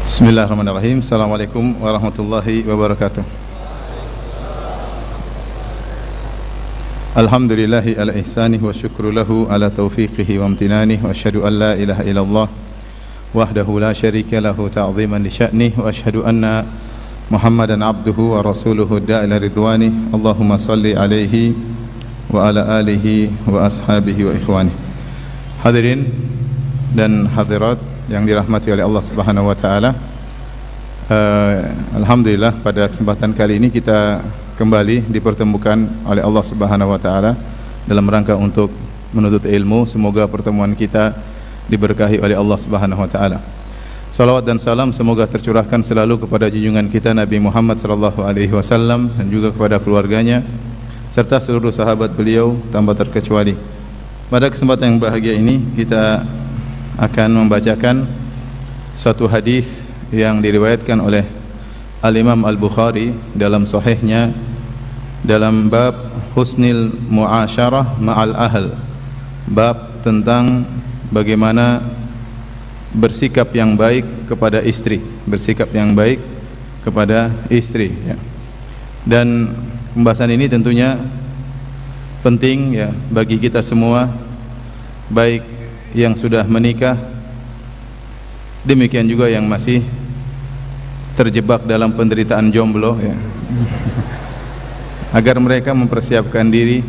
Bismillahirrahmanirrahim. Assalamualaikum warahmatullahi wabarakatuh. Alhamdulillahi ala ihsanih wa syukru lahu ala taufiqihi wa amtinanih wa asyhadu an la ilaha illallah wahdahu la syarika lahu ta'ziman li sya'nih wa asyhadu anna Muhammadan abduhu wa rasuluhu da'ila ridwanih. Allahumma salli alaihi wa ala alihi wa ashabihi wa ikhwanih. Hadirin dan hadirat yang dirahmati oleh Allah Subhanahu wa taala. Alhamdulillah pada kesempatan kali ini kita kembali dipertemukan oleh Allah Subhanahu wa taala dalam rangka untuk menuntut ilmu. Semoga pertemuan kita diberkahi oleh Allah Subhanahu wa taala. Salawat dan salam semoga tercurahkan selalu kepada junjungan kita Nabi Muhammad sallallahu alaihi wasallam dan juga kepada keluarganya serta seluruh sahabat beliau tanpa terkecuali. Pada kesempatan yang bahagia ini kita akan membacakan satu hadis yang diriwayatkan oleh Al-Imam Al-Bukhari dalam sahihnya dalam bab husnil muasyarah ma'al ahl, bab tentang bagaimana bersikap yang baik kepada istri, bersikap yang baik kepada istri ya. Dan pembahasan ini tentunya penting ya bagi kita semua, baik yang sudah menikah, demikian juga yang masih terjebak dalam penderitaan jomblo ya. Agar mereka mempersiapkan diri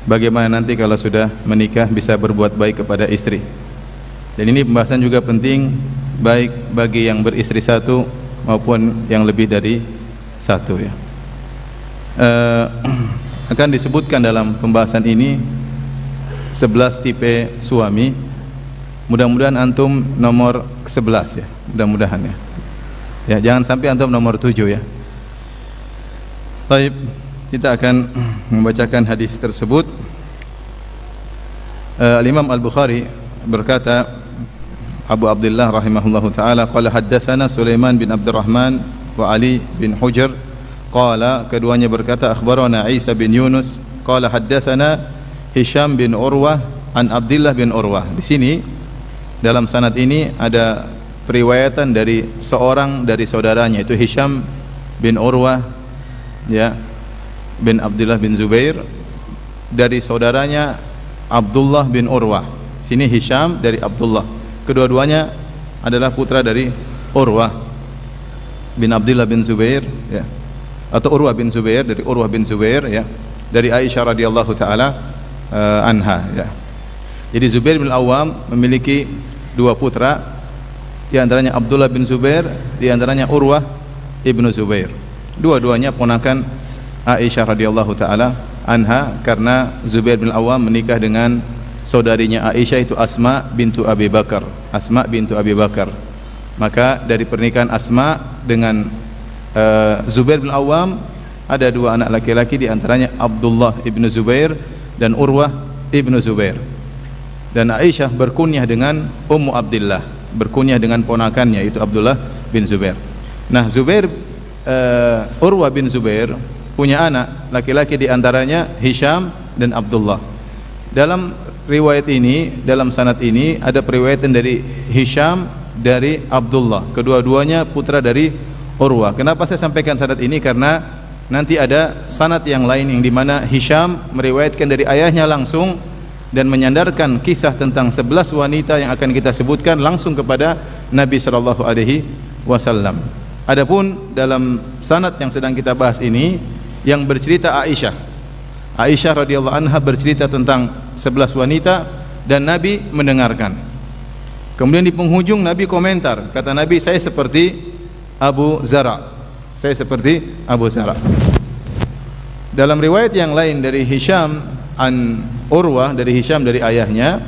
bagaimana nanti kalau sudah menikah bisa berbuat baik kepada istri. Dan ini pembahasan juga penting baik bagi yang beristri satu maupun yang lebih dari satu ya. Akan disebutkan dalam pembahasan ini 11 tipe suami. Mudah-mudahan antum nomor 11 ya, mudah-mudahan ya. Ya, jangan sampai antum nomor 7 ya. Baik, kita akan membacakan hadis tersebut. Al-Imam Al-Bukhari berkata, Abu Abdullah rahimahullahu taala qala haddatsana Sulaiman bin Abdurrahman wa Ali bin Hujr qala, keduanya berkata akhbarana Isa bin Yunus qala haddatsana Hisham bin Urwah an Abdullah bin Urwah. Di sini dalam sanad ini ada periwayatan dari seorang dari saudaranya, itu Hisham bin Urwah ya bin Abdullah bin Zubair, dari saudaranya Abdullah bin Urwah. Sini Hisham dari Abdullah. Kedua-duanya adalah putra dari Urwah bin Abdullah bin Zubair ya. Atau Urwah bin Zubair, dari Urwah bin Zubair ya, dari Aisyah radhiyallahu taala anha ya. Jadi Zubair bin Awam memiliki dua putra, di antaranya Abdullah bin Zubair, di antaranya Urwah ibnu Zubair. Dua-duanya ponakan Aisyah radhiyallahu taala anha, karena Zubair bin Awam menikah dengan saudarinya Aisyah, itu Asma bintu Abi Bakar. Asma bintu Abi Bakar. Maka dari pernikahan Asma dengan Zubair bin Awam ada dua anak laki-laki, di antaranya Abdullah ibnu Zubair dan Urwah ibnu Zubair. Dan Aisyah berkunyah dengan Ummu Abdillah, berkunyah dengan ponakannya itu Abdullah bin Zubair. Nah, Urwah bin Zubair punya anak laki-laki, di antaranya Hisham dan Abdullah. Dalam riwayat ini, dalam sanad ini ada periwayatan dari Hisham dari Abdullah, kedua-duanya putra dari Urwah. Kenapa saya sampaikan sanad ini? Karena nanti ada sanad yang lain yang dimana Hisham meriwayatkan dari ayahnya langsung dan menyandarkan kisah tentang 11 wanita yang akan kita sebutkan langsung kepada Nabi sallallahu alaihi wasallam. Adapun dalam sanad yang sedang kita bahas ini yang bercerita Aisyah radhiyallahu anha bercerita tentang 11 wanita dan Nabi mendengarkan. Kemudian di penghujung Nabi komentar, kata Nabi, saya seperti Abu Zara. Saya seperti Abu Zara. Dalam riwayat yang lain dari Hisham an Urwah, dari Hisham dari ayahnya,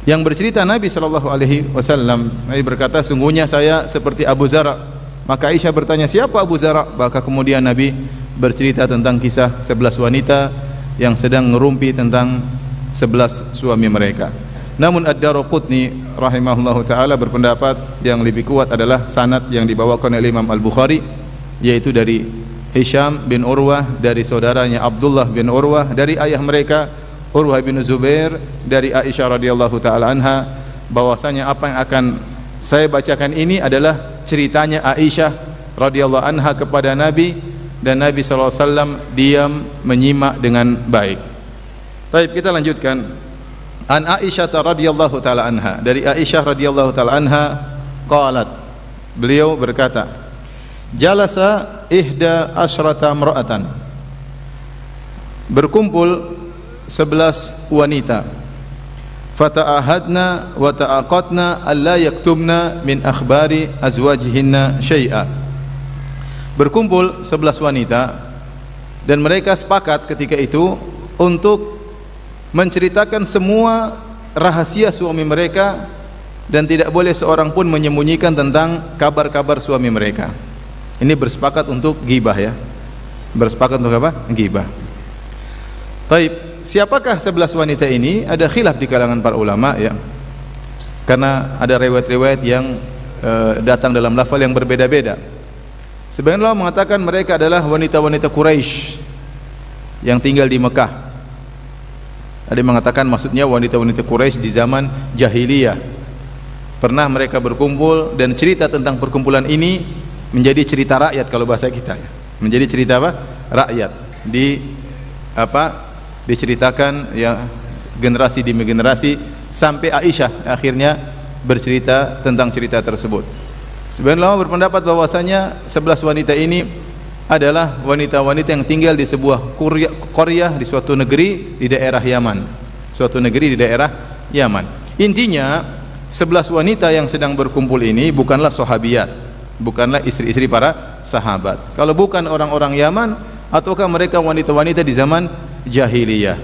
yang bercerita Nabi sallallahu alaihi wasallam, Nabi berkata, sungguhnya saya seperti Abu Zara. Maka Aisyah bertanya, siapa Abu Zara? Maka kemudian Nabi bercerita tentang kisah 11 wanita yang sedang ngerumpi tentang 11 suami mereka. Namun Ad-Daraqutni rahimahullahu taala berpendapat yang lebih kuat adalah sanad yang dibawakan oleh Imam Al-Bukhari, yaitu dari Hisham bin Urwah, dari saudaranya Abdullah bin Urwah, dari ayah mereka Urwah bin Zubair, dari Aisyah radhiyallahu taala anha, bahwasanya apa yang akan Saya bacakan ini adalah ceritanya Aisyah radhiyallahu anha kepada Nabi, dan Nabi SAW diam menyimak dengan baik. Baik, kita lanjutkan. An Aisyah radhiyallahu taala anha, dari Aisyah radhiyallahu taala anha qalat, beliau berkata, jalasa ihda asyrata imra'atan, berkumpul 11 wanita, fata'ahadna wa ta'aqatna alla yaktubna min akhbari azwajihinna syai'a. Berkumpul 11 wanita dan mereka sepakat ketika itu untuk menceritakan semua rahasia suami mereka, dan tidak boleh seorang pun menyembunyikan tentang kabar-kabar suami mereka. Ini bersepakat untuk ghibah ya. Bersepakat untuk apa? Ghibah. Taib, siapakah 11 wanita ini? Ada khilaf di kalangan para ulama ya. Karena ada riwayat-riwayat yang datang dalam lafal yang berbeda-beda. Sebagian ulama mengatakan mereka adalah wanita-wanita Quraisy yang tinggal di Mekah. Ada yang mengatakan maksudnya wanita-wanita Quraisy di zaman jahiliyah. Pernah mereka berkumpul, dan cerita tentang perkumpulan ini menjadi cerita rakyat kalau bahasa kita ya. Menjadi cerita apa? Rakyat. Diceritakan ya, generasi demi generasi, sampai Aisyah akhirnya bercerita tentang cerita tersebut. Sebagian ulama berpendapat bahwasanya 11 wanita ini adalah wanita-wanita yang tinggal di sebuah qaryah, di suatu negeri di daerah Yaman. Suatu negeri di daerah Yaman. Intinya 11 wanita yang sedang berkumpul ini bukanlah sahabiyat, bukanlah istri-istri para sahabat. Kalau bukan orang-orang Yaman, ataukah mereka wanita-wanita di zaman jahiliyah,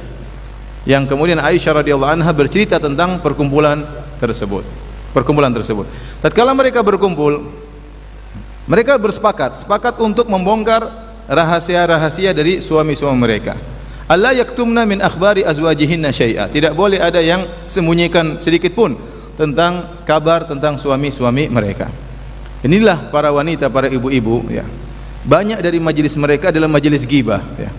yang kemudian Aisyah radhiyallahu anha bercerita tentang perkumpulan tersebut. Tatkala mereka berkumpul, mereka sepakat untuk membongkar rahasia-rahasia dari suami-suami mereka. Alla yaktumna min akhbari azwajihinna syai'a. Tidak boleh ada yang sembunyikan sedikit pun tentang kabar tentang suami-suami mereka. Inilah para wanita, para ibu-ibu ya. Banyak dari majelis mereka adalah majelis ghibah ya.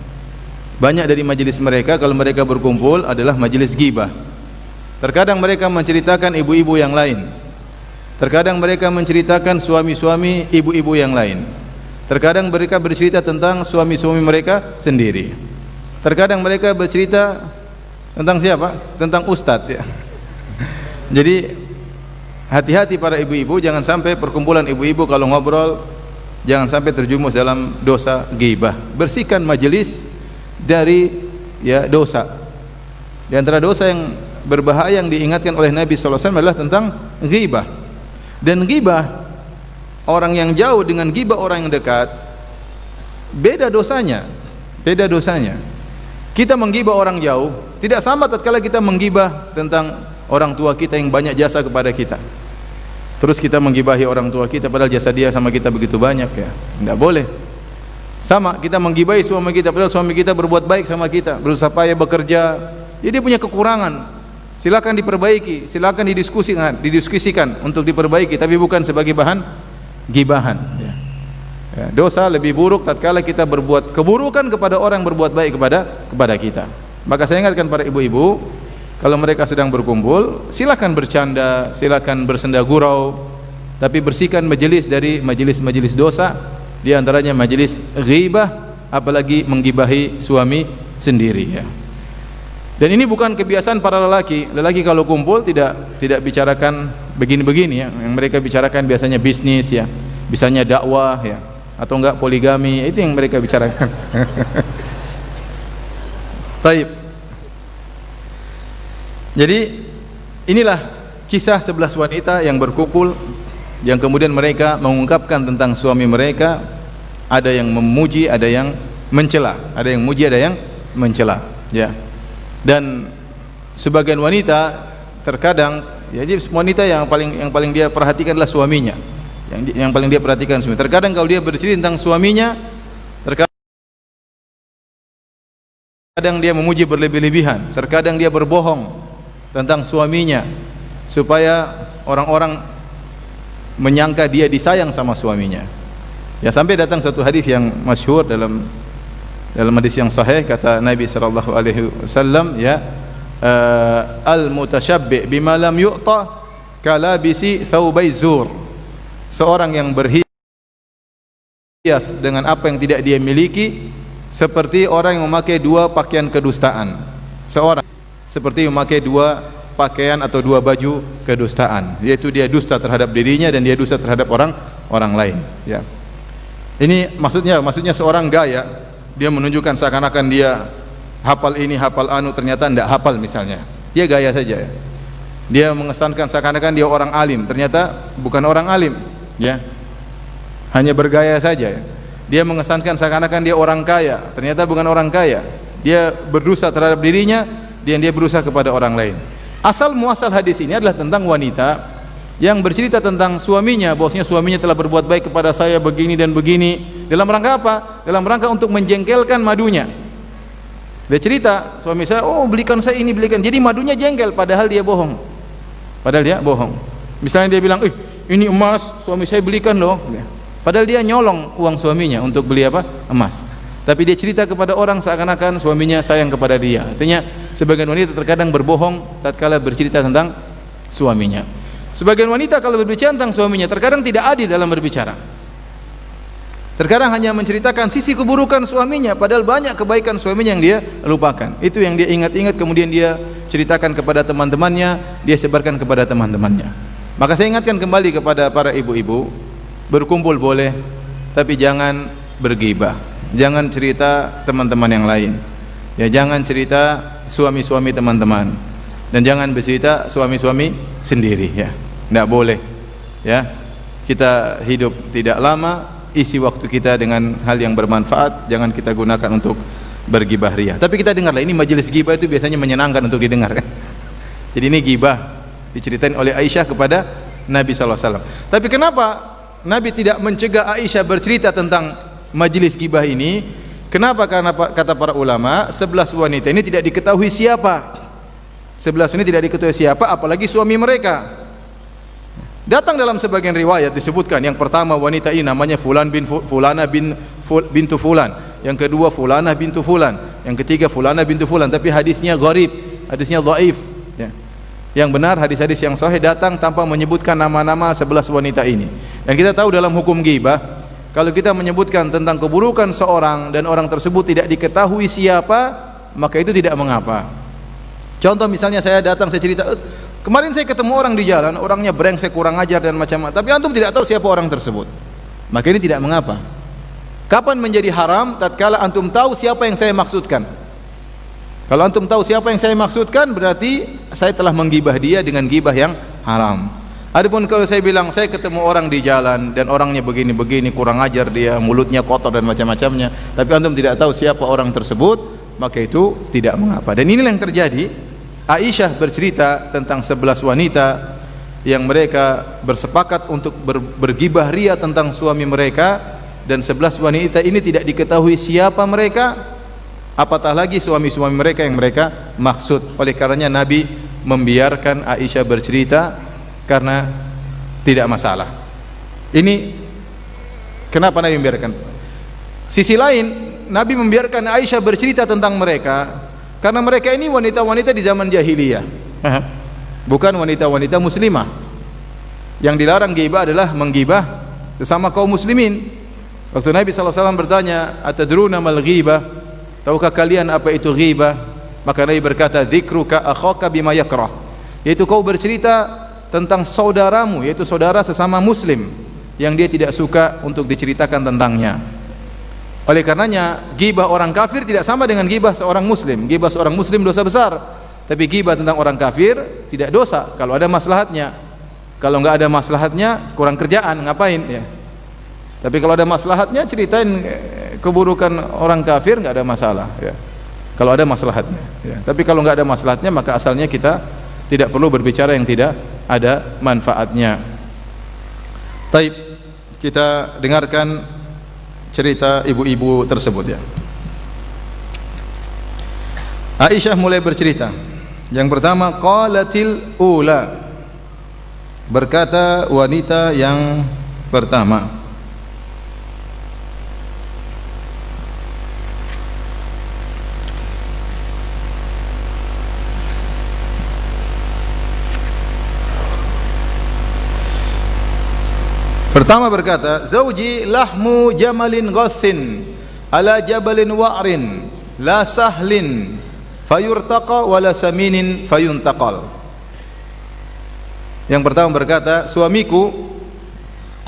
Banyak dari majelis mereka kalau mereka berkumpul adalah majelis ghibah. Terkadang mereka menceritakan ibu-ibu yang lain. Terkadang mereka menceritakan suami-suami ibu-ibu yang lain. Terkadang mereka bercerita tentang suami-suami mereka sendiri. Terkadang mereka bercerita tentang siapa? Tentang ustadz ya. Jadi hati-hati para ibu-ibu, jangan sampai perkumpulan ibu-ibu kalau ngobrol jangan sampai terjumus dalam dosa ghibah. Bersihkan majelis dari ya dosa. Di antara dosa yang berbahaya yang diingatkan oleh Nabi sallallahu alaihi wasallam adalah tentang ghibah. Dan ghibah orang yang jauh dengan ghibah orang yang dekat beda dosanya. Kita menggibah orang jauh tidak sama tatkala kita menggibah tentang orang tua kita yang banyak jasa kepada kita. Terus kita menggibahi orang tua kita padahal jasa dia sama kita begitu banyak ya. Tidak boleh. Sama kita menggibahi suami kita padahal suami kita berbuat baik sama kita, berusaha payah bekerja. Jadi dia punya kekurangan. Silakan diperbaiki, silakan didiskusikan untuk diperbaiki, tapi bukan sebagai bahan gibahan ya. Ya, dosa lebih buruk tatkala kita berbuat keburukan kepada orang yang berbuat baik kepada kita. Maka saya ingatkan para ibu-ibu, kalau mereka sedang berkumpul, silakan bercanda, silakan bersenda gurau, tapi bersihkan majelis dari majelis-majelis dosa, di antaranya majelis ghibah, apalagi menggibahi suami sendiri ya. Dan ini bukan kebiasaan para lelaki. Lelaki kalau kumpul tidak bicarakan begini-begini ya. Yang mereka bicarakan biasanya bisnis ya, bisanya dakwah ya, atau enggak poligami, itu yang mereka bicarakan. Taib. Jadi inilah kisah 11 wanita yang berkumpul, yang kemudian mereka mengungkapkan tentang suami mereka. Ada yang memuji, ada yang mencela. Ada yang memuji, ada yang mencela ya. Dan sebagian wanita terkadang ya, jadi wanita yang paling dia perhatikan adalah suaminya. Yang paling dia perhatikan suaminya. Terkadang kalau dia bercerita tentang suaminya, terkadang dia memuji berlebih-lebihan, terkadang dia berbohong tentang suaminya supaya orang-orang menyangka dia disayang sama suaminya. Ya, sampai datang satu hadis yang masyhur dalam hadis yang sahih, kata Nabi sallallahu alaihi wasallam ya, al mutashabbi' bima lam yu'ta kalabisi thawbai zur, seorang yang berhias dengan apa yang tidak dia miliki, seperti orang yang memakai dua pakaian kedustaan. Seorang seperti memakai dua pakaian atau dua baju kedustaan, yaitu dia dusta terhadap dirinya dan dia dusta terhadap orang lain, ya. Ini maksudnya seorang gaya, dia menunjukkan seakan-akan dia hafal ini, hafal anu, ternyata tidak hafal misalnya. Dia gaya saja, ya. Dia mengesankan seakan-akan dia orang alim, ternyata bukan orang alim, ya. Hanya bergaya saja, ya. Dia mengesankan seakan-akan dia orang kaya, ternyata bukan orang kaya. Dia berdosa terhadap dirinya dan dia berusaha kepada orang lain. Asal muasal hadis ini adalah tentang wanita yang bercerita tentang suaminya, bahwasanya suaminya telah berbuat baik kepada saya begini dan begini. Dalam rangka apa? Dalam rangka untuk menjengkelkan madunya. Dia cerita, suami saya, oh belikan saya ini, belikan. Jadi madunya jengkel, padahal dia bohong. Misalnya dia bilang, ini emas, suami saya belikan loh. Padahal dia nyolong uang suaminya untuk beli apa? Emas. Tapi dia cerita kepada orang seakan-akan suaminya sayang kepada dia. Artinya sebagian wanita terkadang berbohong tatkala bercerita tentang suaminya. Sebagian wanita kalau berbicara tentang suaminya terkadang tidak adil dalam berbicara. Terkadang hanya menceritakan sisi keburukan suaminya, padahal banyak kebaikan suaminya yang dia lupakan. Itu yang dia ingat-ingat, kemudian dia ceritakan kepada teman-temannya, dia sebarkan kepada teman-temannya. Maka saya ingatkan kembali kepada para ibu-ibu, berkumpul boleh, tapi jangan berghibah. Jangan cerita teman-teman yang lain, ya. Jangan cerita suami-suami teman-teman, dan jangan bercerita suami-suami sendiri, ya. Tidak boleh, ya. Kita hidup tidak lama, isi waktu kita dengan hal yang bermanfaat. Jangan kita gunakan untuk bergibah ria. Tapi kita dengarlah, ini majelis gibah itu biasanya menyenangkan untuk didengarkan. Jadi ini gibah diceritain oleh Aisyah kepada Nabi SAW. Tapi kenapa Nabi tidak mencegah Aisyah bercerita tentang majelis gibah ini? Kenapa? Karena kata para ulama, 11 wanita ini tidak diketahui siapa. 11 ini tidak diketahui siapa, apalagi suami mereka. Datang dalam sebagian riwayat disebutkan, yang pertama wanita ini namanya Fulan bin Fulana bintu Fulan, yang kedua Fulanah bintu Fulan, yang ketiga Fulanah bintu Fulan. Tapi hadisnya gharib, hadisnya dhaif, ya. Yang benar hadis-hadis yang sahih datang tanpa menyebutkan nama-nama 11 wanita ini. Dan kita tahu dalam hukum ghibah, kalau kita menyebutkan tentang keburukan seorang dan orang tersebut tidak diketahui siapa, maka itu tidak mengapa. Contoh misalnya saya datang, saya cerita, kemarin saya ketemu orang di jalan, orangnya brengsek, kurang ajar dan macam-macam, tapi antum tidak tahu siapa orang tersebut, maka ini tidak mengapa. Kapan menjadi haram? Tatkala antum tahu siapa yang saya maksudkan. Kalau antum tahu siapa yang saya maksudkan, berarti saya telah menggibah dia dengan gibah yang haram. Adapun kalau saya bilang saya ketemu orang di jalan dan orangnya begini-begini, kurang ajar dia, mulutnya kotor dan macam-macamnya, tapi antum tidak tahu siapa orang tersebut, maka itu tidak mengapa. Dan inilah yang terjadi. Aisyah bercerita tentang 11 wanita yang mereka bersepakat untuk bergibah ria tentang suami mereka, dan 11 wanita ini tidak diketahui siapa mereka, apatah lagi suami-suami mereka yang mereka maksud. Oleh karenanya Nabi membiarkan Aisyah bercerita karena tidak masalah. Ini kenapa Nabi membiarkan. Sisi lain, Nabi membiarkan Aisyah bercerita tentang mereka karena mereka ini wanita-wanita di zaman jahiliyah, bukan wanita-wanita muslimah. Yang dilarang ghibah adalah menggibah sesama kaum muslimin. Waktu Nabi SAW bertanya, atadruna mal ghibah, tahukah kalian apa itu ghibah? Maka Nabi berkata, dzikruka akhaka bima yakrah, yaitu kau bercerita tentang saudaramu, yaitu saudara sesama muslim yang dia tidak suka untuk diceritakan tentangnya. Oleh karenanya ghibah orang kafir tidak sama dengan ghibah seorang muslim. Ghibah seorang muslim dosa besar, tapi ghibah tentang orang kafir tidak dosa kalau ada maslahatnya. Kalau enggak ada maslahatnya, kurang kerjaan, ngapain ya? Tapi kalau ada maslahatnya, ceritain keburukan orang kafir, enggak ada masalah ya. Kalau ada maslahatnya ya. Tapi kalau enggak ada maslahatnya, maka asalnya kita tidak perlu berbicara yang tidak ada manfaatnya. Taib, kita dengarkan cerita ibu-ibu tersebut ya. Aisyah mulai bercerita. Yang pertama, qalatil ula, berkata wanita yang pertama. Pertama berkata, zauji lahmu jamalin ghassin ala jabalin wa'rin la sahlin fayurtaqa wala saminin fayuntaqal. Yang pertama berkata, suamiku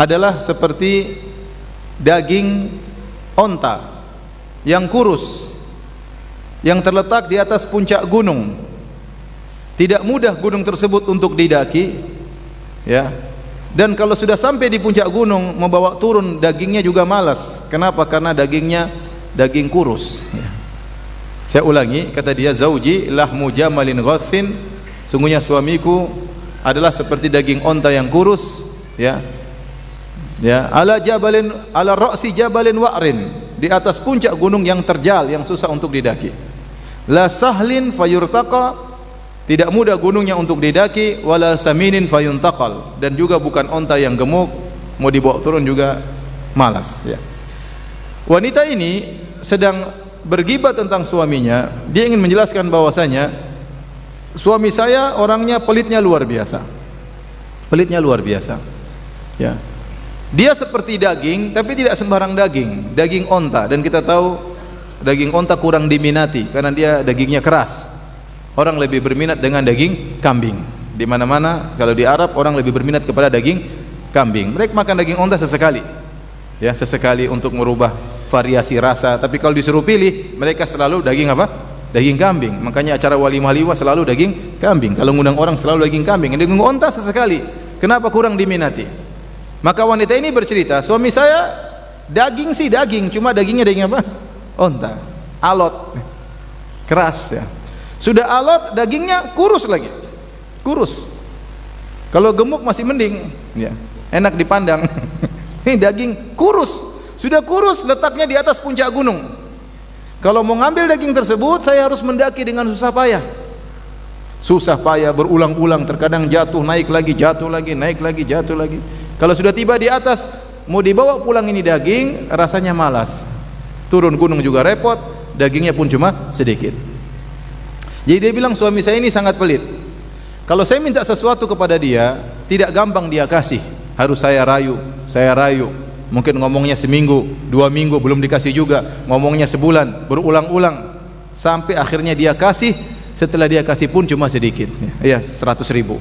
adalah seperti daging onta yang kurus yang terletak di atas puncak gunung. Tidak mudah gunung tersebut untuk didaki, ya. Dan kalau sudah sampai di puncak gunung, membawa turun dagingnya juga malas. Kenapa? Karena dagingnya daging kurus, ya. Saya ulangi, kata dia, zauji lahmu jamalin ghassin, sungguhnya suamiku adalah seperti daging onta yang kurus, ya. Ya, ala jabalin, ala ra'si jabalin wa'rin, di atas puncak gunung yang terjal, yang susah untuk didaki. La sahlin fayurtaqa, tidak mudah gunungnya untuk didaki, wala saminin fayuntaqal, dan juga bukan onta yang gemuk, mau dibawa turun juga malas, ya. Wanita ini sedang bergibah tentang suaminya. Dia ingin menjelaskan bahwasanya suami saya orangnya pelitnya luar biasa. Pelitnya luar biasa, ya. Dia seperti daging, tapi tidak sembarang daging, daging onta. Dan kita tahu daging onta kurang diminati karena dia dagingnya keras. Orang lebih berminat dengan daging kambing. Di mana-mana kalau di Arab orang lebih berminat kepada daging kambing. Mereka makan daging onta sesekali, ya, sesekali untuk merubah variasi rasa. Tapi kalau disuruh pilih, mereka selalu daging apa? Daging kambing. Makanya acara walimah liwah selalu daging kambing. Kalau ngundang orang selalu daging kambing. Daging onta sesekali. Kenapa kurang diminati? Maka wanita ini bercerita, suami saya daging sih daging, cuma dagingnya daging apa? Onta, alot, keras, ya. Sudah alot, dagingnya kurus lagi, kurus. Kalau gemuk masih mending, ya, enak dipandang. Ini daging kurus, sudah kurus, letaknya di atas puncak gunung. Kalau mau ngambil daging tersebut, saya harus mendaki dengan susah payah. Susah payah berulang-ulang, terkadang jatuh, naik lagi, jatuh lagi, naik lagi, jatuh lagi. Kalau sudah tiba di atas, mau dibawa pulang ini daging, rasanya malas. Turun gunung juga repot, dagingnya pun cuma sedikit. Jadi dia bilang, suami saya ini sangat pelit. Kalau saya minta sesuatu kepada dia, tidak gampang dia kasih. Harus saya rayu, saya rayu. Mungkin ngomongnya seminggu, 2 minggu belum dikasih juga. Ngomongnya sebulan, berulang-ulang. Sampai akhirnya dia kasih. Setelah dia kasih pun cuma sedikit, ya, 100.000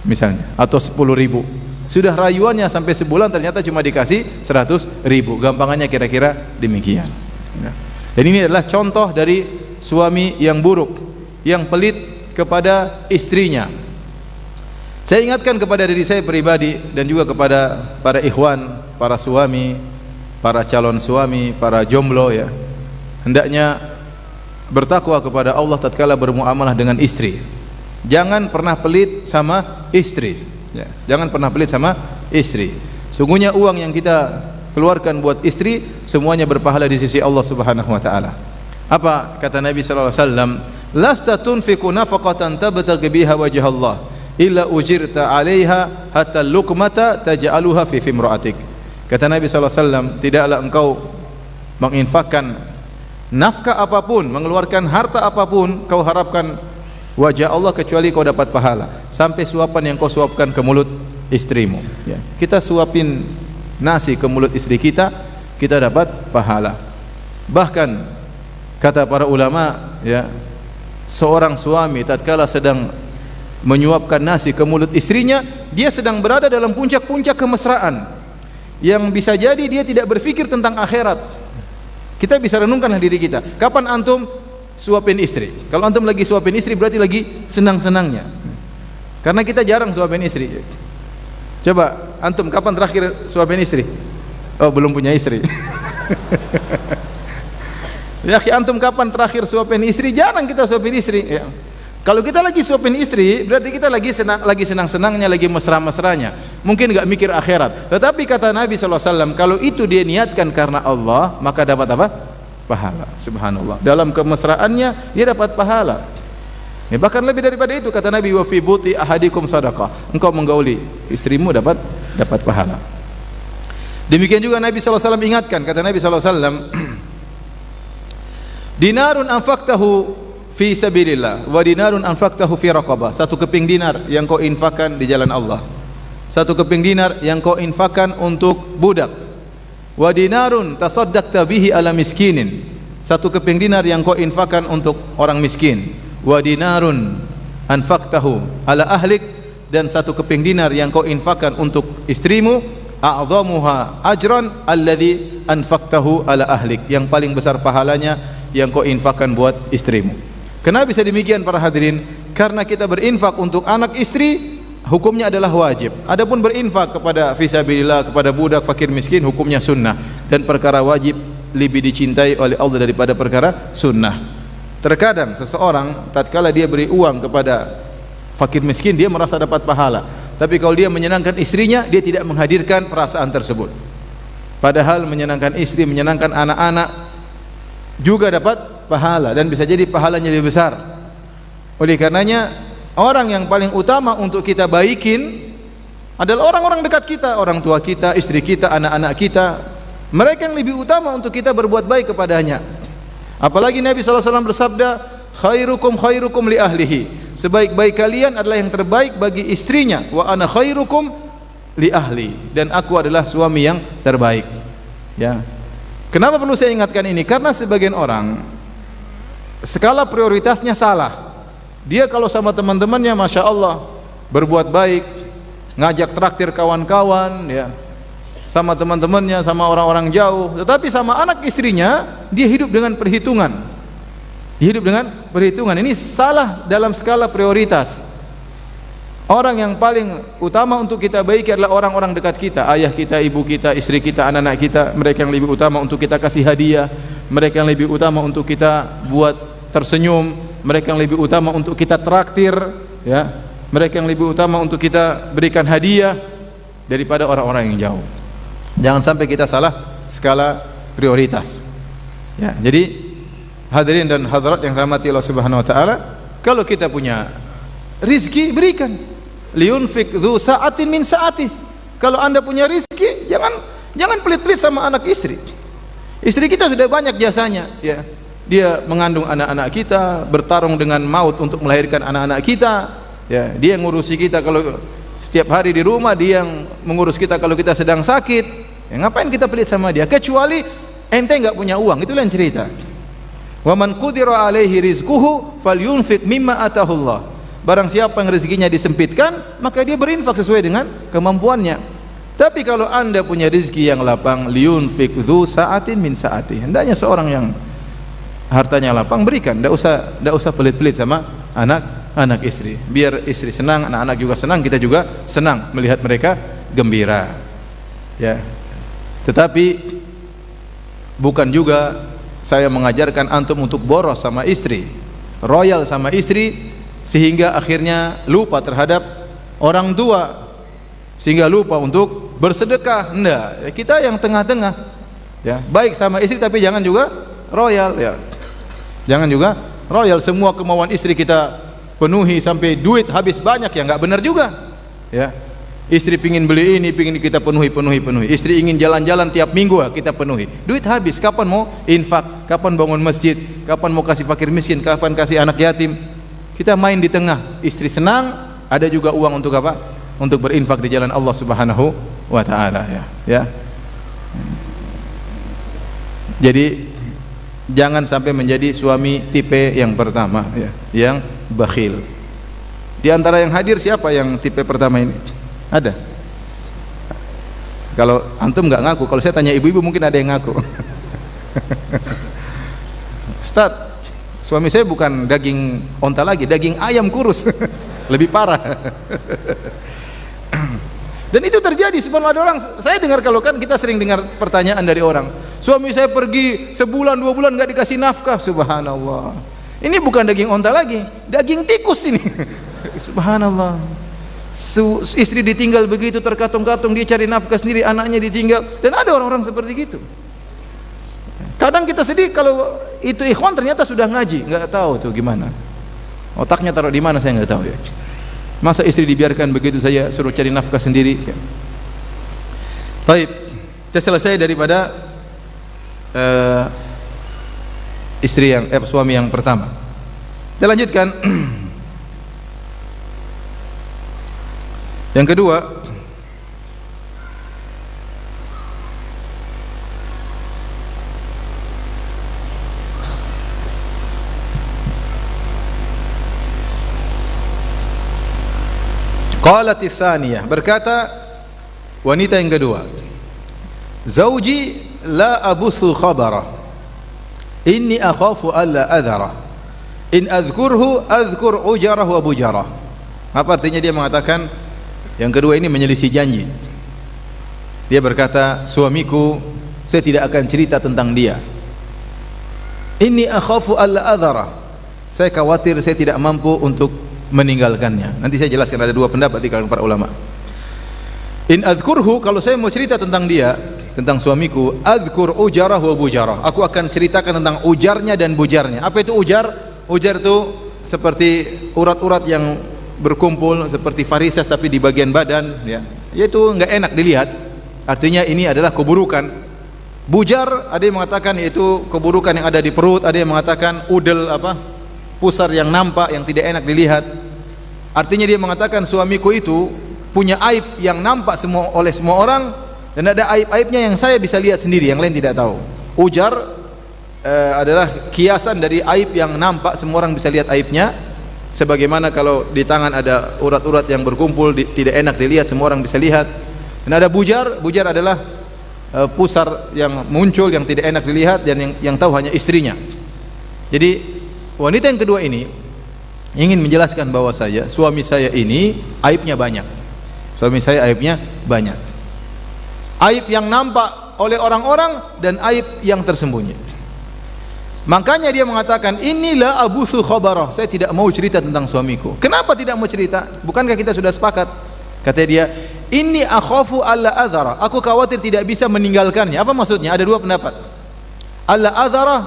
misalnya, atau 10.000. Sudah rayuannya sampai sebulan, ternyata cuma dikasih 100.000. Gampangannya kira-kira demikian, ya. Dan ini adalah contoh dari suami yang buruk, yang pelit kepada istrinya. Saya ingatkan kepada diri saya pribadi dan juga kepada para ikhwan, para suami, para calon suami, para jomblo, ya. Hendaknya bertakwa kepada Allah tatkala bermuamalah dengan istri. Jangan pernah pelit sama istri, ya. Jangan pernah pelit sama istri. Sungguhnya uang yang kita keluarkan buat istri semuanya berpahala di sisi Allah Subhanahu wa taala. Apa kata Nabi sallallahu alaihi wasallam? Lasta tunfiqu nafaqatan tabtaghi biha wajha Allah illa ujirta 'alaiha hatta luqmata taj'aluha fi fimra'atik. Kata Nabi sallallahu alaihi wasallam, tidaklah engkau menginfakkan nafkah apapun, mengeluarkan harta apapun, kau harapkan wajah Allah kecuali kau dapat pahala. Sampai suapan yang kau suapkan ke mulut istrimu, ya. Kita suapin nasi ke mulut istri kita, kita dapat pahala. Bahkan kata para ulama, ya, seorang suami tatkala sedang menyuapkan nasi ke mulut istrinya, dia sedang berada dalam puncak-puncak kemesraan yang bisa jadi dia tidak berpikir tentang akhirat. Kita bisa renungkanlah diri kita. Kapan antum suapin istri? Kalau antum lagi suapin istri berarti lagi senang-senangnya. Karena kita jarang suapin istri. Coba antum kapan terakhir suapin istri? Oh, belum punya istri. Ya, antum kapan terakhir suapin istri? Jarang kita suapin istri, ya. Kalau kita lagi suapin istri, berarti kita lagi senang-senangnya, lagi mesra-mesranya. Mungkin enggak mikir akhirat. Tetapi kata Nabi sallallahu alaihi wasallam, kalau itu dia niatkan karena Allah, maka dapat apa? Pahala. Subhanallah. Dalam kemesraannya dia dapat pahala. Ya, bahkan lebih daripada itu kata Nabi, wa fi buti ahadikum sadaqah. Engkau menggauli istrimu dapat pahala. Demikian juga Nabi sallallahu alaihi wasallam ingatkan, kata Nabi sallallahu alaihi wasallam, dinarun anfaqtahu fi sabilillah wa dinarun anfaqtahu fi raqabah. Satu keping dinar yang kau infakkan di jalan Allah, satu keping dinar yang kau infakkan untuk budak. Wa dinarun tasaddaqta bihi ala miskinin, satu keping dinar yang kau infakkan untuk orang miskin. Wa dinarun anfaqtahu ala ahlik, dan satu keping dinar yang kau infakkan untuk istrimu. A'dhamuha ajran alladhi anfaqtahu ala ahlik, yang paling besar pahalanya yang kau infakkan buat istrimu. Kenapa bisa demikian para hadirin? Karena kita berinfak untuk anak istri hukumnya adalah wajib. Adapun berinfak kepada fisabilillah, kepada budak fakir miskin, hukumnya sunnah, dan perkara wajib lebih dicintai oleh Allah daripada perkara sunnah. Terkadang seseorang tatkala dia beri uang kepada fakir miskin dia merasa dapat pahala, tapi kalau dia menyenangkan istrinya dia tidak menghadirkan perasaan tersebut. Padahal menyenangkan istri, menyenangkan anak-anak juga dapat pahala, dan bisa jadi pahalanya lebih besar. Oleh karenanya orang yang paling utama untuk kita baikin adalah orang-orang dekat kita, orang tua kita, istri kita, anak-anak kita. Mereka yang lebih utama untuk kita berbuat baik kepadanya. Apalagi Nabi SAW bersabda, khairukum khairukum li ahlihi, sebaik-baik kalian adalah yang terbaik bagi istrinya. Wa ana khairukum li ahli, dan aku adalah suami yang terbaik. Ya. Kenapa perlu saya ingatkan ini? Karena sebagian orang skala prioritasnya salah. Dia kalau sama teman-temannya Masya Allah berbuat baik, ngajak traktir kawan-kawan, ya, sama teman-temannya, sama orang-orang jauh. Tetapi sama anak istrinya dia hidup dengan perhitungan. Hidup dengan perhitungan. Ini salah dalam skala prioritas. Orang yang paling utama untuk kita baiki adalah orang-orang dekat kita, ayah kita, ibu kita, istri kita, anak-anak kita. Mereka yang lebih utama untuk kita kasih hadiah, mereka yang lebih utama untuk kita buat tersenyum, mereka yang lebih utama untuk kita traktir, ya, mereka yang lebih utama untuk kita berikan hadiah daripada orang-orang yang jauh. Jangan sampai kita salah skala prioritas. Ya, jadi hadirin dan hadirat yang dirahmati Allah Subhanahu wa taala, kalau kita punya rizki berikan. Liunfik dzu sa'atin min sa'atih. Kalau Anda punya rizki, jangan pelit-pelit sama anak istri. Istri kita sudah banyak jasanya, ya. Dia mengandung anak-anak kita, bertarung dengan maut untuk melahirkan anak-anak kita, ya. Dia yang ngurusi kita kalau setiap hari di rumah, dia yang mengurus kita kalau kita sedang sakit. Ya, ngapain kita pelit sama dia? Kecuali ente enggak punya uang, itu lain cerita. Wa man qudira alaihi rizquhu falyunfik mimma atahullah. Barang siapa yang rezekinya disempitkan, maka dia berinfak sesuai dengan kemampuannya. Tapi kalau Anda punya rezeki yang lapang, liunfik dzu sa'atin min sa'ati. Hendaknya seorang yang hartanya lapang berikan, enggak usah pelit-pelit sama anak istri. Biar istri senang, anak-anak juga senang, kita juga senang melihat mereka gembira. Ya. Tetapi bukan juga saya mengajarkan antum untuk boros sama istri, royal sama istri, sehingga akhirnya lupa terhadap orang tua, sehingga lupa untuk bersedekah. Enggak, ya, kita yang tengah-tengah, ya, baik sama istri tapi jangan juga royal, ya, jangan juga royal. Semua kemauan istri kita penuhi sampai duit habis banyak, ya, enggak benar juga, ya. Istri pingin beli ini, pingin kita penuhi. Istri ingin jalan-jalan tiap minggu, kita penuhi. Duit habis, kapan mau infak, kapan bangun masjid, kapan mau kasih fakir miskin, kapan kasih anak yatim. Kita main di tengah, istri senang, ada juga uang untuk apa? Untuk berinfak di jalan Allah Subhanahu wa taala, ya. Jadi jangan sampai menjadi suami tipe yang pertama, ya, yang bakhil. Di antara yang hadir siapa yang tipe pertama ini? Ada? Kalau antum nggak ngaku, kalau saya tanya ibu-ibu mungkin ada yang ngaku. Ustaz, suami saya bukan daging onta lagi, daging ayam kurus. Lebih parah. Dan itu terjadi. Sebenarnya ada orang, saya dengar, kalau kan kita sering dengar pertanyaan dari orang, suami saya pergi sebulan 2 bulan nggak dikasih nafkah. Subhanallah, ini bukan daging onta lagi, daging tikus ini. Subhanallah. Istri ditinggal begitu terkatung-katung, dia cari nafkah sendiri, anaknya ditinggal. Dan ada orang-orang seperti itu. Kadang kita sedih kalau itu ikhwan ternyata sudah ngaji, nggak tahu tuh gimana, otaknya taruh di mana, saya nggak tahu, ya. Masa istri dibiarkan begitu saja, suruh cari nafkah sendiri, ya. Taib, kita selesai daripada suami yang pertama. Kita lanjutkan. Yang kedua, Qalat tsaniyah, berkata wanita yang kedua, zauji la abuthu khabara, inni akhafu alla adhara, in adhkurhu adhkur ujarah wa bujarah. Apa artinya? Dia mengatakan, yang kedua ini menyelisih janji. Dia berkata, suamiku, saya tidak akan cerita tentang dia. Inni akhafu alla adhara, saya khawatir saya tidak mampu untuk meninggalkannya. Nanti saya jelaskan, ada dua pendapat di kalangan para ulama. In adhkurhu, kalau saya mau cerita tentang dia, tentang suamiku, adhkur ujarah wa bujarah, aku akan ceritakan tentang ujarnya dan bujarnya. Apa itu ujar? Ujar itu seperti urat-urat yang berkumpul seperti varises tapi di bagian badan, ya. Yaitu enggak enak dilihat. Artinya ini adalah keburukan. Bujar ada yang mengatakan yaitu keburukan yang ada di perut, ada yang mengatakan udel pusar yang nampak yang tidak enak dilihat. Artinya dia mengatakan suamiku itu punya aib yang nampak oleh semua orang, dan ada aib-aibnya yang saya bisa lihat sendiri, yang lain tidak tahu. Ujar adalah kiasan dari aib yang nampak, semua orang bisa lihat aibnya. Sebagaimana kalau di tangan ada urat-urat yang berkumpul, tidak enak dilihat, semua orang bisa lihat. Dan ada bujar, bujar adalah pusar yang muncul yang tidak enak dilihat dan yang tahu hanya istrinya. Jadi wanita yang kedua ini ingin menjelaskan bahwa suami saya ini aibnya banyak. Suami saya aibnya banyak. Aib yang nampak oleh orang-orang dan aib yang tersembunyi. Makanya dia mengatakan, inilah abuthu khabarah, saya tidak mau cerita tentang suamiku. Kenapa tidak mau cerita? Bukankah kita sudah sepakat? Kata dia, inni akhafu alla adhara, aku khawatir tidak bisa meninggalkannya. Apa maksudnya? Ada dua pendapat. Alla adhara,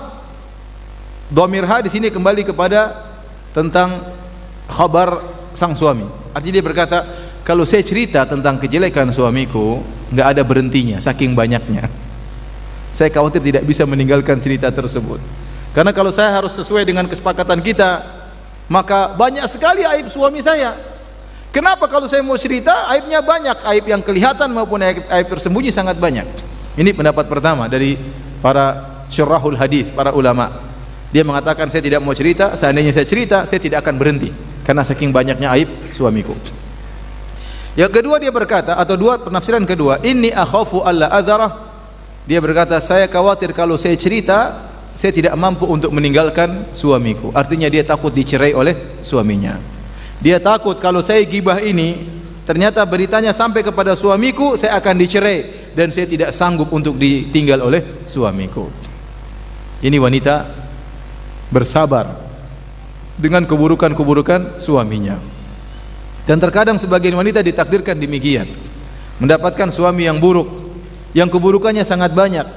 dhamir ha di sini kembali kepada tentang khabar sang suami. Artinya dia berkata, kalau saya cerita tentang kejelekan suamiku, nggak ada berhentinya, saking banyaknya. Saya khawatir tidak bisa meninggalkan cerita tersebut. Karena kalau saya harus sesuai dengan kesepakatan kita, maka banyak sekali aib suami saya. Kenapa kalau saya mau cerita, aibnya banyak, aib yang kelihatan maupun aib tersembunyi sangat banyak. Ini pendapat pertama dari para syurahul hadis, para ulama. Dia mengatakan, saya tidak mau cerita, seandainya saya cerita, saya tidak akan berhenti karena saking banyaknya aib suamiku. Yang kedua dia berkata, atau dua penafsiran kedua, inni akhafu alla adharah. Dia berkata, saya khawatir kalau saya cerita, saya tidak mampu untuk meninggalkan suamiku. Artinya dia takut dicerai oleh suaminya. Dia takut kalau saya gibah ini, ternyata beritanya sampai kepada suamiku, saya akan dicerai dan saya tidak sanggup untuk ditinggal oleh suamiku. Ini wanita bersabar dengan keburukan-keburukan suaminya. Dan terkadang sebagian wanita ditakdirkan demikian, mendapatkan suami yang buruk, yang keburukannya sangat banyak,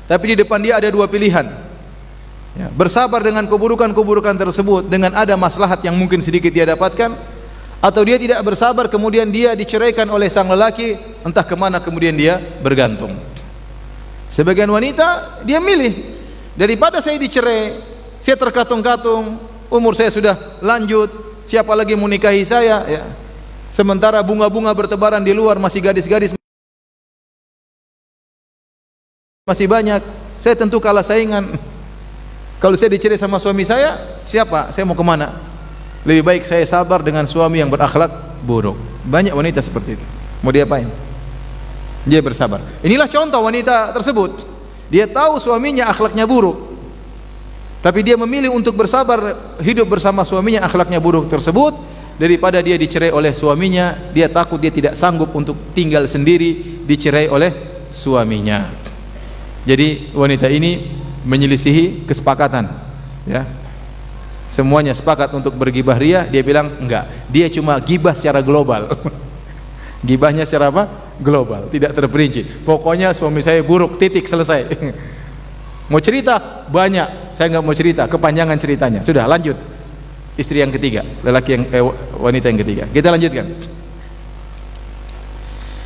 tapi di depan dia ada dua pilihan, ya, bersabar dengan keburukan-keburukan tersebut dengan ada maslahat yang mungkin sedikit dia dapatkan, atau dia tidak bersabar kemudian dia diceraikan oleh sang lelaki, entah kemana kemudian dia bergantung. Sebagian wanita dia milih, daripada saya dicerai, saya terkatung-katung, umur saya sudah lanjut, siapa lagi mau nikahi saya, ya. Sementara bunga-bunga bertebaran di luar, masih gadis-gadis masih banyak, saya tentu kalah saingan. Kalau saya dicerai sama suami saya, siapa? Saya mau kemana? Lebih baik saya sabar dengan suami yang berakhlak buruk. Banyak wanita seperti itu. Mau diapain? Dia bersabar. Inilah contoh wanita tersebut. Dia tahu suaminya akhlaknya buruk, tapi dia memilih untuk bersabar hidup bersama suaminya akhlaknya buruk tersebut, daripada dia dicerai oleh suaminya. Dia takut dia tidak sanggup untuk tinggal sendiri dicerai oleh suaminya. Jadi wanita ini menyelisihi kesepakatan, ya. Semuanya sepakat untuk bergibah ria, dia bilang enggak. Dia cuma gibah secara global. Gibahnya secara apa? Global, tidak terperinci. Pokoknya suami saya buruk, titik, selesai. Mau cerita banyak, saya nggak mau cerita, kepanjangan ceritanya. Sudah, lanjut. Istri yang ketiga, wanita yang ketiga. Kita lanjutkan.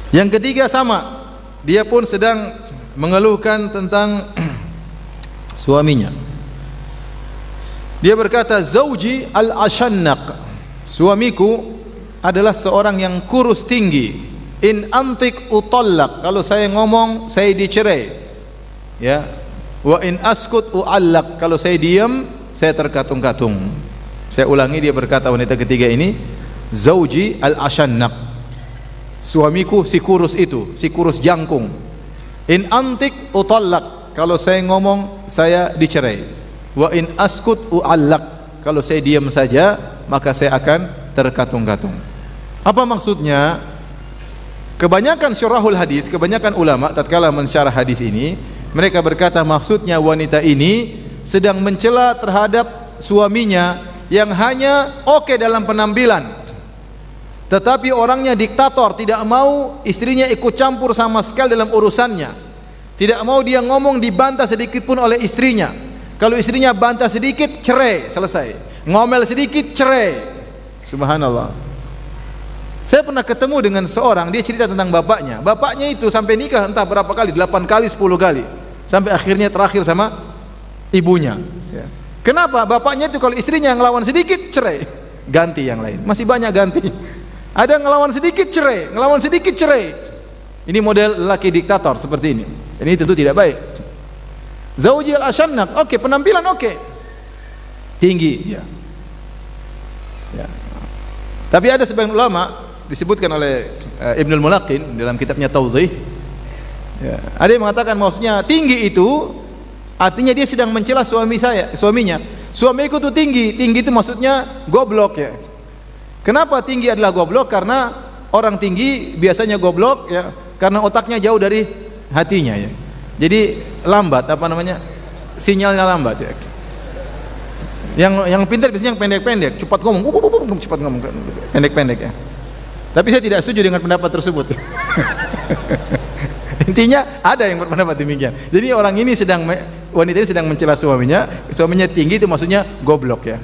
Yang ketiga sama, dia pun sedang mengeluhkan tentang suaminya. Dia berkata, zauji al-ashannaq, suamiku adalah seorang yang kurus tinggi. In antik utallaq, kalau saya ngomong saya dicerai, ya. Wa in askut u'allaq, kalau saya diam saya terkatung-katung. Saya ulangi, dia berkata wanita ketiga ini, zauji al-ashannaq, suamiku si kurus itu, si kurus jangkung. In antik utallak, kalau saya ngomong saya dicerai. Wa in askut uallak, kalau saya diam saja maka saya akan terkatung-katung. Apa maksudnya? Kebanyakan syurahul hadis, kebanyakan ulama tatkala mensyarah hadis ini, mereka berkata maksudnya wanita ini sedang mencela terhadap suaminya yang hanya oke dalam penampilan, tetapi orangnya diktator, tidak mau istrinya ikut campur sama sekali dalam urusannya, tidak mau dia ngomong dibantah sedikit pun oleh istrinya. Kalau istrinya bantah sedikit, cerai, selesai. Ngomel sedikit, cerai. Subhanallah. Saya pernah ketemu dengan seorang, dia cerita tentang bapaknya. Bapaknya itu sampai nikah entah berapa kali, 8 kali, 10 kali, sampai akhirnya terakhir sama ibunya. Kenapa? Bapaknya itu kalau istrinya ngelawan sedikit, cerai, ganti yang lain. Masih banyak ganti. Ada ngelawan sedikit, cerai, ngelawan sedikit, cerai. Ini model lelaki diktator seperti ini. Ini tentu tidak baik. Zauji al-ashannak, oke, penampilan oke, tinggi, ya. Tapi ada sebagian ulama disebutkan oleh Ibnul Mulaqin dalam kitabnya Tawdhih, ya, ada yang mengatakan maksudnya tinggi itu artinya dia sedang mencela suaminya. Suamiku itu tinggi, tinggi itu maksudnya goblok, ya. Kenapa tinggi adalah goblok? Karena orang tinggi biasanya goblok, ya, karena otaknya jauh dari hatinya, ya. Jadi lambat, apa namanya, sinyalnya lambat, ya. Yang pintar biasanya yang pendek-pendek, cepat ngomong, pendek-pendek, ya. Tapi saya tidak setuju dengan pendapat tersebut. Intinya ada yang berpendapat demikian. Jadi orang ini wanita ini sedang mencela suaminya tinggi itu maksudnya goblok, ya.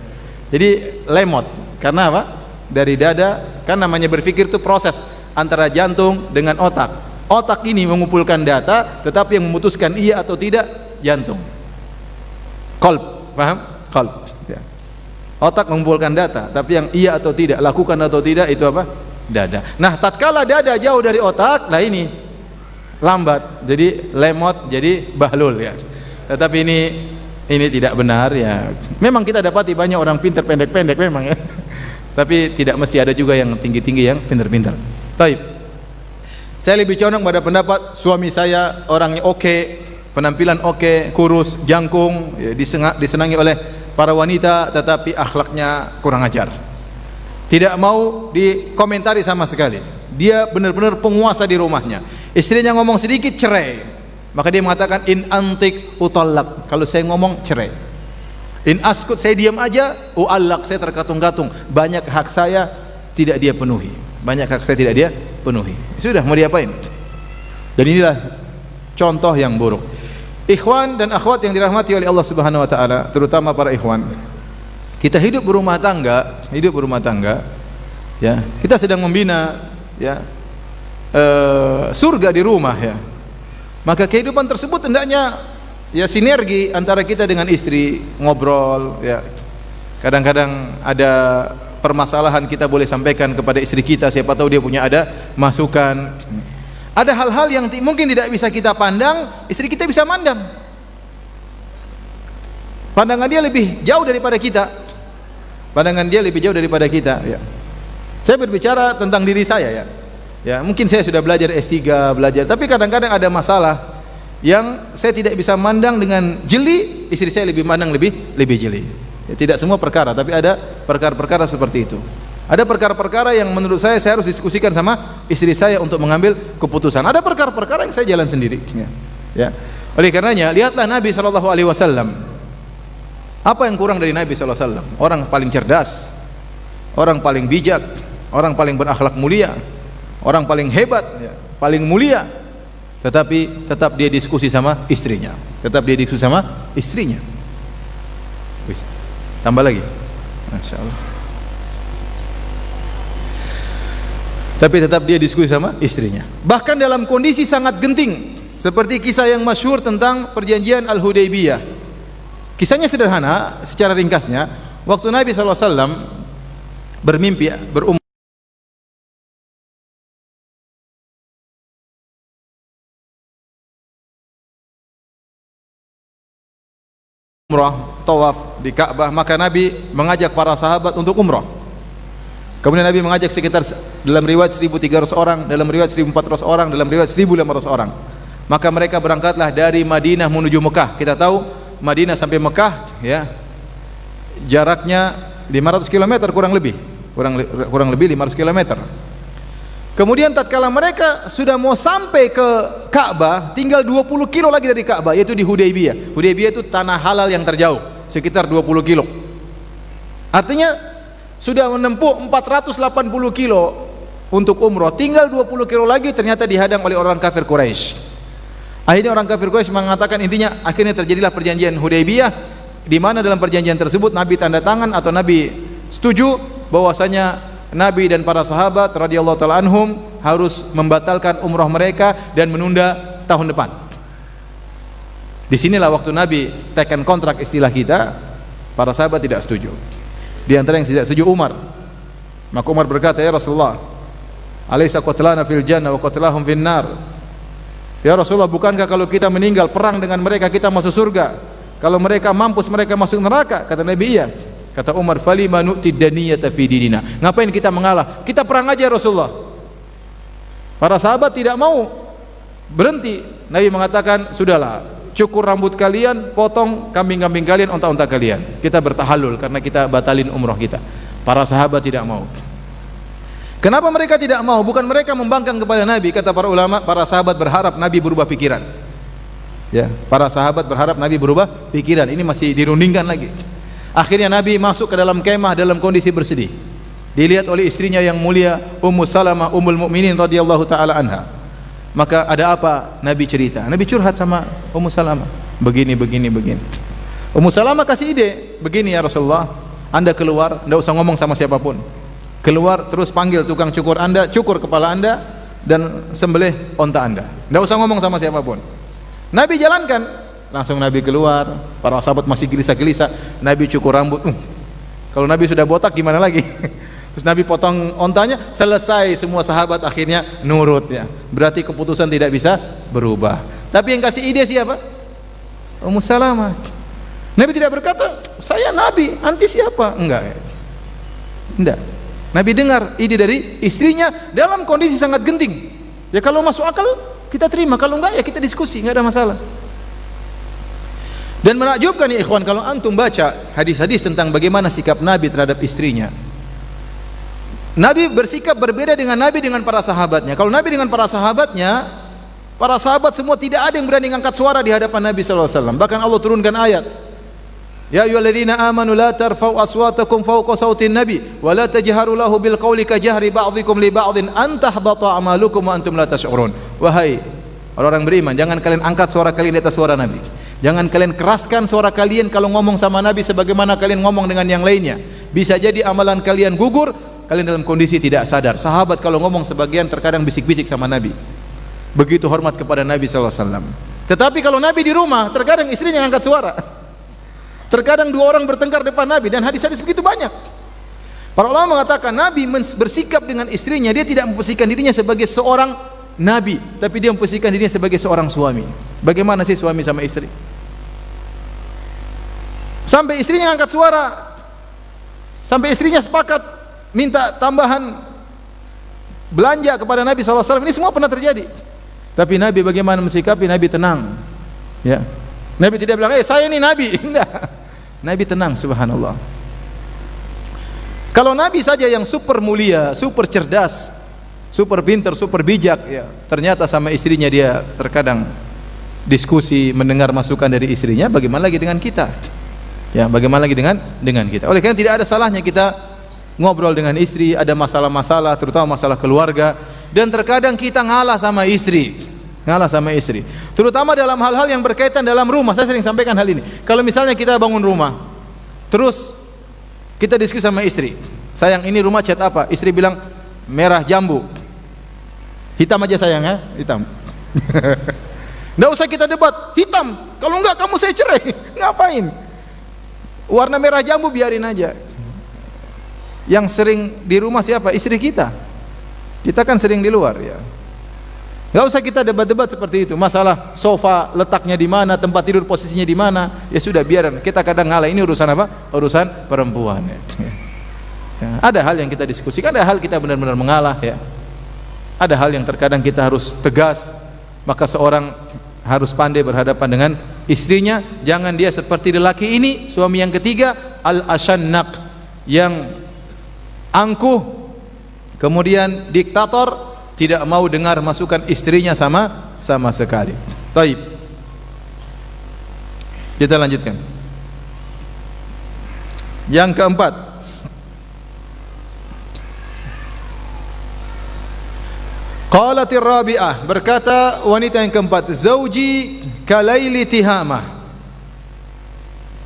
Jadi lemot. Karena apa? Dari dada, kan namanya berpikir itu proses antara jantung dengan otak. Otak ini mengumpulkan data, tetapi yang memutuskan iya atau tidak jantung. Qalb, paham? Qalb, ya. Otak mengumpulkan data, tapi yang iya atau tidak, lakukan atau tidak itu apa? Dada. Nah, tatkala dada jauh dari otak, nah ini lambat, jadi lemot, jadi bahlul, ya. Tetapi ini tidak benar, ya. Memang kita dapati banyak orang pintar pendek-pendek memang, ya. Tapi tidak mesti ada juga yang tinggi-tinggi yang pintar-pintar. Taib. Saya lebih condong pada pendapat suami saya orangnya oke, penampilan oke, kurus, jangkung, ya, disenangi oleh para wanita, tetapi akhlaknya kurang ajar. Tidak mau dikomentari sama sekali. Dia benar-benar penguasa di rumahnya. Istrinya ngomong sedikit, cerai. Maka dia mengatakan in antik utallak, kalau saya ngomong cerai. In askut, saya diam aja, uallak, saya terkatung-katung. Banyak hak saya tidak dia penuhi. Banyak hak saya tidak dia penuhi. Sudah, mau diapain? Dan inilah contoh yang buruk. Ikhwan dan akhwat yang dirahmati oleh Allah Subhanahu wa taala, terutama para ikhwan. Kita hidup berumah tangga, ya. Kita sedang membina, ya, surga di rumah, ya. Maka kehidupan tersebut hendaknya, ya, sinergi antara kita dengan istri, ngobrol, ya. Kadang-kadang ada permasalahan kita boleh sampaikan kepada istri kita, siapa tahu dia punya ada masukan. Ada hal-hal yang mungkin tidak bisa kita pandang, istri kita bisa mandang. Pandangan dia lebih jauh daripada kita. Ya. Saya berbicara tentang diri saya, ya. Ya, mungkin saya sudah belajar S3, tapi kadang-kadang ada masalah yang saya tidak bisa mandang dengan jeli, istri saya lebih mandang lebih jeli. Ya, tidak semua perkara, tapi ada perkara-perkara seperti itu. Ada perkara-perkara yang menurut saya harus diskusikan sama istri saya untuk mengambil keputusan. Ada perkara-perkara yang saya jalan sendiri. Ya. Oleh karenanya, lihatlah Nabi SAW. Apa yang kurang dari Nabi SAW? Orang paling cerdas, orang paling bijak, orang paling berakhlak mulia, orang paling hebat, ya, paling mulia. Tetapi tetap dia diskusi sama istrinya. Tambah lagi, Masya Allah. Tapi tetap dia diskusi sama istrinya. Bahkan dalam kondisi sangat genting, seperti kisah yang masyhur tentang perjanjian Al-Hudaybiyah. Kisahnya sederhana, secara ringkasnya, waktu Nabi SAW bermimpi berumrah tawaf di Ka'bah, maka Nabi mengajak para sahabat untuk umrah. Kemudian Nabi mengajak sekitar dalam riwayat 1.300 orang, dalam riwayat 1.400 orang, dalam riwayat 1.500 orang. Maka mereka berangkatlah dari Madinah menuju Mekah. Kita tahu Madinah sampai Mekah ya jaraknya 500 km kurang lebih 500 km. Kemudian tatkala mereka sudah mau sampai ke Ka'bah, tinggal 20 kilo lagi dari Ka'bah, yaitu di Hudaybiyah. Hudaybiyah itu tanah halal yang terjauh, sekitar 20 kilo. Artinya sudah menempuh 480 kilo untuk umroh, tinggal 20 kilo lagi ternyata dihadang oleh orang kafir Quraisy. Akhirnya orang kafir Quraisy mengatakan, intinya akhirnya terjadilah perjanjian Hudaybiyah, di mana dalam perjanjian tersebut Nabi tanda tangan atau Nabi setuju bahwasanya Nabi dan para sahabat radhiyallahu taala anhum harus membatalkan umrah mereka dan menunda tahun depan. Disinilah waktu Nabi tekan kontrak, istilah kita, para sahabat tidak setuju. Di antara yang tidak setuju Umar. Maka Umar berkata, ya Rasulullah, alaysa qatlana fil jannah wa qatlahum fin nar. Ya Rasulullah, bukankah kalau kita meninggal perang dengan mereka kita masuk surga, kalau mereka mampus mereka masuk neraka? Kata Nabi, iya. Kata Umar, falima nu'tid daniyata fi dinina. Ngapain kita mengalah? Kita perang aja Rasulullah. Para sahabat tidak mau berhenti. Nabi mengatakan, sudahlah, cukur rambut kalian, potong kambing-kambing kalian, unta-unta kalian. Kita bertahallul karena kita batalin umrah kita. Para sahabat tidak mau. Kenapa mereka tidak mau? Bukan mereka membangkang kepada Nabi. Kata para ulama, para sahabat berharap Nabi berubah pikiran. Ya, para sahabat berharap Nabi berubah pikiran. Ini masih dirundingkan lagi. Akhirnya Nabi masuk ke dalam kemah dalam kondisi bersedih. Dilihat oleh istrinya yang mulia Ummu Salamah Ummul Mukminin radhiyallahu taala anha. Maka ada apa? Nabi cerita. Nabi curhat sama Ummu Salamah. Begini. Ummu Salamah kasih ide. Begini ya Rasulullah, Anda keluar, tidak usah ngomong sama siapapun. Keluar terus panggil tukang cukur Anda, cukur kepala Anda dan sembelih onta Anda. Tidak usah ngomong sama siapapun. Nabi jalankan. Langsung Nabi keluar, para sahabat masih gelisah-gelisah. Nabi cukur rambut. Kalau Nabi sudah botak gimana lagi? Terus Nabi potong ontanya, selesai, semua sahabat akhirnya nurut ya. Berarti keputusan tidak bisa berubah. Tapi yang kasih ide siapa? Ummu Salamah. Nabi tidak berkata, saya Nabi, anti siapa? Enggak. Nabi dengar ide dari istrinya dalam kondisi sangat genting. Ya kalau masuk akal kita terima, kalau enggak ya kita diskusi, enggak ada masalah. Dan menakjubkan ya ikhwan, kalau antum baca hadis-hadis tentang bagaimana sikap Nabi terhadap istrinya. Nabi bersikap berbeda dengan Nabi dengan para sahabatnya. Kalau Nabi dengan para sahabatnya, para sahabat semua tidak ada yang berani angkat suara di hadapan Nabi sallallahu alaihi wasallam. Bahkan Allah turunkan ayat, ya ayyuhalladzina amanu la tarfa'u aswatakum fawqa sautin nabi wa la tajharu lahu bil qawli ka jahri ba'dhikum li ba'dhin an tahbata a'malukum wa antum la tash'urun. Wahai orang-orang beriman, jangan kalian angkat suara kalian di atas suara Nabi. Jangan kalian keraskan suara kalian kalau ngomong sama Nabi sebagaimana kalian ngomong dengan yang lainnya. Bisa jadi amalan kalian gugur, kalian dalam kondisi tidak sadar. Sahabat kalau ngomong sebagian terkadang bisik-bisik sama Nabi. Begitu hormat kepada Nabi SAW. Tetapi kalau Nabi di rumah, terkadang istrinya angkat suara. Terkadang dua orang bertengkar depan Nabi, dan hadis-hadis begitu banyak. Para ulama mengatakan Nabi bersikap dengan istrinya, dia tidak memposisikan dirinya sebagai seorang Nabi, tapi dia memposisikan dirinya sebagai seorang suami. Bagaimana sih suami sama istri? Sampai istrinya angkat suara, sampai istrinya sepakat minta tambahan belanja kepada Nabi SAW. Ini semua pernah terjadi. Tapi Nabi bagaimana mensikapi? Nabi tenang. Ya, Nabi tidak bilang, saya ini Nabi. Tidak. Nabi tenang, subhanallah. Kalau Nabi saja yang super mulia, super cerdas, super pintar, super bijak, ya, ternyata sama istrinya dia terkadang diskusi, mendengar masukan dari istrinya, bagaimana lagi dengan kita? Ya, bagaimana lagi dengan kita? Oleh karena tidak ada salahnya kita ngobrol dengan istri, ada masalah-masalah, terutama masalah keluarga, dan terkadang kita ngalah sama istri, terutama dalam hal-hal yang berkaitan dalam rumah. Saya sering sampaikan hal ini. Kalau misalnya kita bangun rumah, terus kita diskusi sama istri, sayang ini rumah cat apa? Istri bilang merah jambu. Hitam aja sayang ya, hitam. Nggak usah kita debat, hitam. Kalau enggak kamu saya cerai. Ngapain? Warna merah jambu biarin aja. Yang sering di rumah siapa? Istri kita. Kita kan sering di luar ya. Nggak usah kita debat-debat seperti itu. Masalah sofa letaknya di mana, tempat tidur posisinya di mana, ya sudah biarin. Kita kadang ngalah, ini urusan apa? Urusan perempuan. Ya, ada hal yang kita diskusikan, ada hal kita benar-benar mengalah ya. Ada hal yang terkadang kita harus tegas, maka seorang harus pandai berhadapan dengan istrinya. Jangan dia seperti lelaki ini, suami yang ketiga, al-ashannaq, yang angkuh, kemudian diktator, tidak mau dengar masukan istrinya sama sekali. Taib. Kita lanjutkan. Yang keempat, qalatir rabi'ah, berkata wanita yang keempat, zauji kalaili tihamah,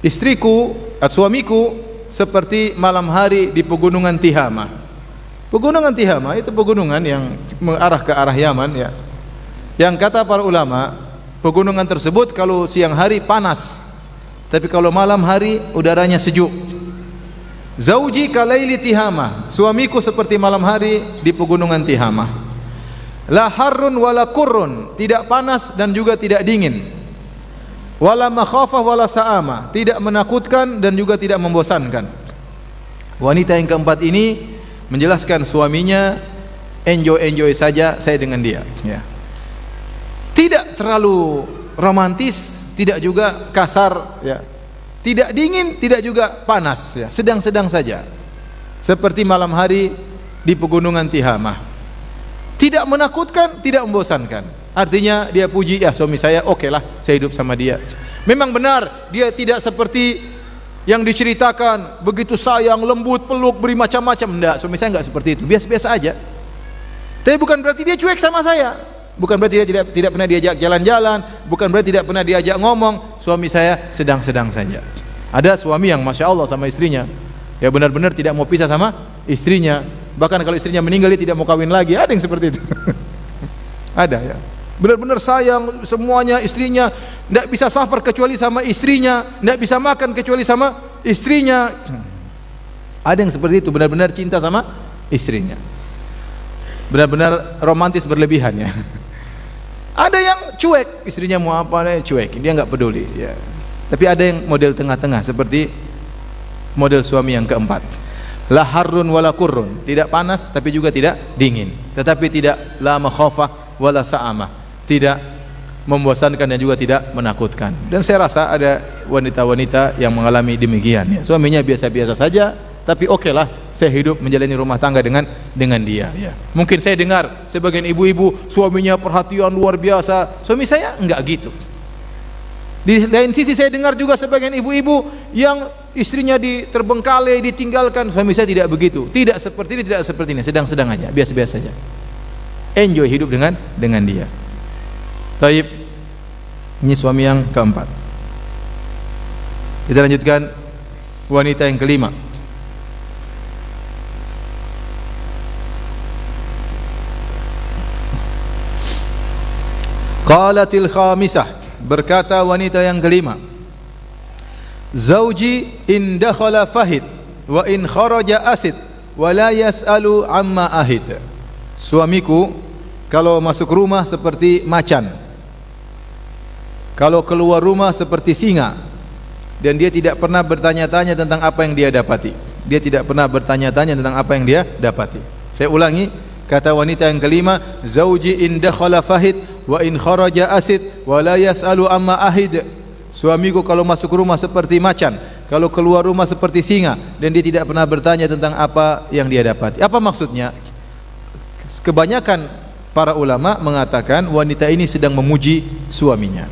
istriku atau suamiku seperti malam hari di pegunungan Tihamah. Pegunungan Tihamah itu pegunungan yang mengarah ke arah Yaman ya. Yang kata para ulama, pegunungan tersebut kalau siang hari panas, tapi kalau malam hari udaranya sejuk. Zauji kalaili Tihamah, suamiku seperti malam hari di pegunungan Tihamah. La harrun wala kurrun, tidak panas dan juga tidak dingin. Wala makhafah wala sa'ama, tidak menakutkan dan juga tidak membosankan. Wanita yang keempat ini menjelaskan suaminya enjoy saja saya dengan dia ya. Tidak terlalu romantis, tidak juga kasar ya. Tidak dingin, tidak juga panas ya, sedang-sedang saja. Seperti malam hari di pegunungan Tihamah. Tidak menakutkan, tidak membosankan. Artinya dia puji, ya suami saya oke lah, saya hidup sama dia. Memang benar dia tidak seperti yang diceritakan, begitu sayang, lembut, peluk, beri macam-macam. Enggak, suami saya enggak seperti itu, biasa-biasa aja. Tapi bukan berarti dia cuek sama saya. Bukan berarti dia tidak pernah diajak jalan-jalan, bukan berarti tidak pernah diajak ngomong. Suami saya sedang-sedang saja. Ada suami yang Masya Allah sama istrinya, ya benar-benar tidak mau pisah sama istrinya. Bahkan kalau istrinya meninggal dia tidak mau kawin lagi. Ada yang seperti itu. Ada ya. Benar-benar sayang semuanya istrinya, tidak bisa safar kecuali sama istrinya, tidak bisa makan kecuali sama istrinya. Ada yang seperti itu, benar-benar cinta sama istrinya, benar-benar romantis berlebihan ya. Ada yang cuek, istrinya mau apa cuek, dia nggak peduli ya. Tapi ada yang model tengah-tengah seperti model suami yang keempat. La harrun wala kurrun, tidak panas tapi juga tidak dingin, tetapi tidak la makhafah wala sa'amah, tidak membosankan dan juga tidak menakutkan. Dan saya rasa ada wanita-wanita yang mengalami demikian ya. Suaminya biasa-biasa saja, tapi oke lah saya hidup menjalani rumah tangga dengan dia ya. Mungkin saya dengar sebagian ibu-ibu suaminya perhatian luar biasa, suami saya enggak gitu. Di lain sisi saya dengar juga sebagian ibu-ibu yang istrinya terbengkalai, ditinggalkan, suami saya tidak begitu, tidak seperti ini, tidak seperti ini, sedang-sedang aja, biasa-biasa saja. Enjoy hidup dengan dia. Taib. Ini suami yang keempat. Kita lanjutkan wanita yang kelima. Qalatil khamisah, berkata wanita yang kelima, zauji in dakhala fahid wa in kharaja asid wa la yas'alu amma ahid. Suamiku kalau masuk rumah seperti macan, kalau keluar rumah seperti singa, dan dia tidak pernah bertanya-tanya tentang apa yang dia dapati. Dia tidak pernah bertanya-tanya tentang apa yang dia dapati. Saya ulangi, kata wanita yang kelima, zauji in dakhala fahid wa in kharaja asid wa la yas'alu amma ahid. Suamiku kalau masuk rumah seperti macan, kalau keluar rumah seperti singa, dan dia tidak pernah bertanya tentang apa yang dia dapati. Apa maksudnya? Kebanyakan para ulama mengatakan wanita ini sedang memuji suaminya.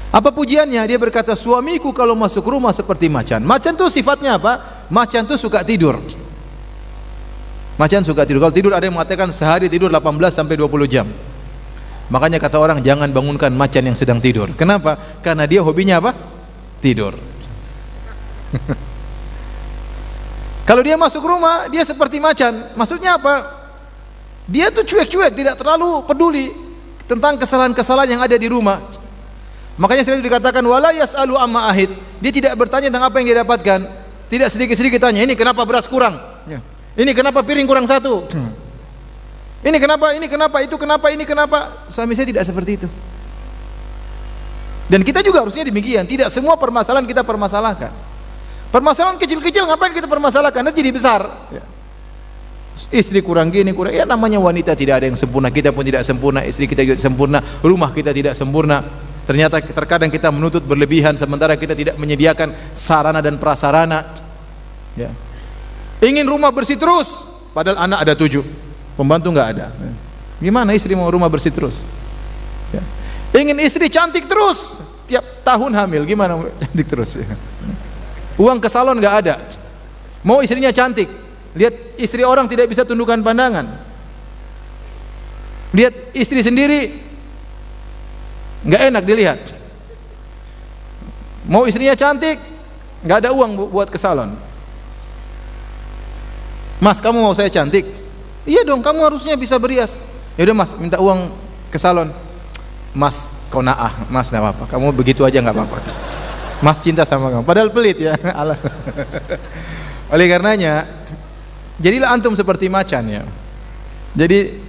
Apa pujiannya? Dia berkata, suamiku kalau masuk rumah seperti macan. Macan itu sifatnya apa? Macan itu suka tidur. Macan suka tidur. Kalau tidur ada yang mengatakan sehari tidur 18 sampai 20 jam. Makanya kata orang jangan bangunkan macan yang sedang tidur. Kenapa? Karena dia hobinya apa? Tidur. Kalau dia masuk rumah, dia seperti macan. Maksudnya apa? Dia tuh cuek-cuek, tidak terlalu peduli tentang kesalahan-kesalahan yang ada di rumah. Makanya selalu dikatakan wala yas'alu amma ahid. Dia tidak bertanya tentang apa yang dia dapatkan. Tidak sedikit-sedikit tanya, ini kenapa beras kurang? Ini kenapa piring kurang satu? Ini kenapa, itu kenapa, ini kenapa? Suami saya tidak seperti itu. Dan kita juga harusnya demikian. Tidak semua permasalahan kita permasalahkan. Permasalahan kecil-kecil ngapain kita permasalahkan? Nanti jadi besar. Ya. Istri kurang gini, kurang. Ya namanya wanita tidak ada yang sempurna. Kita pun tidak sempurna. Istri kita juga sempurna. Rumah kita tidak sempurna. Ternyata terkadang kita menuntut berlebihan sementara kita tidak menyediakan sarana dan prasarana. Ya. Ingin rumah bersih terus, padahal anak ada 7, pembantu nggak ada. Gimana istri mau rumah bersih terus? Ya. Ingin istri cantik terus, tiap tahun hamil, gimana cantik terus? Ya. Uang ke salon nggak ada, mau istrinya cantik, lihat istri orang tidak bisa tundukkan pandangan, lihat istri sendiri nggak enak dilihat, mau istrinya cantik, nggak ada uang buat ke salon. Mas, kamu mau saya cantik? Iya dong, kamu harusnya bisa berias. Ya udah mas, minta uang ke salon. Mas, kau naah, mas nggak apa-apa. Kamu begitu aja nggak apa-apa. Mas cinta sama kamu, padahal pelit ya. Oleh karenanya, jadilah antum seperti macan ya. Jadi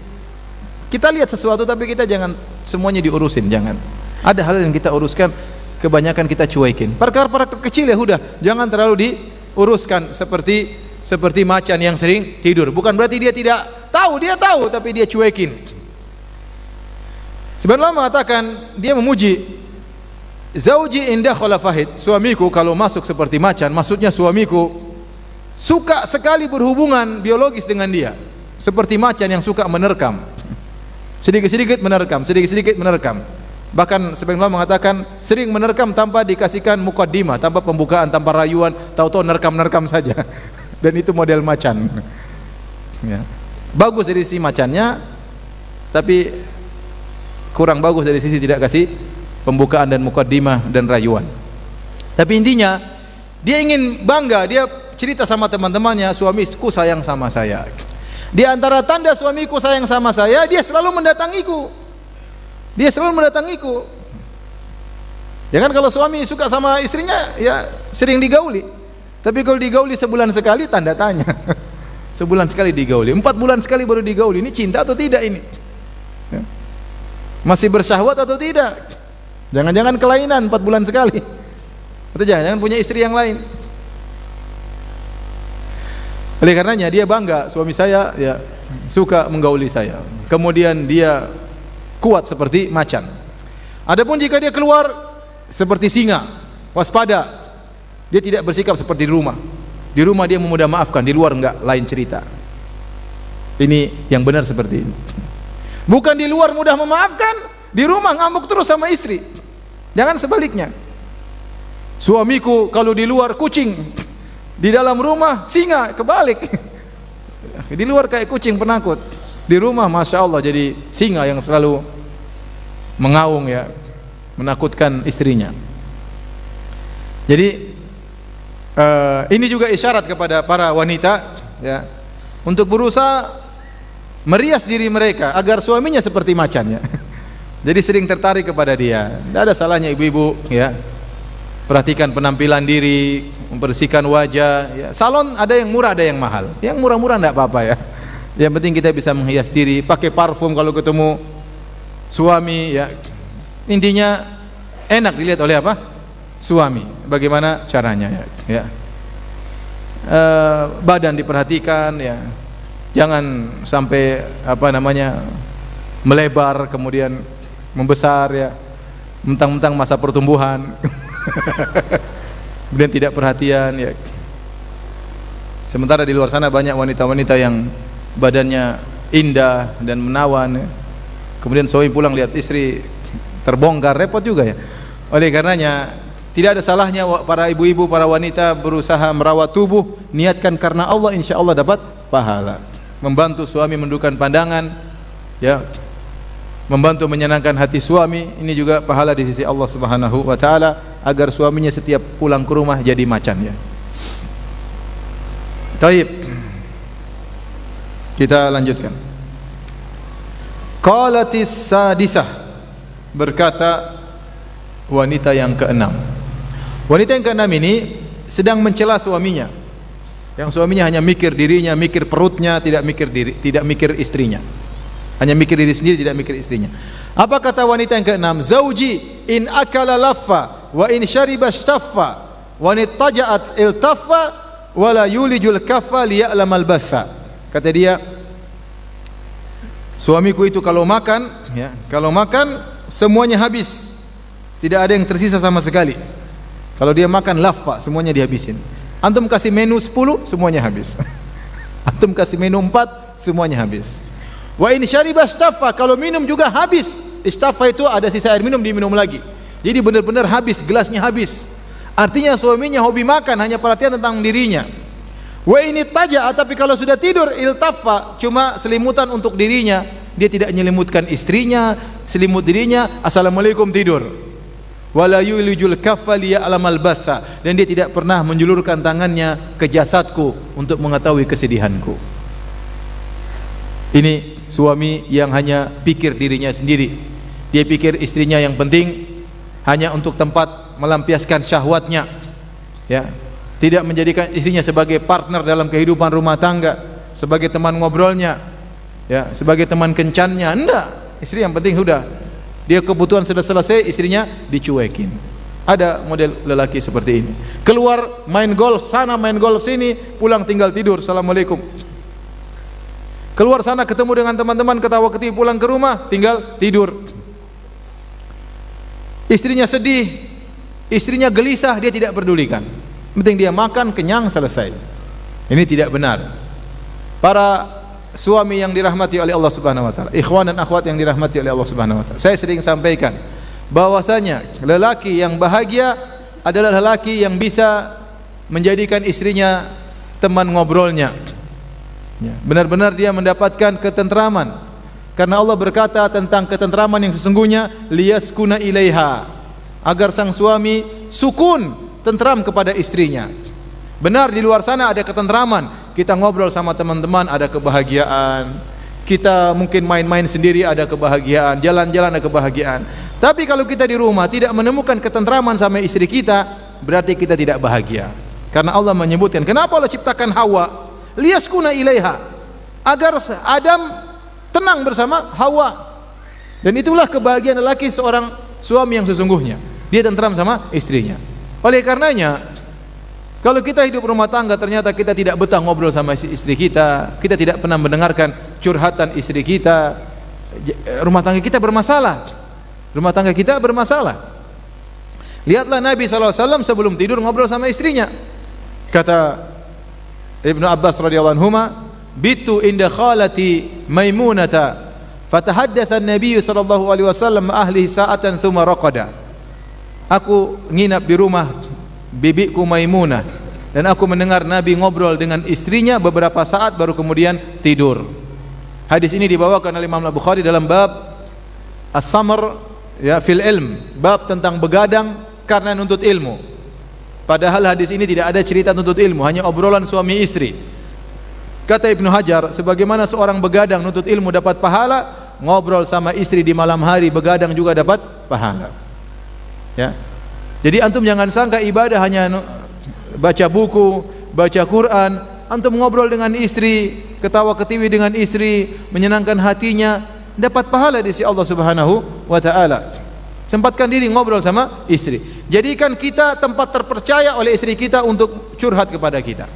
kita lihat sesuatu tapi kita jangan semuanya diurusin, jangan. Ada hal yang kita uruskan, kebanyakan kita cuekin. Perkara-perkara kecil ya udah, jangan terlalu diuruskan seperti macan yang sering tidur. Bukan berarti dia tidak tahu, dia tahu tapi dia cuekin. Sebenarnya mengatakan, dia memuji zauji indah khala fahid, suamiku kalau masuk seperti macan, maksudnya suamiku suka sekali berhubungan biologis dengan dia, seperti macan yang suka menerkam, sedikit-sedikit menerkam, sedikit-sedikit menerkam. Bahkan sebagian ulama mengatakan sering menerkam tanpa dikasihkan mukaddimah, tanpa pembukaan, tanpa rayuan, tahu-tahu nerkam-nerkam saja. Dan itu model macan ya. Bagus dari sisi macannya, tapi kurang bagus dari sisi tidak kasih pembukaan dan mukaddimah dan rayuan. Tapi intinya dia ingin bangga, dia cerita sama teman-temannya, suamiku sayang sama saya. Di antara tanda suamiku sayang sama saya, dia selalu mendatangiku. Dia selalu mendatangiku. Jangan kalau suami suka sama istrinya, ya sering digauli. Tapi kalau digauli sebulan sekali, tanda tanya. Sebulan sekali digauli, 4 bulan sekali baru digauli. Ini cinta atau tidak ini? Ya. Masih bersyahwat atau tidak? Jangan-jangan kelainan 4 bulan sekali. Atau jangan-jangan punya istri yang lain. Oleh karenanya dia bangga, suami saya ya suka menggauli saya. Kemudian dia kuat seperti macan. Adapun jika dia keluar seperti singa, waspada. Dia tidak bersikap seperti di rumah. Di rumah dia memudah maafkan, di luar enggak, lain cerita. Ini yang benar seperti ini. Bukan di luar mudah memaafkan, di rumah ngamuk terus sama istri. Jangan sebaliknya. Suamiku kalau di luar kucing, di dalam rumah singa, kebalik. Di luar kayak kucing penakut, di rumah masya Allah jadi singa yang selalu mengaung ya, menakutkan istrinya. Jadi ini juga isyarat kepada para wanita ya, untuk berusaha merias diri mereka agar suaminya seperti macan ya. Jadi sering tertarik kepada dia. Tidak ada salahnya ibu-ibu ya, perhatikan penampilan diri, membersihkan wajah ya. Salon ada yang murah, ada yang mahal. Yang murah-murah tidak apa-apa ya. Yang penting kita bisa menghias diri, pakai parfum kalau ketemu suami ya. Intinya enak dilihat oleh apa? Suami. Bagaimana caranya ya. Badan diperhatikan ya. Jangan sampai apa namanya melebar kemudian membesar ya. Mentang-mentang masa pertumbuhan. Kemudian tidak perhatian ya. Sementara di luar sana banyak wanita-wanita yang badannya indah dan menawan ya. Kemudian suami pulang lihat istri terbongkar, repot juga ya. Oleh karenanya tidak ada salahnya para ibu-ibu, para wanita berusaha merawat tubuh, niatkan karena Allah, insya Allah dapat pahala. Membantu suami menundukkan pandangan ya, membantu menyenangkan hati suami, ini juga pahala di sisi Allah Subhanahu wa taala, agar suaminya setiap pulang ke rumah jadi macan ya. Taib. Kita lanjutkan. Qalatis sadisah, berkata wanita yang keenam. Wanita yang keenam ini sedang mencela suaminya. Yang suaminya hanya mikir dirinya, mikir perutnya, tidak mikir istrinya. Hanya mikir diri sendiri, tidak mikir istrinya. Apa kata wanita yang keenam? Zauji in akala laffa wa in syariba shtaffa wa nittaja'at iltaffa wa la yulijul kaffa liya'lamal batha. Kata dia, suamiku itu kalau makan, ya, kalau makan semuanya habis. Tidak ada yang tersisa sama sekali. Kalau dia makan laffa, semuanya dihabisin. Antum kasih menu 10, semuanya habis. Antum kasih menu 4, semuanya habis. Wa in syariba istaffa, kalau minum juga habis. Istaffa itu ada sisa air minum, diminum lagi. Jadi benar-benar habis, gelasnya habis. Artinya suaminya hobi makan, hanya perhatian tentang dirinya. Wa in ittaja'a, tapi kalau sudah tidur iltaffa, cuma selimutan untuk dirinya, dia tidak menyelimutkan istrinya, selimut dirinya, assalamualaikum, tidur. Wala yulijul kaffa liya'lamal batha, dan dia tidak pernah menjulurkan tangannya ke jasadku untuk mengetahui kesedihanku. Ini suami yang hanya pikir dirinya sendiri. Dia pikir istrinya yang penting hanya untuk tempat melampiaskan syahwatnya, ya. Tidak menjadikan istrinya sebagai partner dalam kehidupan rumah tangga, sebagai teman ngobrolnya, ya, sebagai teman kencannya. Enggak, istri yang penting sudah. Dia kebutuhan sudah selesai, istrinya dicuekin. Ada model lelaki seperti ini. Keluar main golf sana, main golf sini, pulang tinggal tidur, assalamualaikum. Keluar sana ketemu dengan teman-teman, ketawa ketiwi, pulang ke rumah tinggal tidur. Istrinya sedih, istrinya gelisah, dia tidak pedulikan. Penting dia makan, kenyang, selesai. Ini tidak benar. Para suami yang dirahmati oleh Allah Subhanahu wa taala, ikhwan dan akhwat yang dirahmati oleh Allah Subhanahu wa taala, saya sering sampaikan bahwasanya lelaki yang bahagia adalah lelaki yang bisa menjadikan istrinya teman ngobrolnya. Benar-benar dia mendapatkan ketentraman, karena Allah berkata tentang ketentraman yang sesungguhnya, liyaskuna ilaiha, agar sang suami sukun, tentram kepada istrinya. Benar, di luar sana ada ketentraman, kita ngobrol sama teman-teman ada kebahagiaan, kita mungkin main-main sendiri ada kebahagiaan, jalan-jalan ada kebahagiaan. Tapi kalau kita di rumah tidak menemukan ketentraman sama istri kita, berarti kita tidak bahagia. Karena Allah menyebutkan, kenapa Allah ciptakan Hawa? Liyaskuna ilaiha, agar Adam tenang bersama Hawa. Dan itulah kebahagiaan lelaki seorang suami yang sesungguhnya, dia tentram sama istrinya. Oleh karenanya, kalau kita hidup rumah tangga ternyata kita tidak betah ngobrol sama istri kita, kita tidak pernah mendengarkan curhatan istri kita, rumah tangga kita bermasalah. Rumah tangga kita bermasalah. Lihatlah Nabi SAW sebelum tidur ngobrol sama istrinya. Kata Ibnu Abbas radhiyallahu anhuma, bitu inda khalati Maimunata, fatahaddatsa an-nabiy sallallahu alaihi wasallam ahli sa'atan thumma raqada. Aku nginap di rumah bibiku Maimunah, dan aku mendengar Nabi ngobrol dengan istrinya beberapa saat baru kemudian tidur. Hadis ini dibawakan oleh Imam Al-Bukhari dalam bab as-samr, ya, fil ilm, bab tentang begadang karena nuntut ilmu. Padahal hadis ini tidak ada cerita nuntut ilmu, hanya obrolan suami istri. Kata Ibnu Hajar, sebagaimana seorang begadang nuntut ilmu dapat pahala, ngobrol sama istri di malam hari begadang juga dapat pahala. Ya. Jadi antum jangan sangka ibadah hanya baca buku, baca Quran. Antum ngobrol dengan istri, ketawa ketiwi dengan istri, menyenangkan hatinya, dapat pahala di sisi Allah Subhanahu wa taala. Sempatkan diri ngobrol sama istri. Jadikan kita tempat terpercaya oleh istri kita untuk curhat kepada kita.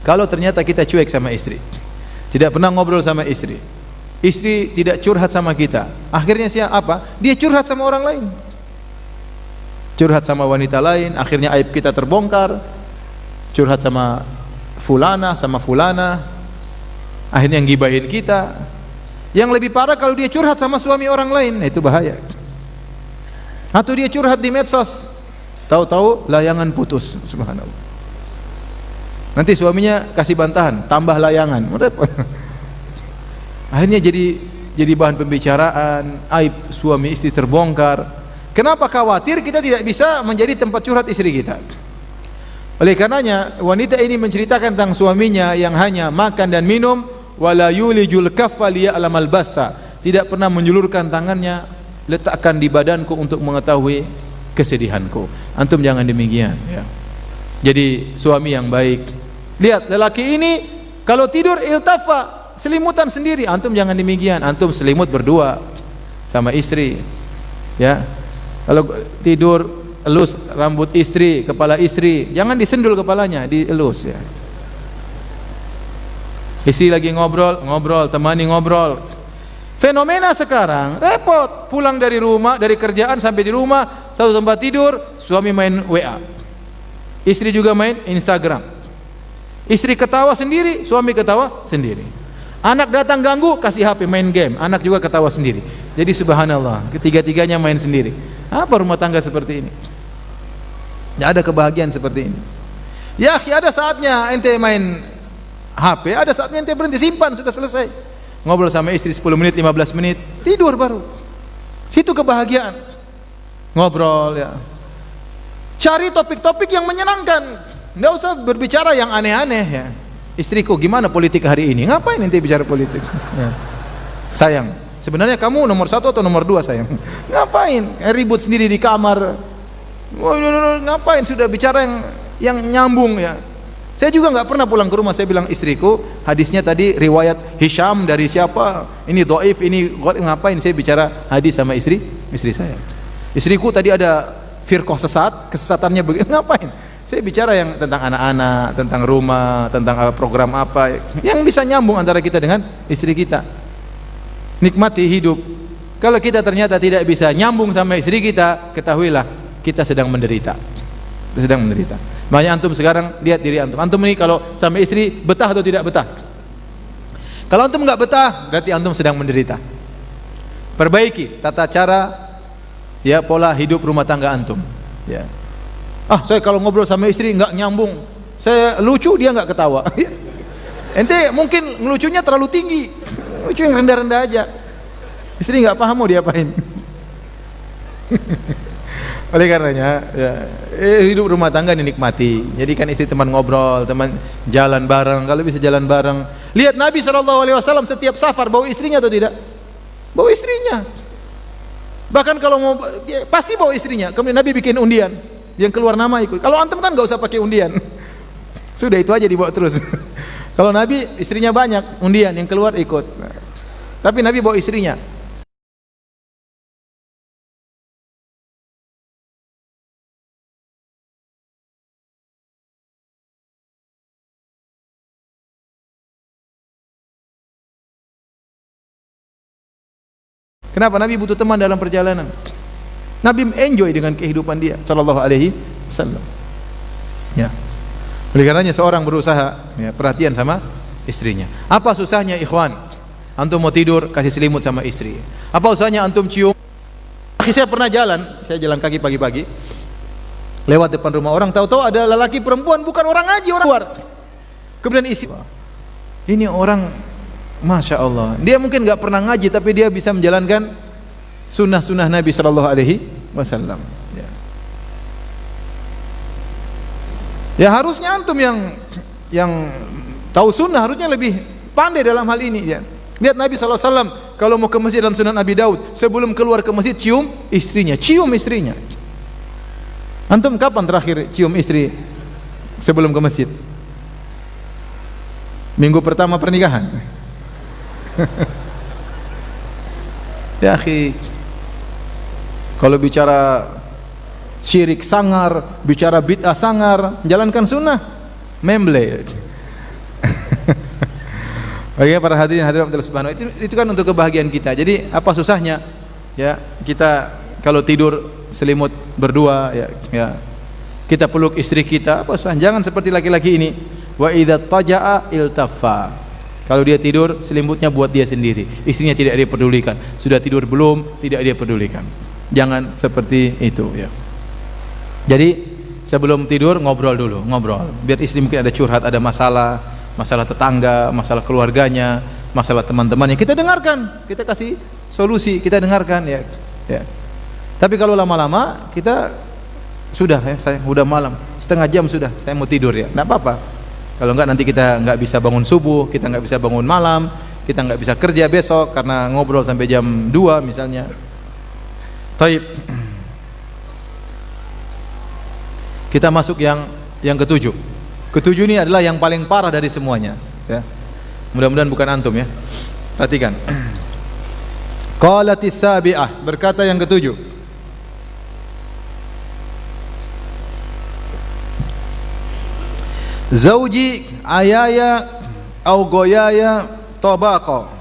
Kalau ternyata kita cuek sama istri, tidak pernah ngobrol sama istri, istri tidak curhat sama kita, akhirnya siapa? Dia curhat sama orang lain, curhat sama wanita lain, akhirnya aib kita terbongkar. Curhat sama fulana, sama fulana, akhirnya ngibahin kita. Yang lebih parah kalau dia curhat sama suami orang lain, nah itu bahaya. Atau dia curhat di medsos, tahu-tahu layangan putus, subhanallah. Nanti suaminya kasih bantahan, tambah layangan, akhirnya jadi bahan pembicaraan, aib suami istri terbongkar. Kenapa? Khawatir kita tidak bisa menjadi tempat curhat istri kita. Oleh karenanya wanita ini menceritakan tentang suaminya yang hanya makan dan minum, wala yulijul kaffa liya'lamal batha, tidak pernah menjulurkan tangannya, letakkan di badanku untuk mengetahui kesedihanku. Antum jangan demikian, ya. Jadi suami yang baik. Lihat lelaki ini kalau tidur iltafa, selimutan sendiri. Antum jangan demikian. Antum selimut berdua sama istri, ya. Kalau tidur elus rambut istri, kepala istri, jangan disendul kepalanya, dielus ya. Istri lagi ngobrol, temani ngobrol. Fenomena sekarang repot, pulang dari rumah, dari kerjaan sampai di rumah, satu tempat tidur, suami main WA, istri juga main Instagram. Istri ketawa sendiri, suami ketawa sendiri. Anak datang ganggu, kasih HP main game, anak juga ketawa sendiri. Jadi subhanallah, ketiga-tiganya main sendiri. Apa rumah tangga seperti ini? Tidak ada kebahagiaan seperti ini. Ya, ada saatnya ente main HP, ada saatnya ente berhenti, simpan, sudah selesai. Ngobrol sama istri 10 menit, 15 menit, tidur baru. Situ kebahagiaan. Ngobrol ya. Cari topik-topik yang menyenangkan. Tidak usah berbicara yang aneh-aneh ya. Istriku, gimana politik hari ini? Ngapain ente bicara politik? Ya. Sayang, sebenarnya kamu nomor 1 atau nomor 2 sayang? Ngapain? Ribut sendiri di kamar. Ngapain? Sudah bicara yang nyambung ya. Saya juga nggak pernah pulang ke rumah, saya bilang istriku, hadisnya tadi riwayat Hisham dari siapa? Ini dhaif, ini ngapain saya bicara hadis sama istri saya. Istriku tadi ada firqah sesat, kesesatannya begini, ngapain? Saya bicara yang tentang anak-anak, tentang rumah, tentang program apa yang bisa nyambung antara kita dengan istri kita. Nikmati hidup. Kalau kita ternyata tidak bisa nyambung sama istri kita, ketahuilah kita sedang menderita. Kita sedang menderita. Makanya antum sekarang lihat diri antum. Antum ini kalau sama istri betah atau tidak betah? Kalau antum nggak betah, berarti antum sedang menderita. Perbaiki tata cara ya, pola hidup rumah tangga antum. Ya. Saya kalau ngobrol sama istri nggak nyambung. Saya lucu, dia nggak ketawa. Ente mungkin ngelucunya terlalu tinggi. Lucu yang rendah-rendah aja. Istri nggak paham mau diapain. Oleh karenanya ya, hidup rumah tangga dinikmati. Jadi kan istri teman ngobrol, teman jalan bareng, kalau bisa jalan bareng. Lihat Nabi SAW setiap safar bawa istrinya atau tidak? Bawa istrinya. Bahkan kalau mau pasti bawa istrinya. Kemudian Nabi bikin undian, yang keluar nama ikut. Kalau antum kan gak usah pakai undian. Sudah itu aja dibawa terus. Kalau Nabi istrinya banyak, undian yang keluar ikut. Tapi Nabi bawa istrinya. Kenapa? Nabi butuh teman dalam perjalanan. Nabi enjoy dengan kehidupan dia sallallahu alaihi wasallam. Ya. Oleh karenanya seorang berusaha ya, perhatian sama istrinya. Apa susahnya ikhwan? Antum mau tidur kasih selimut sama istri. Apa usahanya antum cium? Saya pernah saya jalan kaki pagi-pagi. Lewat depan rumah orang, tahu-tahu ada lelaki perempuan, bukan orang ngaji, orang luar. Kemudian isi. Ini orang Masya Allah, dia mungkin nggak pernah ngaji, tapi dia bisa menjalankan sunnah-sunnah Nabi Sallallahu Alaihi Wasallam. Ya harusnya antum yang tahu sunnah harusnya lebih pandai dalam hal ini. Ya. Lihat Nabi Sallallahu Alaihi Wasallam kalau mau ke masjid dalam Sunan Abi Daud, sebelum keluar ke masjid cium istrinya. Antum kapan terakhir cium istri sebelum ke masjid? Minggu pertama pernikahan. Ya akhi, kalau bicara syirik sangar, bicara bid'ah sangar, jalankan sunnah, memble. Oke, para hadirin hadirat Allah Subhanahu itu kan untuk kebahagiaan kita. Jadi apa susahnya ya kita kalau tidur selimut berdua ya kita peluk istri kita, apa susah? Jangan seperti laki-laki ini. Wa idza taja'a iltaffa. Kalau dia tidur, selimutnya buat dia sendiri. Istrinya tidak dia pedulikan. Sudah tidur belum? Tidak dia pedulikan. Jangan seperti itu ya. Jadi sebelum tidur ngobrol dulu, biar istri mungkin ada curhat, ada masalah tetangga, masalah keluarganya, masalah teman-temannya. Kita dengarkan, kita kasih solusi, kita dengarkan ya. Tapi kalau lama-lama kita sudah ya, saya udah malam, setengah jam sudah, saya mau tidur ya. Enggak apa-apa. Kalau enggak nanti kita enggak bisa bangun subuh, kita enggak bisa bangun malam, kita enggak bisa kerja besok karena ngobrol sampai jam 2 misalnya. Taib. Kita masuk yang ketujuh. Ketujuh ini adalah yang paling parah dari semuanya ya. Mudah-mudahan bukan antum ya. Perhatikan. Qalatis sabi'ah, berkata yang ketujuh. Zauji ayaya au goyaya tabaqa.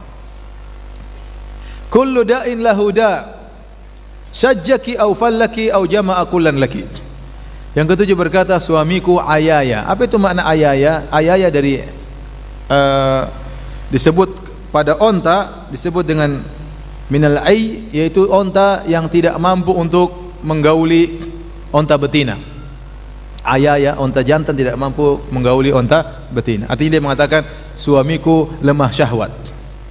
Kullu da'in lahu da'. Syajjaki au fallaki au jama'a kullan laki. Yang ketujuh berkata, suamiku ayaya. Apa itu makna ayaya? Ayaya dari disebut pada onta, disebut dengan minal ay, yaitu onta yang tidak mampu untuk menggauli onta betina. Ayaya, onta jantan tidak mampu menggauli onta betina. Artinya dia mengatakan suamiku lemah syahwat.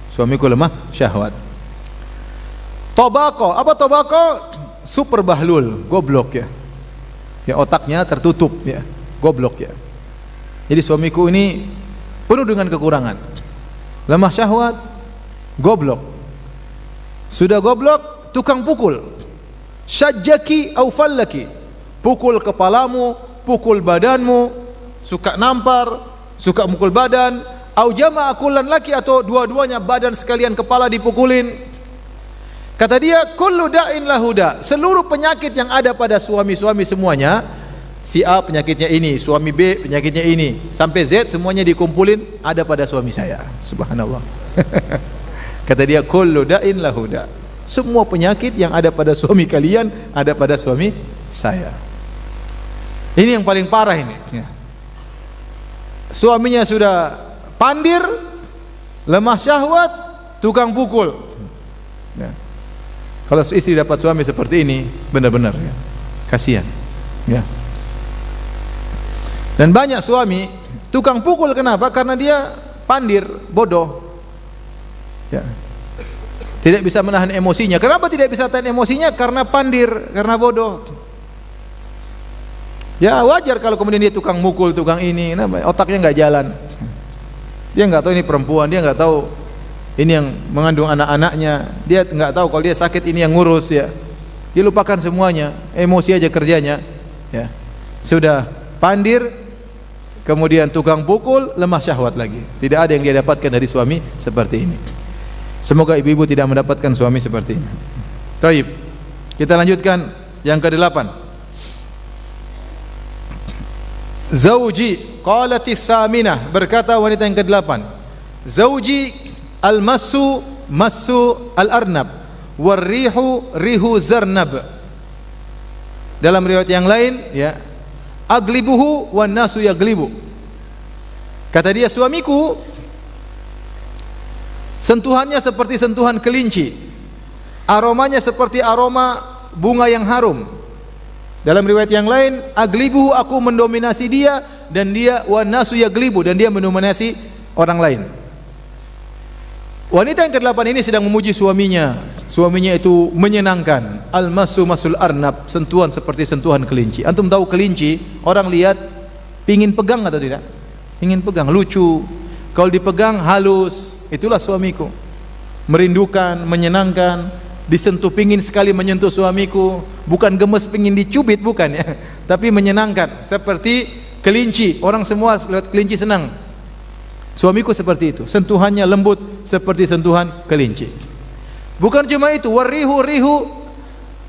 Suamiku lemah syahwat. Tobako, apa tobako? Super bahlul, goblok ya. Ya otaknya tertutup ya, goblok ya. Jadi suamiku ini penuh dengan kekurangan. Lemah syahwat, goblok. Sudah goblok, tukang pukul. Syajjaki au fallaki. Pukul kepalamu, pukul badanmu, suka nampar, suka mukul badan, au jama'a kullan laki, atau dua-duanya badan sekalian kepala dipukulin. Kata dia, kullu da'in lahu da'. Seluruh penyakit yang ada pada suami-suami semuanya, si A penyakitnya ini, suami B penyakitnya ini, sampai Z semuanya dikumpulin ada pada suami saya. Subhanallah. Kata dia, kullu da'in lahu da'. Semua penyakit yang ada pada suami kalian ada pada suami saya. Ini yang paling parah ini ya. Suaminya sudah pandir, lemah syahwat, tukang pukul ya. Kalau istri dapat suami seperti ini, benar-benar ya, kasihan ya. Dan banyak suami tukang pukul, kenapa? Karena dia pandir, bodoh ya. Tidak bisa menahan emosinya. Kenapa tidak bisa tahan emosinya? Karena pandir, karena bodoh. Ya wajar kalau kemudian dia tukang mukul, tukang ini, otaknya nggak jalan. Dia nggak tahu ini perempuan, dia nggak tahu ini yang mengandung anak-anaknya, dia nggak tahu kalau dia sakit ini yang ngurus ya. Dia lupakan semuanya, emosi aja kerjanya ya. Sudah pandir, kemudian tukang pukul, lemah syahwat lagi. Tidak ada yang dia dapatkan dari suami seperti ini. Semoga ibu-ibu tidak mendapatkan suami seperti ini. Taib. Kita lanjutkan yang ke-8. Zauji qalati tsaminah, berkata wanita yang ke-8. Zauji al-massu massu al-arnab war-rihu rihu zarnab. Dalam riwayat yang lain ya, aglibuhu wan nasu yaglibu. Kata dia, suamiku sentuhannya seperti sentuhan kelinci, aromanya seperti aroma bunga yang harum. Dalam riwayat yang lain, aglibuhu, aku mendominasi dia, dan dia wan nasu yaglibu, dan dia mendominasi orang lain. Wanita yang ke-8 ini sedang memuji suaminya. Suaminya itu menyenangkan. Al-masu masul arnab, sentuhan seperti sentuhan kelinci. Antum tahu kelinci, orang lihat pingin pegang atau tidak? Pingin pegang, lucu. Kalau dipegang halus. Itulah suamiku. Merindukan, menyenangkan, disentuh, pingin sekali menyentuh suamiku. Bukan gemes pingin dicubit, bukan ya. Tapi menyenangkan, seperti kelinci. Orang semua lihat kelinci senang. Suamiku seperti itu, sentuhannya lembut seperti sentuhan kelinci. Bukan cuma itu, warihu rihu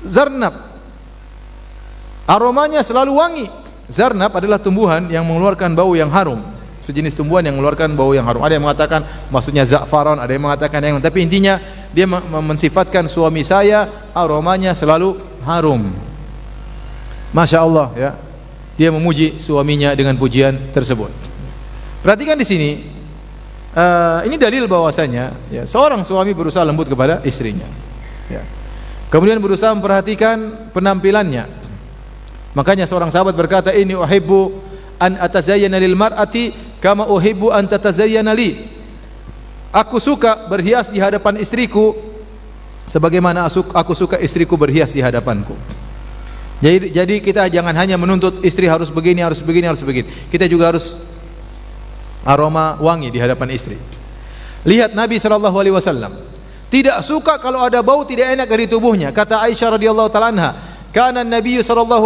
zarnab, aromanya selalu wangi. Zarnab adalah tumbuhan yang mengeluarkan bau yang harum, sejenis tumbuhan yang mengeluarkan bau yang harum. Ada yang mengatakan maksudnya za'faran, ada yang mengatakan yang, tapi intinya dia mensifatkan suami saya aromanya selalu harum. Masya Allah ya, dia memuji suaminya dengan pujian tersebut. Perhatikan di sini, ini dalil bahwasanya ya, seorang suami berusaha lembut kepada istrinya. Ya. Kemudian berusaha memperhatikan penampilannya. Makanya seorang sahabat berkata, ini uhibbu an atazayyana lil mar'ati kama uhibbu an tatazayyana li. Aku suka berhias di hadapan istriku sebagaimana aku suka istriku berhias di hadapanku. Jadi kita jangan hanya menuntut istri harus begini, harus begini, harus begini. Kita juga harus aroma wangi di hadapan istri. Lihat Nabi SAW tidak suka kalau ada bau tidak enak dari tubuhnya. Kata Aisyah radhiyallahu taala anha, kana Nabi SAW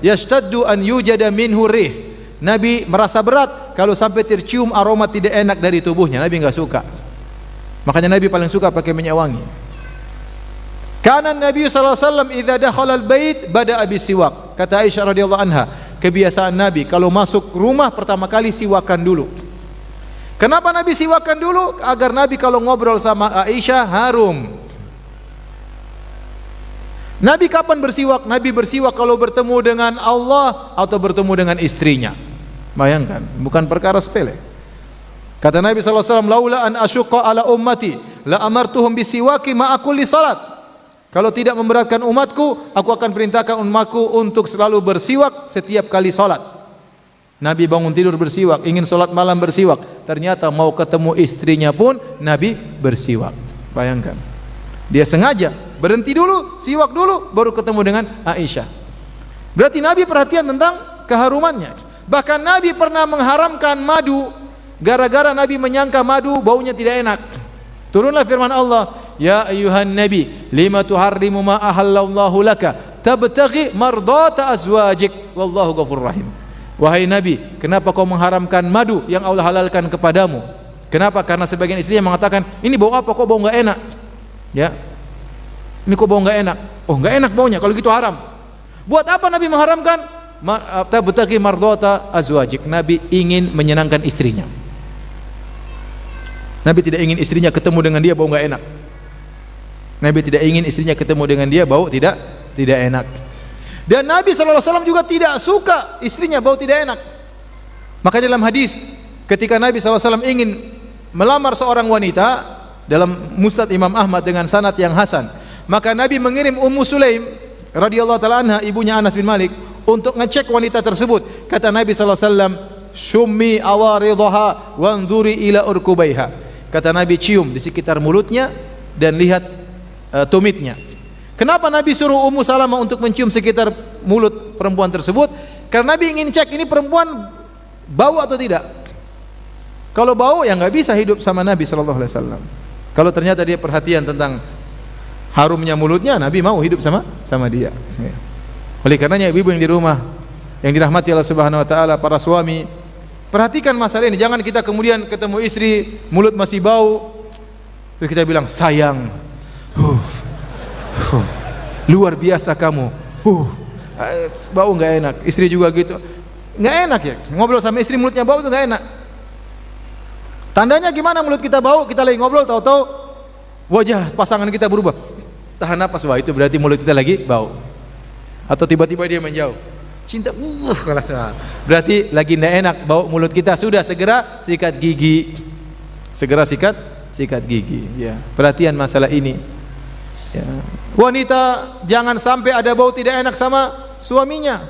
yashtaddu an yujada minhu rih. Nabi merasa berat kalau sampai tercium aroma tidak enak dari tubuhnya. Nabi enggak suka. Makanya Nabi paling suka pakai minyak wangi. Kana Nabi SAW idza dakhala al-bait bada'a bis-siwak. Kata Aisyah radhiyallahu anha, kebiasaan Nabi kalau masuk rumah pertama kali siwakan dulu. Kenapa Nabi siwakan dulu? Agar Nabi kalau ngobrol sama Aisyah harum. Nabi kapan bersiwak? Nabi bersiwak kalau bertemu dengan Allah atau bertemu dengan istrinya. Bayangkan, bukan perkara sepele. Kata Nabi SAW, laula an asyqa ala ummati la amartuhum bisiwaki ma'a kulli salat. Kalau tidak memberatkan umatku, aku akan perintahkan umatku untuk selalu bersiwak setiap kali salat. Nabi bangun tidur bersiwak, ingin salat malam bersiwak. Ternyata mau ketemu istrinya pun Nabi bersiwak. Bayangkan. Dia sengaja berhenti dulu, siwak dulu, baru ketemu dengan Aisyah. Berarti Nabi perhatian tentang keharumannya. Bahkan Nabi pernah mengharamkan madu gara-gara Nabi menyangka madu baunya tidak enak. Turunlah firman Allah, ya ayyuhan nabi, lima tuharrimu ma ahallallahu laka tabtaghi mardata azwajik wallahu ghafurur rahim. Wahai Nabi, kenapa kau mengharamkan madu yang Allah halalkan kepadamu? Kenapa? Karena sebagian istri yang mengatakan, ini bau apa? Kok bau enggak enak? Ya. Ini kok bau enggak enak? Oh, enggak enak baunya, kalau gitu haram. Buat apa Nabi mengharamkan? Tabtaghi mardata azwajik. Nabi ingin menyenangkan istrinya. Nabi tidak ingin istrinya ketemu dengan dia bau enggak enak. Nabi tidak ingin istrinya ketemu dengan dia bau tidak enak. Dan Nabi SAW juga tidak suka istrinya bau tidak enak. Maka dalam hadis ketika Nabi SAW ingin melamar seorang wanita dalam Musnad Imam Ahmad dengan sanad yang hasan, maka Nabi mengirim Ummu Sulaim radhiyallahu taala anha, ibunya Anas bin Malik, untuk ngecek wanita tersebut. Kata Nabi SAW, "Shummi awaridhaha wanzuri ila urkubaiha." Kata Nabi, cium di sekitar mulutnya dan lihat tumitnya. Kenapa Nabi suruh Ummu Salamah untuk mencium sekitar mulut perempuan tersebut? Karena Nabi ingin cek ini perempuan bau atau tidak. Kalau bau ya nggak bisa hidup sama Nabi SAW. Kalau ternyata dia perhatian tentang harumnya mulutnya, Nabi mau hidup sama dia. Oleh karenanya ibu-ibu yang di rumah yang dirahmati Allah Subhanahu Wa Taala, para suami, perhatikan masalah ini. Jangan kita kemudian ketemu istri mulut masih bau terus kita bilang sayang, luar biasa kamu, bau nggak enak. Istri juga gitu, nggak enak ya. Ngobrol sama istri mulutnya bau itu nggak enak. Tandanya gimana mulut kita bau? Kita lagi ngobrol, tahu-tahu wajah pasangan kita berubah. Tahan napas, wah itu berarti mulut kita lagi bau. Atau tiba-tiba dia menjauh. Cinta, berarti lagi nggak enak bau mulut kita. Sudah, segera sikat gigi. Segera sikat gigi. Ya, perhatian masalah ini. Ya. Wanita jangan sampai ada bau tidak enak sama suaminya.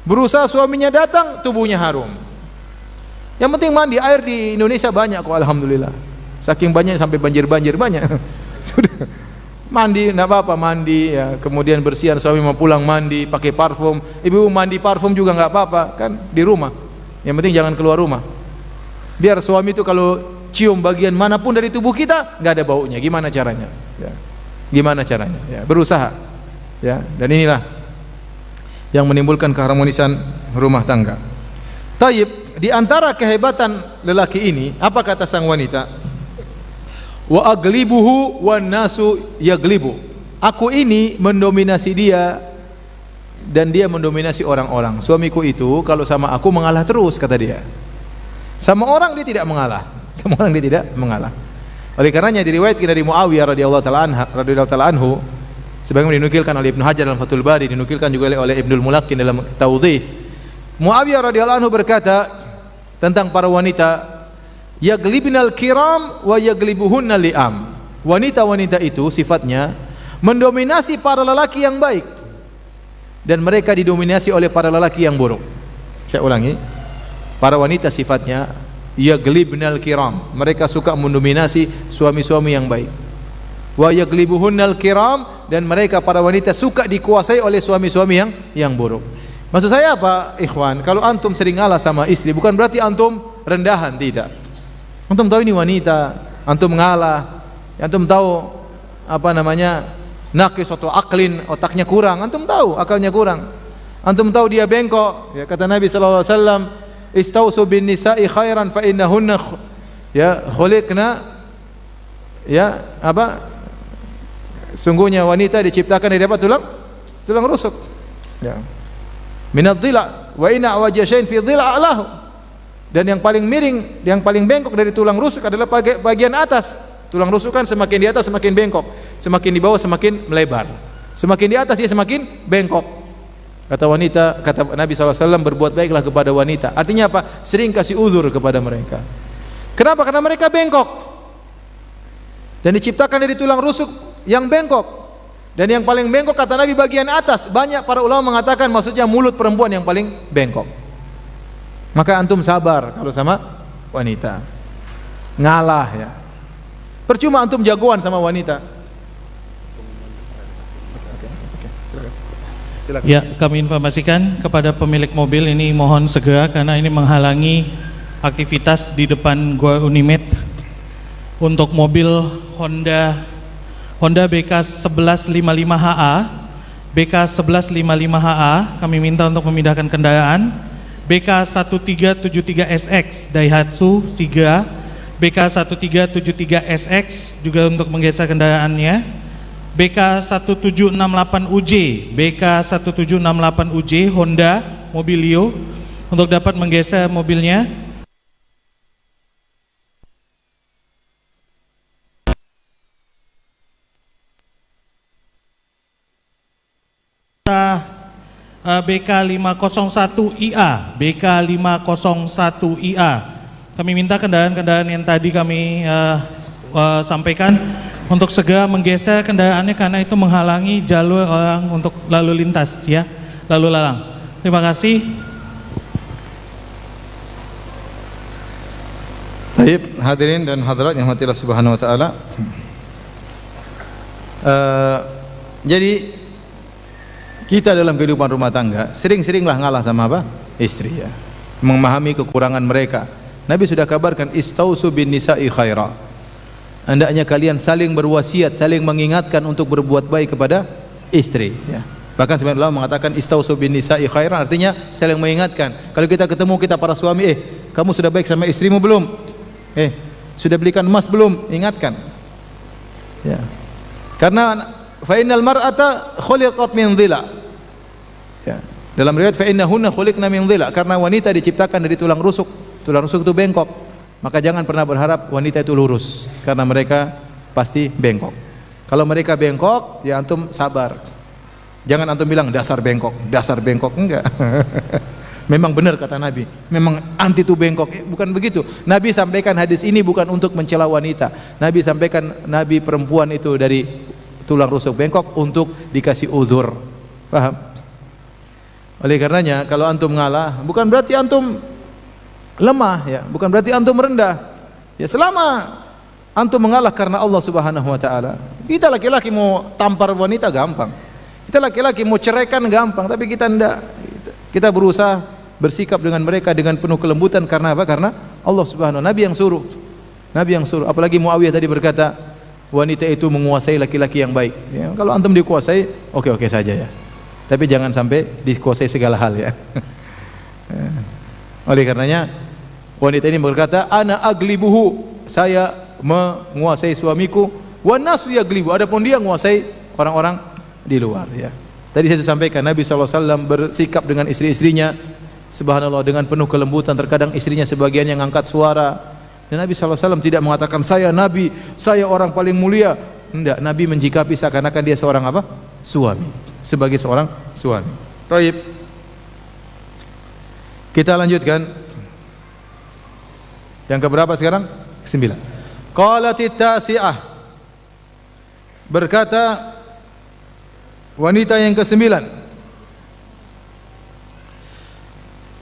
Berusaha suaminya datang, tubuhnya harum. Yang penting mandi. Air di Indonesia banyak kok, alhamdulillah. Saking banyak sampai banjir banyak. Sudah mandi, enggak apa-apa mandi ya. Kemudian bersihan, suami mau pulang mandi, pakai parfum. Ibu mandi parfum juga enggak apa-apa kan di rumah. Yang penting jangan keluar rumah. Biar suami itu kalau cium bagian manapun dari tubuh kita enggak ada baunya. Gimana caranya? Ya. Gimana caranya? Ya, berusaha. Ya, dan inilah yang menimbulkan keharmonisan rumah tangga. Taib, di antara kehebatan lelaki ini, apa kata sang wanita? Wa aglibuhu wan nasu yaglibu. Aku ini mendominasi dia dan dia mendominasi orang-orang. Suamiku itu kalau sama aku mengalah terus, kata dia. Sama orang dia tidak mengalah. Sama orang dia tidak mengalah. Oleh karenanya diriwayatkan dari Muawiyah radhiyallahu taala anhu, sebagaimana dinukilkan oleh Ibnu Hajar dalam Fathul Bari, dinukilkan juga oleh Ibnul Mulaqqin dalam Tawdhih. Muawiyah radhiyallahu anhu berkata tentang para wanita, yaglibnal kiram wa yaglibuhunnal li'am. Wanita-wanita itu sifatnya mendominasi para lelaki yang baik dan mereka didominasi oleh para lelaki yang buruk. Saya ulangi, para wanita sifatnya yaglibnal kiram, mereka suka mendominasi suami-suami yang baik. Wa yaglibuhunnal kiram, dan mereka para wanita suka dikuasai oleh suami-suami yang buruk. Maksud saya apa, ikhwan? Kalau antum sering ngalah sama istri, bukan berarti antum rendahan, tidak. Antum tahu ini wanita, antum ngalah, antum tahu apa namanya naqis atau aklin, otaknya kurang, antum tahu akalnya kurang. Antum tahu dia bengkok, ya, kata Nabi sallallahu alaihi wasallam, istausu bin nisa'i khairan fa innahunna ya khuliqna ya apa? Sungguhnya wanita diciptakan dari apa? Tulang rusuk. Ya. Minadh dhila, wa inna awajasyain fi dhil a'lahu. Dan yang paling miring, yang paling bengkok dari tulang rusuk adalah bagian atas. Tulang rusuk kan semakin di atas semakin bengkok, semakin di bawah semakin melebar. Semakin di atas dia semakin bengkok. Kata Nabi SAW, berbuat baiklah kepada wanita. Artinya apa? Sering kasih uzur kepada mereka. Kenapa? Karena mereka bengkok. Dan diciptakan dari tulang rusuk yang bengkok. Dan yang paling bengkok kata Nabi bagian atas. Banyak para ulama mengatakan maksudnya mulut perempuan yang paling bengkok. Maka antum sabar kalau sama wanita. Ngalah ya. Percuma antum jagoan sama wanita. Silakan. Ya, kami informasikan kepada pemilik mobil ini mohon segera karena ini menghalangi aktivitas di depan Gor Unimed. Untuk mobil Honda BK 1155HA, BK 1155HA kami minta untuk memindahkan kendaraan. BK 1373SX Daihatsu Sigra, BK 1373SX juga untuk menggeser kendaraannya. BK 1768UJ, BK 1768UJ Honda Mobilio untuk dapat menggeser mobilnya. BK 501IA, BK 501IA. Kami minta kendaraan-kendaraan yang tadi kami sampaikan untuk segera menggeser kendaraannya karena itu menghalangi jalur orang untuk lalu lintas ya, lalu lalang. Terima kasih. Baik, hadirin dan hadirat yang dirahmati Allah Subhanahu wa taala. Jadi kita dalam kehidupan rumah tangga sering-seringlah ngalah sama apa? Istri ya. Memahami kekurangan mereka. Nabi sudah kabarkan istausu bin nisa'i khaira. Hendaknya kalian saling berwasiat, saling mengingatkan untuk berbuat baik kepada istri ya. Bahkan sebagian ulama mengatakan istausu bin nisa'i khaira artinya saling mengingatkan. Kalau kita ketemu kita para suami, kamu sudah baik sama istrimu belum? Sudah belikan emas belum? Ingatkan. Ya. Karena fa innal mar'ata khuliqat min dhila. Ya. Dalam riwayat fa innahunna khuliqna min dhila, karena wanita diciptakan dari tulang rusuk. Tulang rusuk itu bengkok. Maka jangan pernah berharap wanita itu lurus karena mereka pasti bengkok. Kalau mereka bengkok, ya antum sabar. Jangan antum bilang dasar bengkok, enggak. Memang benar kata Nabi, memang anti itu bengkok. Bukan begitu. Nabi sampaikan hadis ini bukan untuk mencela wanita. Nabi sampaikan Nabi perempuan itu dari tulang rusuk bengkok untuk dikasih uzur. Paham? Oleh karenanya kalau antum ngalah bukan berarti antum lemah ya, bukan berarti antum rendah. Ya selama antum mengalah karena Allah Subhanahu wa taala. Kita laki-laki mau tampar wanita gampang. Kita laki-laki mau ceraikan gampang, tapi kita enggak. Kita berusaha bersikap dengan mereka dengan penuh kelembutan karena apa? Karena Allah Subhanahu wa taala. Nabi yang suruh. Apalagi Muawiyah tadi berkata, wanita itu menguasai laki-laki yang baik. Ya, kalau antum dikuasai, oke-oke saja ya. Tapi jangan sampai dikuasai segala hal ya. Oleh karenanya wanita ini berkata, ana aglibuhu, saya menguasai suamiku, wa nasu yaglibu, adapun dia menguasai orang-orang di luar ya. Tadi saya sudah sampaikan Nabi SAW bersikap dengan istri-istrinya subhanallah dengan penuh kelembutan. Terkadang istrinya sebagian yang angkat suara. Dan Nabi SAW tidak mengatakan saya Nabi, saya orang paling mulia. Tidak, Nabi menjikapi seakan-akan dia seorang apa? Suami. Sebagai seorang suami. Baik. Kita lanjutkan. Yang keberapa sekarang? 9. Qalatit tasi'ah. Berkata wanita yang ke-9.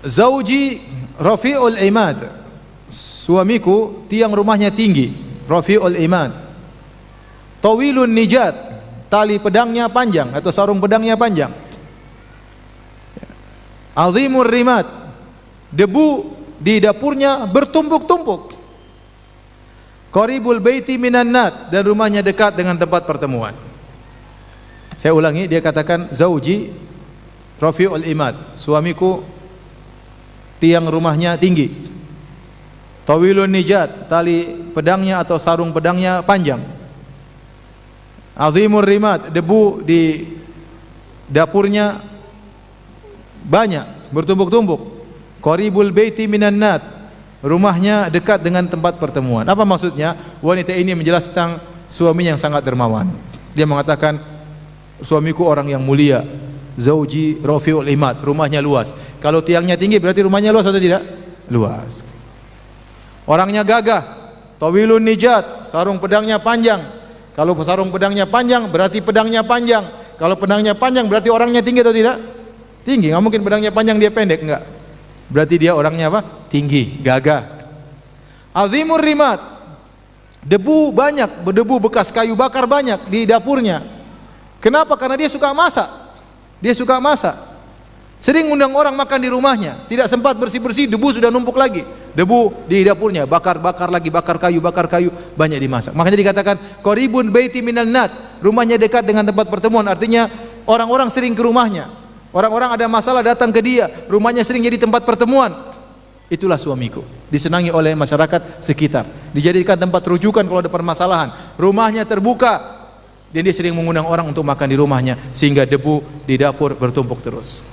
Zauji rafi'ul imad. Suamiku tiang rumahnya tinggi, rafi'ul imad. Tawilun nijat, tali pedangnya panjang atau sarung pedangnya panjang. Azimur rimat, debu di dapurnya bertumpuk-tumpuk. Qaribul baiti minan nat, dan rumahnya dekat dengan tempat pertemuan. Saya ulangi, dia katakan zauji rafi'ul imad, suamiku tiang rumahnya tinggi. Tawilun nijat, tali pedangnya atau sarung pedangnya panjang. Azimur rimat, debu di dapurnya banyak. bertumpuk-tumpuk. Qaribul baiti minan nat, rumahnya dekat dengan tempat pertemuan. Apa maksudnya? Wanita ini menjelaskan tentang suami yang sangat dermawan. Dia mengatakan, suamiku orang yang mulia, zauji rafiul imad, rumahnya luas. Kalau tiangnya tinggi berarti rumahnya luas atau tidak? Luas. Orangnya gagah, tawilun nijat, sarung pedangnya panjang. Kalau sarung pedangnya panjang berarti pedangnya panjang. Kalau pedangnya panjang berarti orangnya tinggi atau tidak? Tinggi. Nggak mungkin pedangnya panjang dia pendek, enggak. Berarti dia orangnya apa? Tinggi, gagah. Azimur rimat, debu banyak, berdebu bekas kayu bakar banyak di dapurnya. Kenapa? Karena dia suka masak. Dia suka masak. Sering undang orang makan di rumahnya, tidak sempat bersih-bersih, debu sudah numpuk lagi. Debu di dapurnya, bakar lagi, bakar kayu, banyak dimasak. Makanya dikatakan qaribun baiti minal nat, rumahnya dekat dengan tempat pertemuan. Artinya orang-orang sering ke rumahnya. Orang-orang ada masalah datang ke dia, rumahnya sering jadi tempat pertemuan. Itulah suamiku, disenangi oleh masyarakat sekitar, dijadikan tempat rujukan kalau ada permasalahan. Rumahnya terbuka, dan dia sering mengundang orang untuk makan di rumahnya, sehingga debu di dapur bertumpuk terus.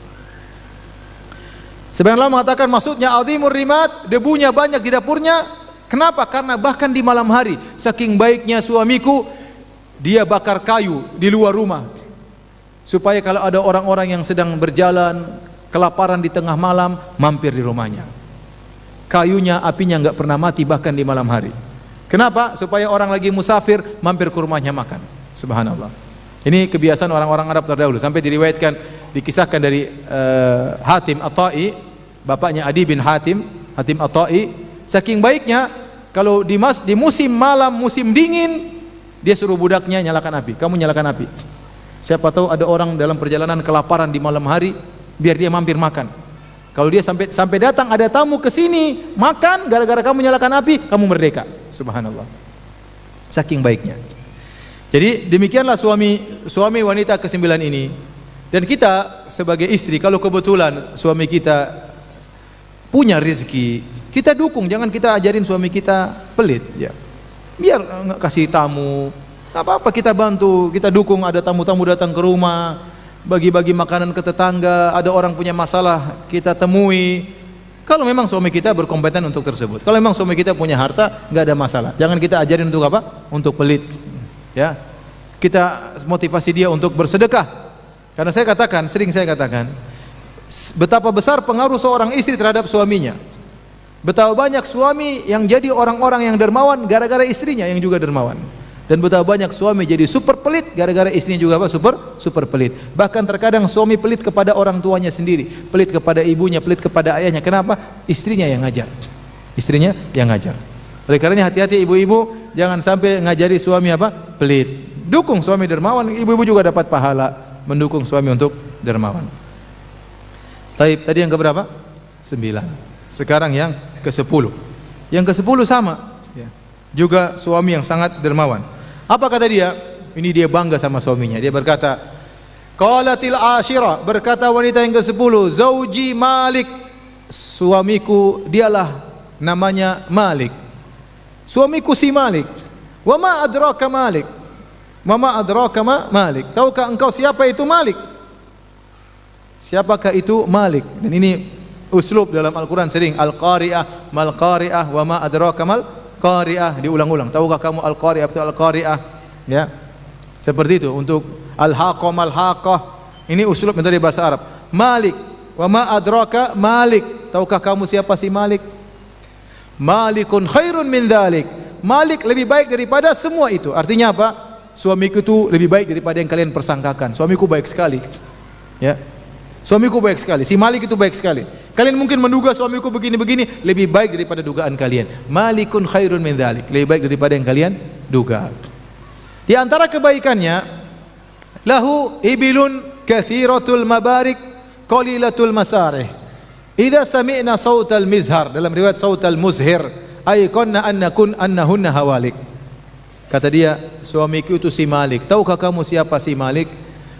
Sebagian ulama mengatakan maksudnya azimur rimat, debunya banyak di dapurnya. Kenapa? Karena bahkan di malam hari, saking baiknya suamiku, dia bakar kayu di luar rumah, supaya kalau ada orang-orang yang sedang berjalan kelaparan di tengah malam, mampir di rumahnya. Kayunya, apinya enggak pernah mati bahkan di malam hari. Kenapa? Supaya orang lagi musafir mampir ke rumahnya makan. Subhanallah. Ini kebiasaan orang-orang Arab terdahulu. Sampai diriwayatkan, dikisahkan dari Hatim At-Tai, bapaknya Adi bin Hatim At-Tai, saking baiknya kalau di musim malam, musim dingin, dia suruh budaknya nyalakan api. Kamu nyalakan api. Siapa tahu ada orang dalam perjalanan kelaparan di malam hari, biar dia mampir makan. Kalau dia sampai datang ada tamu ke sini makan, gara-gara kamu nyalakan api, kamu merdeka. Subhanallah. Saking baiknya. Jadi demikianlah suami wanita ke-9 ini. Dan kita sebagai istri, kalau kebetulan suami kita punya rezeki, kita dukung. Jangan kita ajarin suami kita pelit, ya. Biar nggak kasih tamu. Tidak apa-apa, kita bantu, kita dukung. Ada tamu-tamu datang ke rumah, bagi-bagi makanan ke tetangga. Ada orang punya masalah, kita temui. Kalau memang suami kita berkompeten untuk tersebut. Kalau memang suami kita punya harta, nggak ada masalah. Jangan kita ajarin untuk apa? Untuk pelit. Ya, kita motivasi dia untuk bersedekah. Karena sering saya katakan, betapa besar pengaruh seorang istri terhadap suaminya. Betapa banyak suami yang jadi orang-orang yang dermawan gara-gara istrinya yang juga dermawan. Dan betapa banyak suami jadi super pelit gara-gara istrinya juga apa? Super pelit. Bahkan terkadang suami pelit kepada orang tuanya sendiri, pelit kepada ibunya, pelit kepada ayahnya. Kenapa? Istrinya yang ngajar. Istrinya yang ngajar. Oleh karenanya hati-hati ibu-ibu, jangan sampai ngajari suami apa? Pelit. Dukung suami dermawan, ibu-ibu juga dapat pahala mendukung suami untuk dermawan. Tadi yang keberapa? 9. Sekarang yang ke-10. Yang ke-10 sama, ya. Juga suami yang sangat dermawan. Apa kata dia? Ini dia bangga sama suaminya. Dia berkata, qalatil ashirah, berkata wanita yang ke-10, zauji Malik, suamiku dialah namanya Malik. Suamiku si Malik. Wa ma adraka Malik? Wa ma adraka Malik? Tahukah engkau siapa itu Malik? Siapakah itu Malik? Dan ini uslub dalam Al-Quran sering, al-qari'ah, mal-qari'ah, wa ma adraka mal-qari'ah, diulang-ulang. Tahukah kamu al-qari'ah atau al-qari'ah? Ya, seperti itu. Untuk al-haqqah, mal-haqqah, ini uslub dari bahasa Arab. Malik, wa ma adraka Malik? Tahukah kamu siapa si Malik? Malikun khairun min dhalik. Malik lebih baik daripada semua itu. Artinya apa? Suamiku itu lebih baik daripada yang kalian persangkakan. Suamiku baik sekali. Ya, suamiku baik sekali. Si Malik itu baik sekali. Kalian mungkin menduga suamiku begini-begini, lebih baik daripada dugaan kalian. Malikun khairun min dzalik, lebih baik daripada yang kalian duga. Di antara kebaikannya, lahu ibilun katsiratul mabarik qalilatul masarih. Idza sami'na sautal mizhar, dalam riwayat sautal muzhir, ay kunna annahunna hawalik. Kata dia, suamiku itu si Malik. Tahukah kamu siapa si Malik?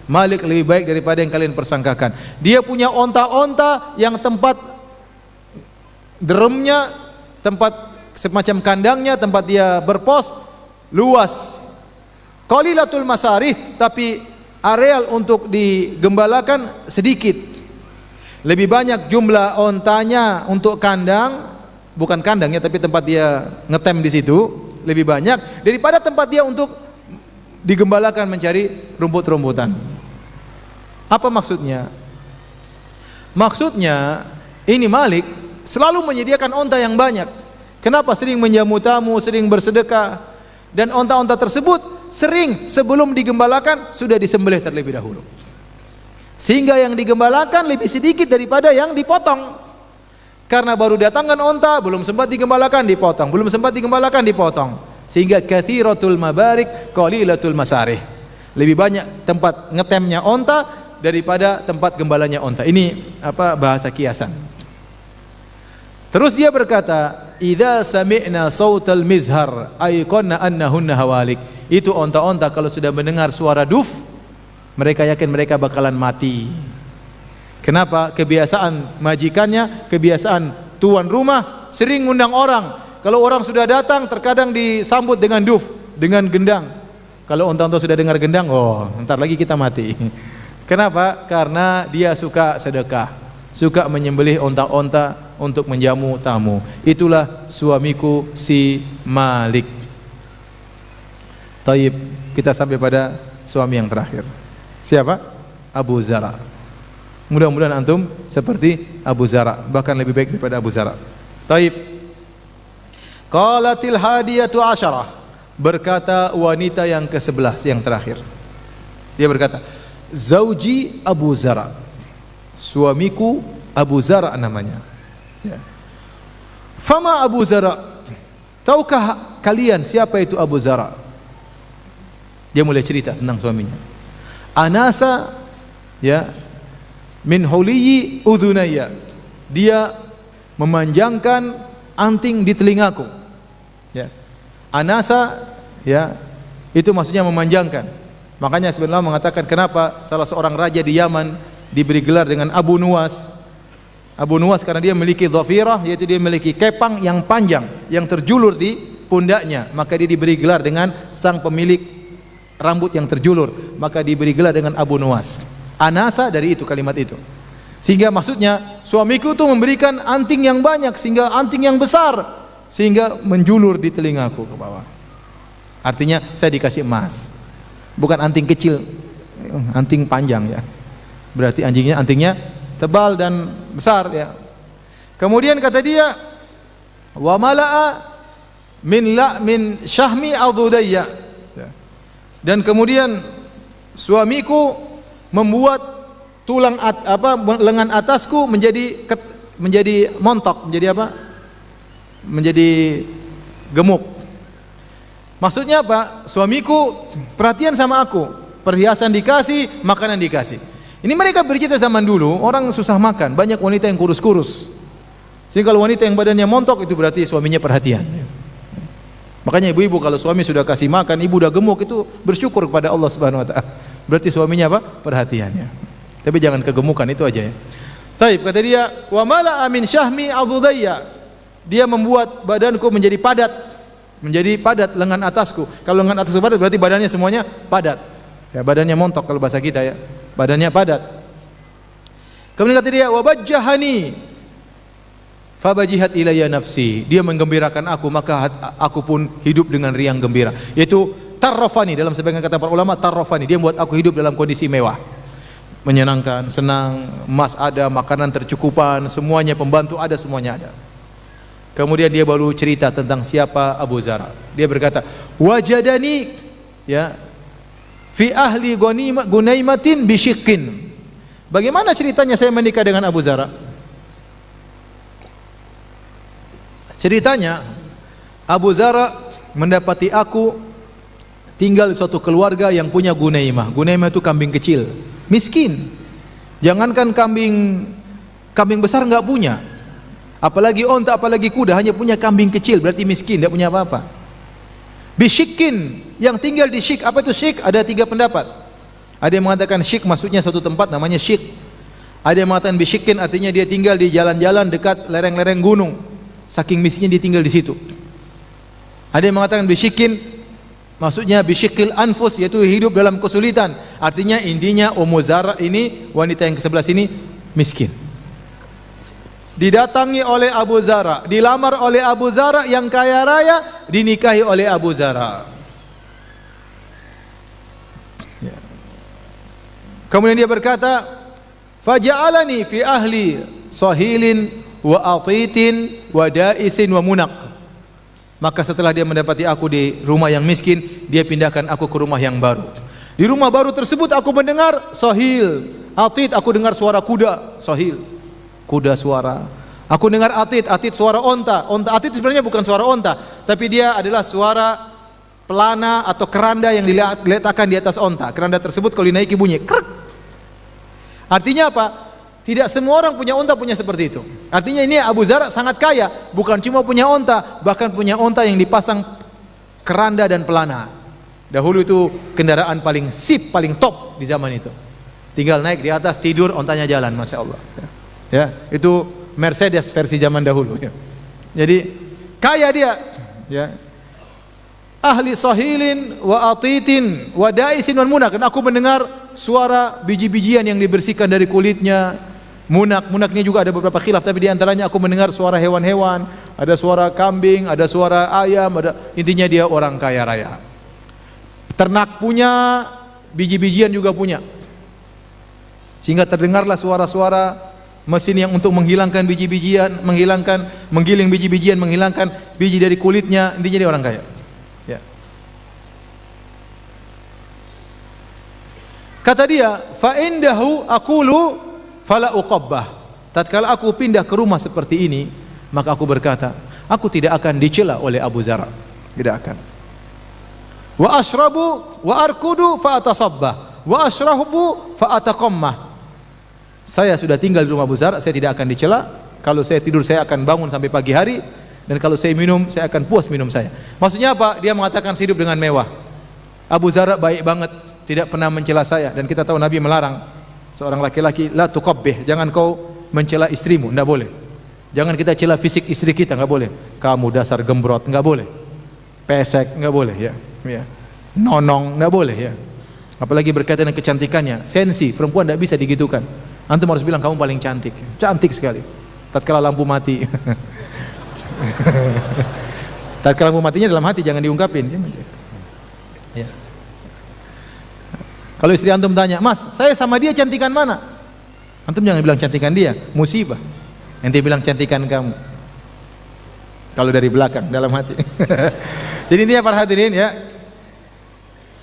Malik lebih baik daripada yang kalian persangkakan. Dia punya onta-onta yang tempat deremnya, tempat semacam kandangnya, tempat dia berpos luas. Qalilatul masarih, tapi areal untuk digembalakan sedikit. Lebih banyak jumlah ontanya untuk kandang, bukan kandangnya tapi tempat dia ngetem di situ, lebih banyak daripada tempat dia untuk digembalakan mencari rumput-rumputan. Apa maksudnya? Maksudnya ini Malik selalu menyediakan onta yang banyak. Kenapa? Sering menjamu tamu, sering bersedekah, dan onta-onta tersebut sering sebelum digembalakan sudah disembelih terlebih dahulu, sehingga yang digembalakan lebih sedikit daripada yang dipotong. Karena baru datangkan onta, belum sempat digembalakan dipotong, belum sempat digembalakan dipotong, sehingga kathiratul mabarik qalilatul masarih. Lebih banyak tempat ngetemnya onta daripada tempat gembalanya onta. Ini bahasa kiasan. Terus dia berkata, idza sami'na sautal mizhar ayqanna annahunna hawalik. Itu onta-onta kalau sudah mendengar suara duf, mereka yakin mereka bakalan mati. Kenapa? Kebiasaan majikannya, kebiasaan tuan rumah sering ngundang orang. Kalau orang sudah datang, terkadang disambut dengan duf, dengan gendang. Kalau onta-onta sudah dengar gendang, oh, ntar lagi kita mati. Kenapa? Karena dia suka sedekah, suka menyembelih onta-onta untuk menjamu tamu. Itulah suamiku si Malik. Taib, kita sampai pada suami yang terakhir. Siapa? Abu Zara. Mudah-mudahan antum seperti Abu Zara, bahkan lebih baik daripada Abu Zara. Taib. Qalatil hadiyatu asyarah, berkata wanita yang ke-11 yang terakhir. Dia berkata, Zauji Abu Zara, suamiku Abu Zara namanya. Ya. Fama Abu Zara, tahukah kalian siapa itu Abu Zara? Dia mulai cerita tentang suaminya. Anasa, ya, min huliyi udhunaya, dia memanjangkan anting di telingaku. Ya. Anasa, ya, itu maksudnya memanjangkan. Makanya sebenarnya mengatakan kenapa salah seorang raja di Yaman diberi gelar dengan Abu Nuwas. Abu Nuwas karena dia memiliki dhafirah, yaitu dia memiliki kepang yang panjang yang terjulur di pundaknya, maka dia diberi gelar dengan sang pemilik rambut yang terjulur, maka diberi gelar dengan Abu Nuwas. Anasa dari itu, kalimat itu. Sehingga maksudnya suamiku itu memberikan anting yang banyak, sehingga anting yang besar, sehingga menjulur di telingaku ke bawah. Artinya saya dikasih emas, bukan anting kecil, anting panjang, ya. Berarti antingnya tebal dan besar, ya. Kemudian kata dia, wa mala'a min syahmi adudayya, ya. Dan kemudian suamiku membuat tulang lengan atasku menjadi montok, menjadi apa? Menjadi gemuk. Maksudnya apa? Suamiku perhatian sama aku, perhiasan dikasih, makanan dikasih. Ini mereka bercerita zaman dulu, orang susah makan, banyak wanita yang kurus-kurus. Sehingga kalau wanita yang badannya montok itu berarti suaminya perhatian. Makanya ibu-ibu kalau suami sudah kasih makan, ibu udah gemuk, itu bersyukur kepada Allah Subhanahu wa taala. Berarti suaminya apa? Perhatiannya. Tapi jangan kegemukan, itu aja, ya. Taib, kata dia, wa mala'a min syahmi adudayya. Dia membuat badanku menjadi padat lengan atasku. Kalau lengan atasku padat berarti badannya semuanya padat. Ya, badannya montok kalau bahasa kita, ya. Badannya padat. Kemudian kata dia, wa bajjahani fabajihat ilayya nafsi. Dia menggembirakan aku, maka aku pun hidup dengan riang gembira. Yaitu tarrafani, dalam sebagian kata para ulama, tarrafani, dia membuat aku hidup dalam kondisi mewah, menyenangkan, senang, emas ada, makanan tercukupan, semuanya, pembantu ada, semuanya ada. Kemudian dia baru cerita tentang siapa Abu Zara. Dia berkata, wajadani, ya, fi ahli gunaimatin bishikin. Bagaimana ceritanya saya menikah dengan Abu Zara? Ceritanya, Abu Zara mendapati aku tinggal di suatu keluarga yang punya gunaimah. Gunaimah itu kambing kecil, miskin. Jangankan kambing besar nggak punya, apalagi onta, apalagi kuda, hanya punya kambing kecil, berarti miskin, tidak punya apa-apa. Bishikin, yang tinggal di syik. Apa itu syik? Ada 3 pendapat. Ada yang mengatakan syik maksudnya suatu tempat namanya syik. Ada yang mengatakan bishikin artinya dia tinggal di jalan-jalan dekat lereng-lereng gunung, saking miskinnya dia tinggal di situ. Ada yang mengatakan bishikin maksudnya bisyikil anfus, yaitu hidup dalam kesulitan. Artinya intinya Ummu Zara ini, wanita yang ke-11 ini miskin. didatangi oleh Abu Zara, dilamar oleh Abu Zara yang kaya raya, dinikahi oleh Abu Zara. Ya. Kemudian dia berkata, faja'alani fi ahli sahilin wa atitin wa da'isin wa munaq. Maka setelah dia mendapati aku di rumah yang miskin, dia pindahkan aku ke rumah yang baru. Di rumah baru tersebut aku mendengar sahil, atit, aku dengar suara kuda, sahil, kuda suara. Aku dengar atit, atit suara onta. Onta, atit sebenarnya bukan suara onta, tapi dia adalah suara pelana atau keranda yang diletakkan di atas onta. Keranda tersebut kalau dinaiki bunyi krek. Artinya apa? Tidak semua orang punya onta punya seperti itu. Artinya ini Abu Zar sangat kaya, bukan cuma punya onta, bahkan punya onta yang dipasang keranda dan pelana. Dahulu itu kendaraan paling sip, paling top di zaman itu. Tinggal naik di atas, tidur, ontanya jalan, masya Allah. Ya, itu Mercedes versi zaman dahulu. Ya. Jadi kaya dia. Ya. Ahli sahilin wa atitin wa da'isin wal munak. Dan aku mendengar suara biji-bijian yang dibersihkan dari kulitnya. Munaknya juga ada beberapa khilaf, tapi diantaranya aku mendengar suara hewan-hewan, ada suara kambing, ada suara ayam, intinya dia orang kaya raya. Ternak punya, biji-bijian juga punya. Sehingga terdengarlah suara-suara mesin yang untuk menghilangkan biji-bijian, menggiling biji-bijian, menghilangkan biji dari kulitnya, intinya dia orang kaya. Ya. Kata dia, fa indahu aqulu fala uqabbah. Tatkala aku pindah ke rumah seperti ini, maka aku berkata, aku tidak akan dicela oleh Abu Zar. Tidak akan. Wa ashrabu wa arkudu fa atasabbah wa ashrabu fa ataqammah. Saya sudah tinggal di rumah Abu Zar, saya tidak akan dicela. Kalau saya tidur saya akan bangun sampai pagi hari, dan kalau saya minum saya akan puas minum saya. Maksudnya apa? Dia mengatakan hidup dengan mewah. Abu Zar baik banget, tidak pernah mencela saya, dan kita tahu Nabi melarang seorang laki-laki, la tuqabbih, jangan kau mencela istrimu, enggak boleh. Jangan kita cela fisik istri kita, enggak boleh. Kamu dasar gembrot, enggak boleh. Pesek, enggak boleh, ya. Ya. Nonong, enggak boleh, ya. Apalagi berkaitan dengan kecantikannya. Sensi, perempuan enggak bisa digitukan. Antum harus bilang kamu paling cantik. Cantik sekali. Tatkala lampu mati. Tatkala lampu matinya dalam hati, jangan diungkapin. Ya. Kalau istri antum tanya, "Mas, saya sama dia cantikan mana?" Antum jangan bilang cantikan dia, musibah. Ente bilang cantikan kamu. Kalau dari belakang, dalam hati. Jadi intinya para hadirin ya,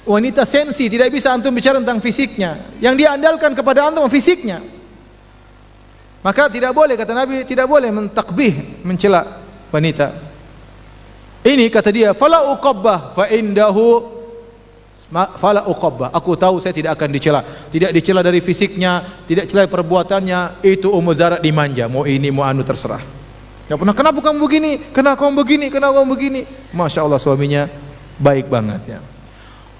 wanita sensi, tidak bisa antum bicara tentang fisiknya. Yang dia andalkan kepada antum fisiknya. Maka tidak boleh, kata Nabi, tidak boleh mentakbih, mencela wanita. Ini kata dia, fala uqabbah fa indahu fala uqabbah. Aku tahu saya tidak akan dicela. Tidak dicela dari fisiknya, tidak dicela perbuatannya. Itu Ummu Zara dimanja, mau ini mau anu terserah. Enggak pernah, kenapa kamu begini? Kenapa kamu begini? Kenapa kamu begini? Masya Allah, suaminya baik banget ya.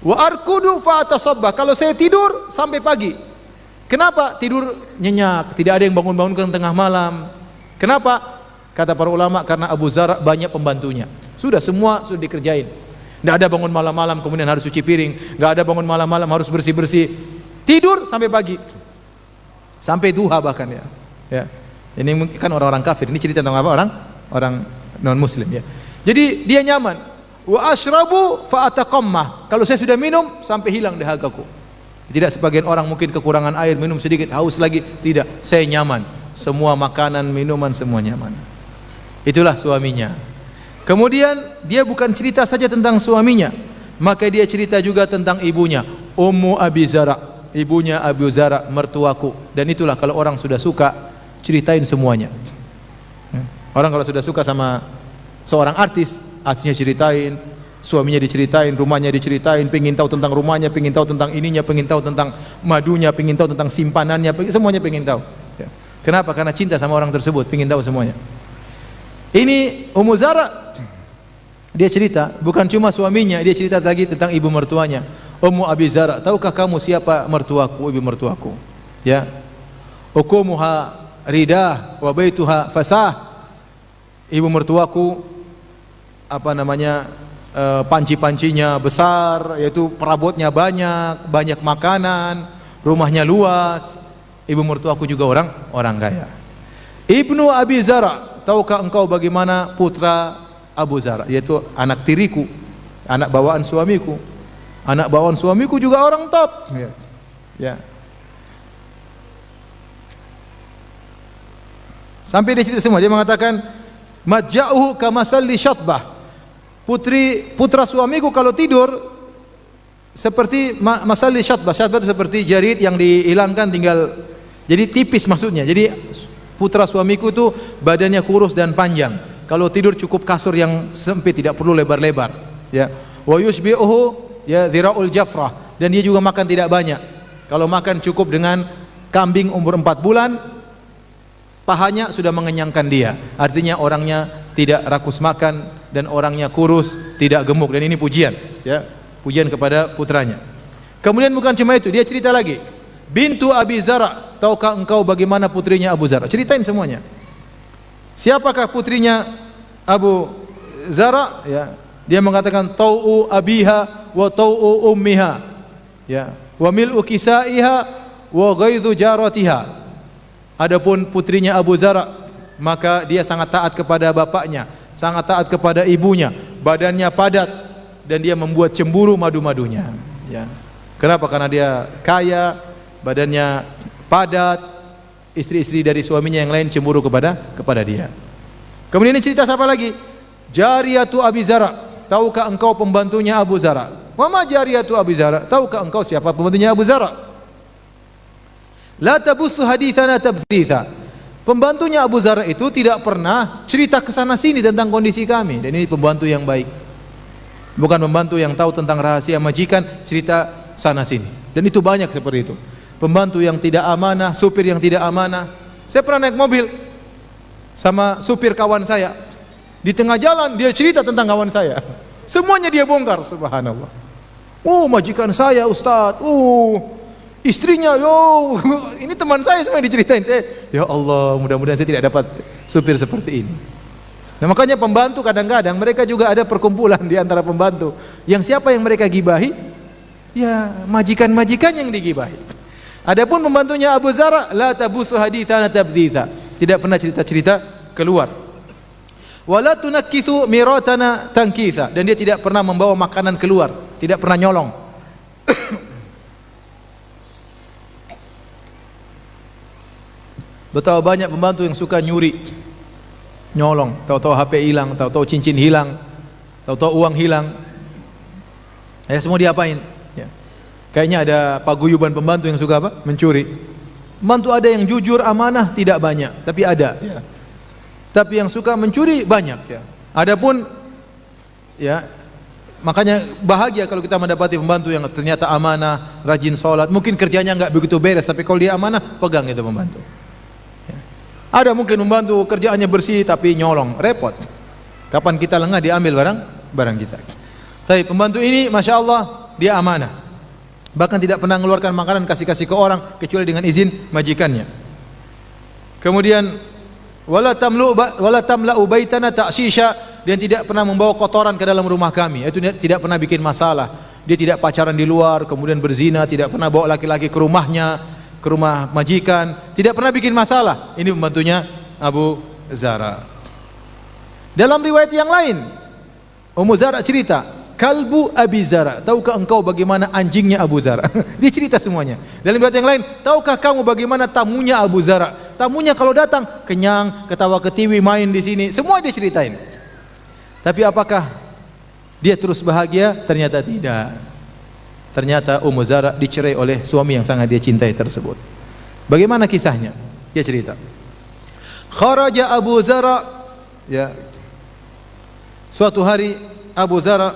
Wa arkudu fa atasabbah. Kalau saya tidur sampai pagi. Kenapa? Tidur nyenyak, tidak ada yang bangun-bangunkan tengah malam. Kenapa? Kata para ulama, karena Abu Zar banyak pembantunya. Sudah semua sudah dikerjain. Tidak ada bangun malam-malam kemudian harus cuci piring, tidak ada bangun malam-malam harus bersih-bersih. Tidur sampai pagi, sampai duha bahkan ya. Ya. Ini kan orang-orang kafir. Ini cerita tentang apa? Orang non muslim ya. Jadi dia nyaman. Wa ashrabu fa ataqammah. Kalau saya sudah minum sampai hilang dahagaku. Tidak sebagian orang mungkin kekurangan air, minum sedikit, haus lagi. Tidak, saya nyaman. Semua makanan, minuman semua nyaman. Itulah suaminya. Kemudian dia bukan cerita saja tentang suaminya, maka dia cerita juga tentang ibunya, Ummu Abi Zara, ibunya Abu Zara, mertuaku. Dan itulah kalau orang sudah suka, ceritain semuanya. Orang kalau sudah suka sama seorang artis, artisnya ceritain, suaminya diceritain, rumahnya diceritain, pengen tahu tentang rumahnya, pengen tahu tentang ininya, pengen tahu tentang madunya, pengen tahu tentang simpanannya, semuanya pengen tahu. Kenapa? Karena cinta sama orang tersebut, pengen tahu semuanya. Ini Ummu Zara, dia cerita, bukan cuma suaminya, dia cerita lagi tentang ibu mertuanya. Ummu Abi Zara, tahukah kamu siapa mertuaku, ibu mertuaku? Ya. Ukumuha ridah wa baituha fasah. Ibu mertuaku apa namanya? Panci-pancinya besar, yaitu perabotnya banyak makanan, rumahnya luas. Ibu mertuaku juga orang kaya. Ibnu Abi Zara, tahukah engkau bagaimana putra Abu Zara, yaitu anak tiriku, anak bawaan suamiku. Anak bawaan suamiku juga orang top. Ya. Sampai dia cerita semua, dia mengatakan majja'uhu kamasalli syatbah. Putra suamiku kalau tidur seperti masalli syatbah. Syatbah itu seperti jarit yang dihilangkan tinggal jadi tipis maksudnya. Jadi putra suamiku itu badannya kurus dan panjang. Kalau tidur cukup kasur yang sempit, tidak perlu lebar-lebar. Ya. Wa yushbi'uhu ya dhira'ul jafrah, dan dia juga makan tidak banyak. Kalau makan cukup dengan kambing umur 4 bulan, pahanya sudah mengenyangkan dia. Artinya orangnya tidak rakus makan dan orangnya kurus, tidak gemuk, dan ini pujian, ya, pujian kepada putranya. Kemudian bukan cuma itu, dia cerita lagi. Bintu Abi Zara, tahukah engkau bagaimana putrinya Abu Zara? Ceritain semuanya. Siapakah putrinya Abu Zara? Ya, dia mengatakan tau'u abiha wa tau'u ummiha, ya, wa mil'u kisaiha wa ghaidhu jaratiha. Adapun putrinya Abu Zara, maka dia sangat taat kepada bapaknya, sangat taat kepada ibunya, badannya padat, dan dia membuat cemburu madu-madunya. Ya. Kenapa? Karena dia kaya, badannya padat, istri-istri dari suaminya yang lain cemburu kepada dia. Kemudian ini cerita siapa lagi? Jariyatu Abi Zara, tahukah engkau pembantunya Abu Zara? Mama Jariyatu Abi Zara, tahukah engkau siapa pembantunya Abu Zara? La tabuthu hadithana tabthitha. Pembantunya Abu Zara itu tidak pernah cerita ke sana sini tentang kondisi kami, dan ini pembantu yang baik. Bukan pembantu yang tahu tentang rahasia majikan, cerita sana sini. Dan itu banyak seperti itu. Pembantu yang tidak amanah, supir yang tidak amanah. Saya pernah naik mobil sama supir kawan saya. Di tengah jalan dia cerita tentang kawan saya. Semuanya dia bongkar, subhanallah. Majikan saya Ustaz. Istrinya, ini teman saya semua diceritain. Saya, ya Allah, mudah-mudahan saya tidak dapat supir seperti ini. Nah, makanya pembantu kadang-kadang mereka juga ada perkumpulan di antara pembantu. Yang siapa yang mereka gibahi? Ya, majikan-majikan yang digibahi. Adapun pembantunya Abu Zara, la tabuthu hadithana tabditha, tidak pernah cerita-cerita keluar. Wala tunakkithu miratana tankitha, dan dia tidak pernah membawa makanan keluar, tidak pernah nyolong. Betapa banyak pembantu yang suka nyuri, nyolong, tahu-tahu HP hilang, tahu-tahu cincin hilang, tahu-tahu uang hilang. Ya, semua diapain? Ya. Kayaknya ada paguyuban pembantu yang suka apa? Mencuri. Pembantu ada yang jujur, amanah, tidak banyak, tapi ada. Ya. Tapi yang suka mencuri banyak. Ya. Adapun, ya, makanya bahagia kalau kita mendapati pembantu yang ternyata amanah, rajin sholat. Mungkin kerjanya nggak begitu beres, tapi kalau dia amanah, pegang itu pembantu. Ada mungkin membantu kerjaannya bersih tapi nyolong, repot. Kapan kita lengah diambil barang kita. Tapi pembantu ini masya Allah dia amanah. Bahkan tidak pernah mengeluarkan makanan kasih-kasih ke orang kecuali dengan izin majikannya. Kemudian wala tamla'u baitana ta'shisha, dia tidak pernah membawa kotoran ke dalam rumah kami. Itu tidak pernah bikin masalah. Dia tidak pacaran di luar, kemudian berzina, tidak pernah bawa laki-laki ke rumahnya, ke rumah majikan, tidak pernah bikin masalah. Ini pembantunya Abu Zara. Dalam riwayat yang lain, Ummu Zara cerita, kalbu Abi Zara, tahukah engkau bagaimana anjingnya Abu Zara? Dia cerita semuanya. Dalam riwayat yang lain, tahukah kamu bagaimana tamunya Abu Zara? Tamunya kalau datang kenyang, ketawa ketiwi, main di sini, semua dia ceritain. Tapi apakah dia terus bahagia? Ternyata tidak. Ternyata Ummu Zara dicerai oleh suami yang sangat dia cintai tersebut. Bagaimana kisahnya? Dia cerita. Kharaja Abu Zara, ya. Suatu hari Abu Zara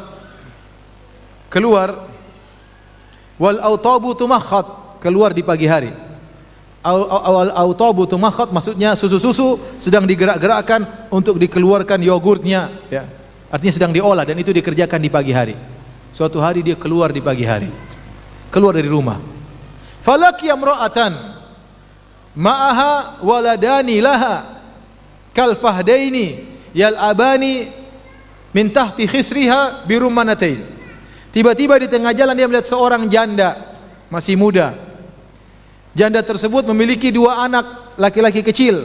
keluar, wal autabu tumakhat, keluar di pagi hari. Awal autabu tumakhat maksudnya susu-susu sedang digerak-gerakkan untuk dikeluarkan yogurtnya, ya. Artinya sedang diolah, dan itu dikerjakan di pagi hari. Suatu hari dia keluar di pagi hari, keluar dari rumah. Falaqiya imra'atan ma'aha waladani laha kal fahdaini yal'abani min tahti khisriha birumanatain. Tiba-tiba di tengah jalan dia melihat seorang janda masih muda. Janda tersebut memiliki 2 anak laki-laki kecil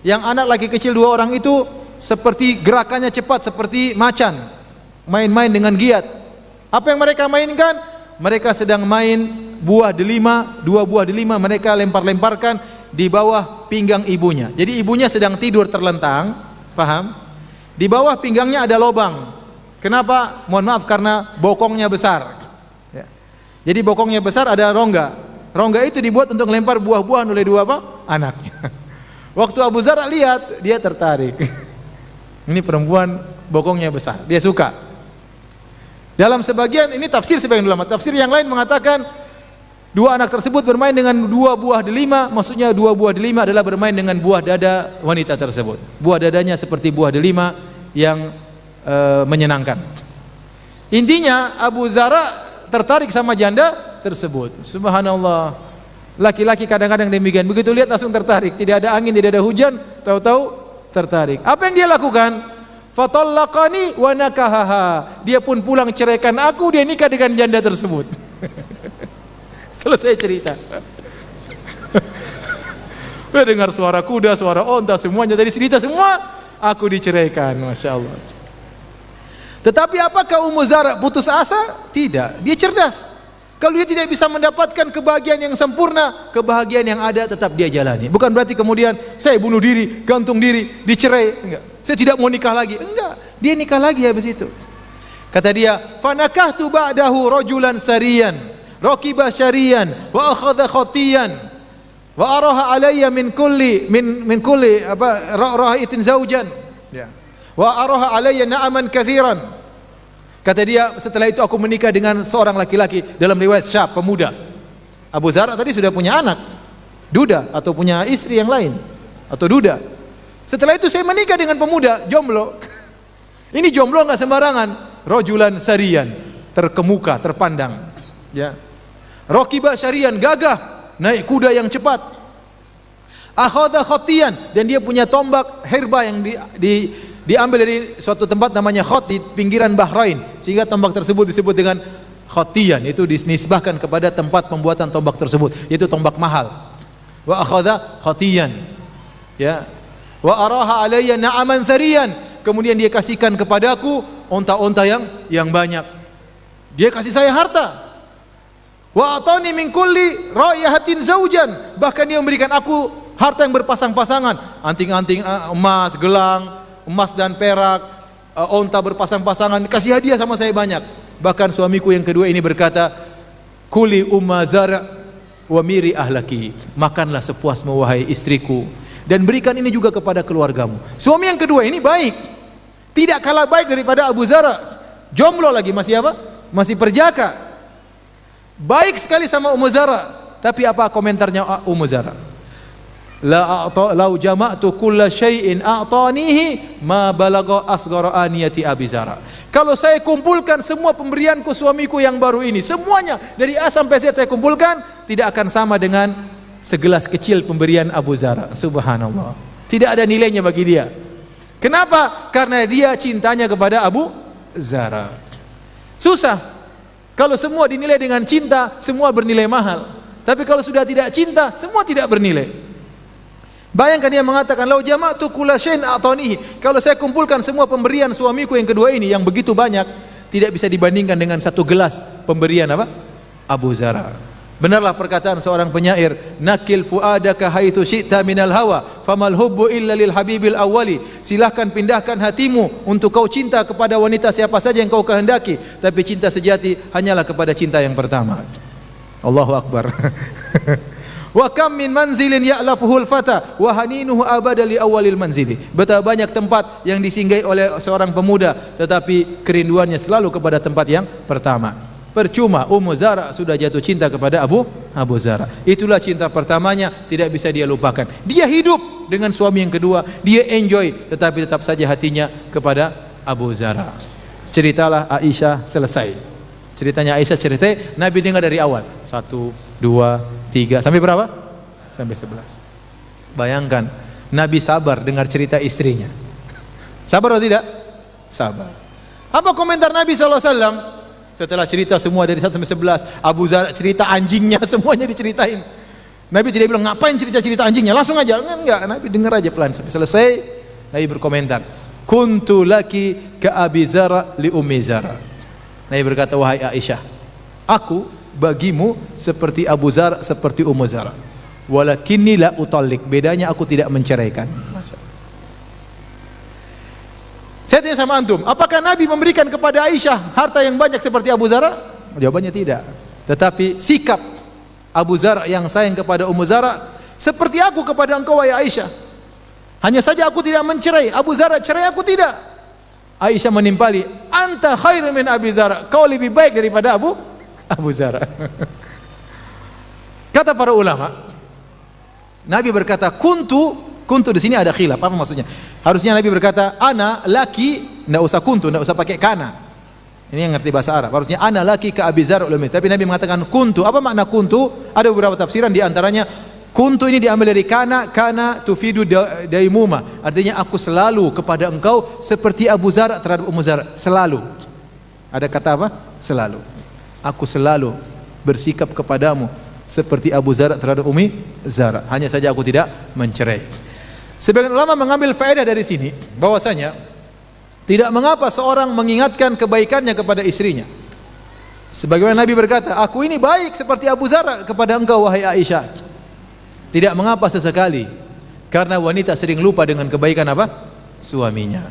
Yang anak laki kecil 2 orang itu seperti gerakannya cepat seperti macan, main-main dengan giat. Apa yang mereka mainkan? Mereka sedang main buah delima, 2 buah delima mereka lempar-lemparkan di bawah pinggang ibunya. Jadi ibunya sedang tidur terlentang, paham? Di bawah pinggangnya ada lubang. Kenapa? Mohon maaf, karena bokongnya besar. Ya. Jadi bokongnya besar, ada rongga. Rongga itu dibuat untuk lempar buah-buahan oleh 2 anaknya. Waktu Abu Zar'a lihat, dia tertarik. Ini perempuan bokongnya besar, dia suka. Dalam sebagian, ini tafsir sebagian ulama, tafsir yang lain mengatakan 2 anak tersebut bermain dengan 2 buah delima, maksudnya 2 buah delima adalah bermain dengan buah dada wanita tersebut. Buah dadanya seperti buah delima yang menyenangkan. Intinya Abu Zar'a tertarik sama janda tersebut. Subhanallah. Laki-laki kadang-kadang demikian, begitu lihat langsung tertarik, tidak ada angin, tidak ada hujan, tahu-tahu tertarik. Apa yang dia lakukan? Fatallaqani wa nakahaha. Dia pun pulang ceraikan aku, dia nikah dengan janda tersebut. Selesai cerita. Udah dengar suara kuda, suara onta, semuanya tadi cerita semua, aku diceraikan, Masya Allah. Tetapi apakah Ummu Zar'a putus asa? Tidak, dia cerdas. Kalau dia tidak bisa mendapatkan kebahagiaan yang sempurna, kebahagiaan yang ada tetap dia jalani. Bukan berarti kemudian saya bunuh diri, gantung diri, dicerai, enggak. Saya tidak mau nikah lagi. Enggak, dia nikah lagi habis itu. Kata dia, "Fanakahtu ba'dahu rajulan sariyan, raqiba syariyan, wa akhadha khatiyan, wa araha alayya min kulli ra'itin zaujan." Ya. Wa araha alayya na'aman katsiran. Kata dia, setelah itu aku menikah dengan seorang laki-laki, dalam riwayat syab, pemuda. Abu Zar'a tadi sudah punya anak, duda, atau punya istri yang lain, atau duda. Setelah itu saya menikah dengan pemuda, jomblo. Ini jomblo enggak sembarangan, rajulan sarian, terkemuka, terpandang. Ya. Raqiba syarian, gagah, naik kuda yang cepat. Akhadha khatiyan, dan dia punya tombak herba yang diambil dari suatu tempat namanya Khot di pinggiran Bahrain, sehingga tombak tersebut disebut dengan Khotiyan, itu dinisbahkan kepada tempat pembuatan tombak tersebut, yaitu tombak mahal. Wa akhadha Khotiyan, ya. Wa araha alayya na'aman thariyan, kemudian dia kasihkan kepadaku onta-onta yang banyak. Dia kasih saya harta. Wa atani min kulli ra'ihatin zaujan, bahkan dia memberikan aku harta yang berpasang-pasangan, anting-anting emas, gelang emas dan perak, onta berpasang-pasangan, kasih hadiah sama saya banyak. Bahkan suamiku yang kedua ini berkata, "Kuli Umma Zar'a wa miri ahlaki." Makanlah sepuasmu wahai istriku, dan berikan ini juga kepada keluargamu. Suami yang kedua ini baik, tidak kalah baik daripada Abu Zar'a. Jomblo lagi, masih apa? Masih perjaka. Baik sekali sama Ummu Zar'a. Tapi apa komentarnya Ummu Zar'a? Lau jama'tu kulla syai'in a'tanihi ma balagha asghara aniyati Abi Zar'a. Kalau saya kumpulkan semua pemberianku suamiku yang baru ini, semuanya dari A sampai Z saya kumpulkan, tidak akan sama dengan segelas kecil pemberian Abu Zar'a. Subhanallah. Tidak ada nilainya bagi dia. Kenapa? Karena dia cintanya kepada Abu Zar'a. Susah. Kalau semua dinilai dengan cinta, semua bernilai mahal. Tapi kalau sudah tidak cinta, semua tidak bernilai. Bayangkan dia mengatakan, "Lau jama'tu kulla syai'in a'tanihi." Kalau saya kumpulkan semua pemberian suamiku yang kedua ini yang begitu banyak, tidak bisa dibandingkan dengan satu gelas pemberian apa? Abu Zar'a. Benarlah perkataan seorang penyair, "Nakil fuadaka haitsu syi'ta minal hawa, famal hubbu illa lil habibil awwali." Silahkan pindahkan hatimu untuk kau cinta kepada wanita siapa saja yang kau kehendaki, tapi cinta sejati hanyalah kepada cinta yang pertama. Allahu Akbar. Wa kam min manzilin ya'lafuhul fata wa haninuhu abada li awwalil manzili. Betapa banyak tempat yang disinggahi oleh seorang pemuda, tetapi kerinduannya selalu kepada tempat yang pertama. Percuma Ummu Zar'a sudah jatuh cinta kepada Abu Zar'a. Itulah cinta pertamanya, tidak bisa dia lupakan. Dia hidup dengan suami yang kedua, dia enjoy, tetapi tetap saja hatinya kepada Abu Zar'a. Ceritalah Aisyah selesai. Ceritanya Aisyah cerita, Nabi dengar dari awal. 1, 2, 3, sampai berapa? Sampai 11. Bayangkan, Nabi sabar dengar cerita istrinya. Sabar atau tidak? Sabar. Apa komentar Nabi SAW? Setelah cerita semua dari 1 sampai 11, Abu Zar'a cerita anjingnya, semuanya diceritain. Nabi tidak bilang ngapain cerita-cerita anjingnya, langsung aja. Enggak, Nabi dengar aja pelan sampai selesai. Nabi berkomentar, kuntu laki ka Abi Zara li Ummi Zara. Nabi berkata, wahai Aisyah, aku bagimu seperti Abu Zar, seperti Ummu Zar. Walakinni la utallik, bedanya aku tidak menceraikan. Saya tanya sama antum, apakah Nabi memberikan kepada Aisyah harta yang banyak seperti Abu Zar? Jawabannya tidak. Tetapi sikap Abu Zar yang sayang kepada Ummu Zar seperti aku kepada engkau wahai Aisyah. Hanya saja aku tidak mencerai, Abu Zar cerai, aku tidak. Aisyah menimpali, anta khairu min Abi Zar, kau lebih baik daripada Abu Zar. Kata para ulama, Nabi berkata kuntu di sini ada khilaf, apa maksudnya? Harusnya Nabi berkata ana laki, enggak usah kuntu, enggak usah pakai kana. Ini yang ngerti bahasa Arab. Harusnya ana laki ka Abi Zar ulama. Tapi Nabi mengatakan kuntu. Apa makna kuntu? Ada beberapa tafsiran, di antaranya kuntu ini diambil dari kana tufidu daimuma. Artinya aku selalu kepada engkau seperti Abu Zar terhadap Ummu Zar, selalu. Ada kata apa? Selalu. Aku selalu bersikap kepadamu seperti Abu Zar terhadap Ummi Zar. Hanya saja aku tidak mencerai. Sebagian ulama mengambil faedah dari sini bahwasanya tidak mengapa seorang mengingatkan kebaikannya kepada istrinya. Sebagaimana Nabi berkata, aku ini baik seperti Abu Zar kepada engkau wahai Aisyah. Tidak mengapa sesekali, karena wanita sering lupa dengan kebaikan apa? Suaminya.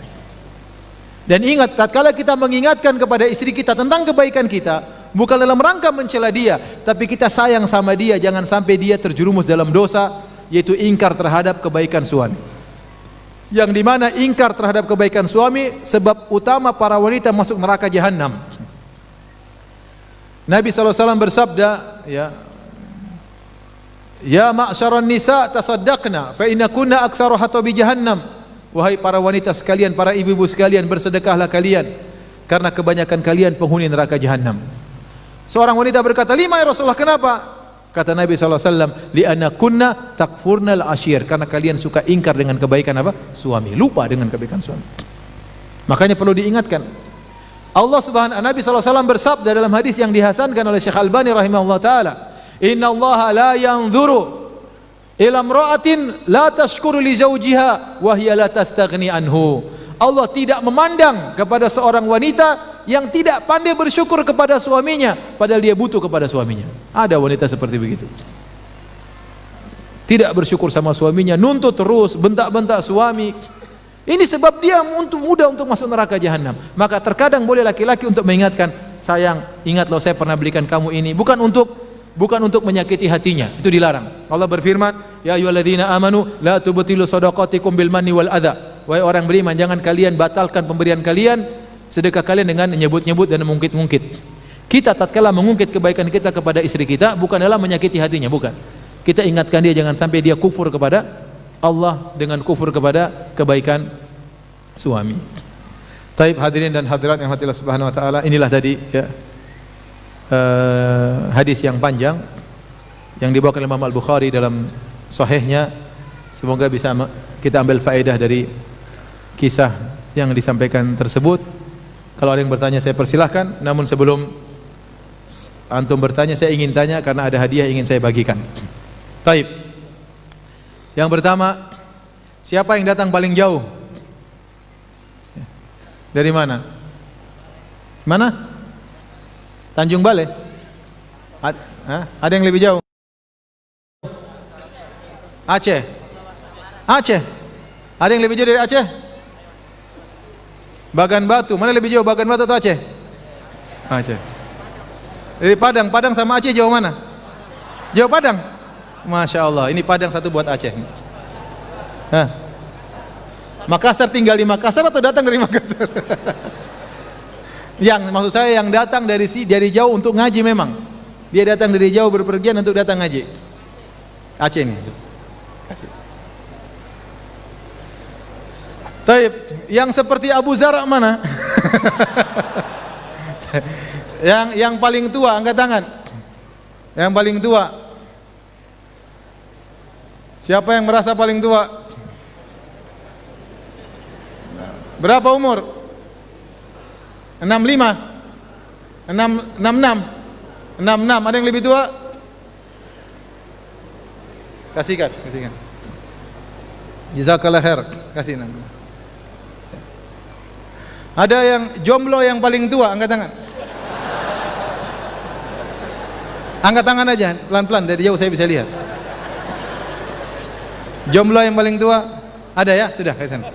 Dan ingat, tatkala kita mengingatkan kepada istri kita tentang kebaikan kita, bukan dalam rangka mencela dia, tapi kita sayang sama dia, jangan sampai dia terjerumus dalam dosa, yaitu ingkar terhadap kebaikan suami. Yang dimana ingkar terhadap kebaikan suami sebab utama para wanita masuk neraka jahanam. Nabi SAW bersabda, ya ma'syaran nisa tasaddaqna fa inna kunna aktsaru hatabi jahannam. Wahai para wanita sekalian, para ibu-ibu sekalian, bersedekahlah kalian karena kebanyakan kalian penghuni neraka jahanam. Seorang wanita berkata, lima ya Rasulullah, kenapa? Kata Nabi SAW, li'anna kunna takfurnal ashir, karena kalian suka ingkar dengan kebaikan apa? Suami, lupa dengan kebaikan suami. Makanya perlu diingatkan. Nabi SAW bersabda dalam hadis yang dihasankan oleh Syekh Albani rahimahullah ta'ala, inna Allah la yanzuru ila imra'atin la tashkuru li zawjiha wa hiya la tastaghni anhu. Allah tidak memandang kepada seorang wanita yang tidak pandai bersyukur kepada suaminya, padahal dia butuh kepada suaminya. Ada wanita seperti begitu, tidak bersyukur sama suaminya, nuntut terus, bentak-bentak suami. Ini sebab dia mudah untuk masuk neraka jahanam. Maka terkadang boleh laki-laki untuk mengingatkan, sayang, ingat loh saya pernah belikan kamu ini, bukan untuk menyakiti hatinya, itu dilarang. Allah berfirman, ya ayyuhalladzina amanu la tubtilu shadaqatikum bil manni wal adza. Wahai orang beriman, jangan kalian batalkan pemberian kalian, sedekah kalian dengan menyebut-nyebut dan mengungkit-ungkit. Kita tatkala mengungkit kebaikan kita kepada istri kita, bukan dalam menyakiti hatinya, bukan. Kita ingatkan dia jangan sampai dia kufur kepada Allah dengan kufur kepada kebaikan suami. Taib hadirin dan hadirat yang hatilah subhanahu wa ta'ala, inilah tadi hadis yang panjang yang dibawakan Imam Al-Bukhari dalam sahihnya. Semoga bisa kita ambil faedah dari kisah yang disampaikan tersebut. Kalau ada yang bertanya saya persilahkan, namun sebelum antum bertanya saya ingin tanya karena ada hadiah ingin saya bagikan. Taib. Yang pertama, siapa yang datang paling jauh? Dari mana? Mana? Tanjung Balai? Ada yang lebih jauh? Aceh? Aceh? Ada yang lebih jauh dari Aceh? Bagan Batu, mana lebih jauh, Bagan Batu atau Aceh? Aceh. Dari Padang, Padang sama Aceh jauh mana? Jauh Padang? Masya Allah, ini Padang satu buat Aceh. Makassar, tinggal di Makassar atau datang dari Makassar? Yang maksud saya yang datang dari jauh untuk ngaji memang. Dia datang dari jauh berpergian untuk datang ngaji. Aceh ini. Kasih. Taib, yang seperti Abu Zar mana? yang paling tua angkat tangan. Yang paling tua. Siapa yang merasa paling tua? Berapa umur? 65? 66? 66, ada yang lebih tua? Kasihkan. Jazakallah khair. Kasih nama. Ada yang jomblo yang paling tua, angkat tangan. Angkat tangan aja, pelan-pelan, dari jauh saya bisa lihat. Jomblo yang paling tua, ada ya? Sudah, ke sana.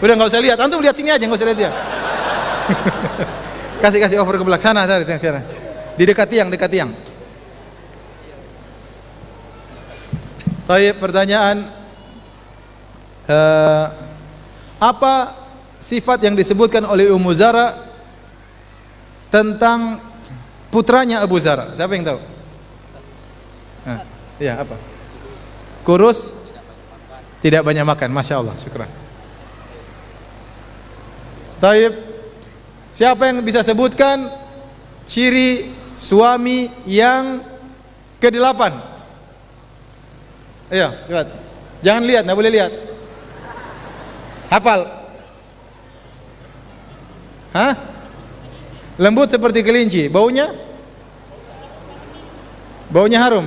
Udah nggak usah lihat, antum lihat sini aja, nggak usah lihat dia. Kasih over ke belakang sana. Di dekat tiang. Baik, pertanyaan, apa sifat yang disebutkan oleh Ummu Zara tentang putranya Abu Zara? Siapa yang tahu? Ya, apa? Kurus, tidak banyak makan. Masya Allah, syukran. Taib, siapa yang bisa sebutkan ciri suami yang ke-8? Ayo, cepat. Jangan lihat, nggak boleh lihat. Hafal. Hah? Lembut seperti kelinci. Baunya? Baunya harum.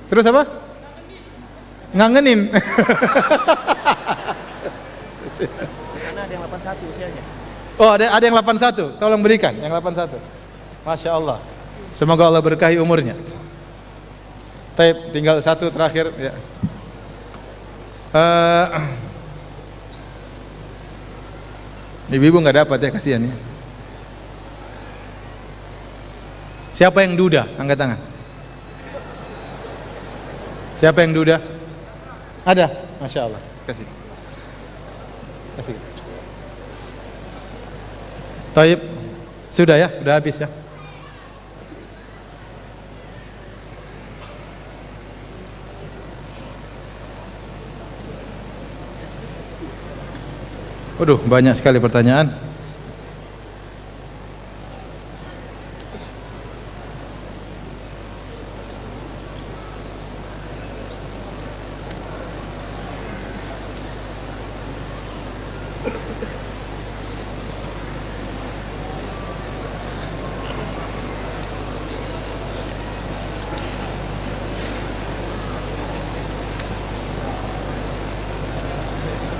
Terus apa? Ngangenin. Karena ada yang 81 usianya. Oh, ada yang 81. Tolong berikan yang 81. Masya Allah. Semoga Allah berkahi umurnya. Taib, tinggal satu terakhir ya. Ibu-ibu nggak dapat ya, kasihan ya. Siapa yang duda? Angkat tangan. Siapa yang duda? Ada? Masya Allah. Kasih. Taib, sudah ya, sudah habis ya. Waduh, banyak sekali pertanyaan.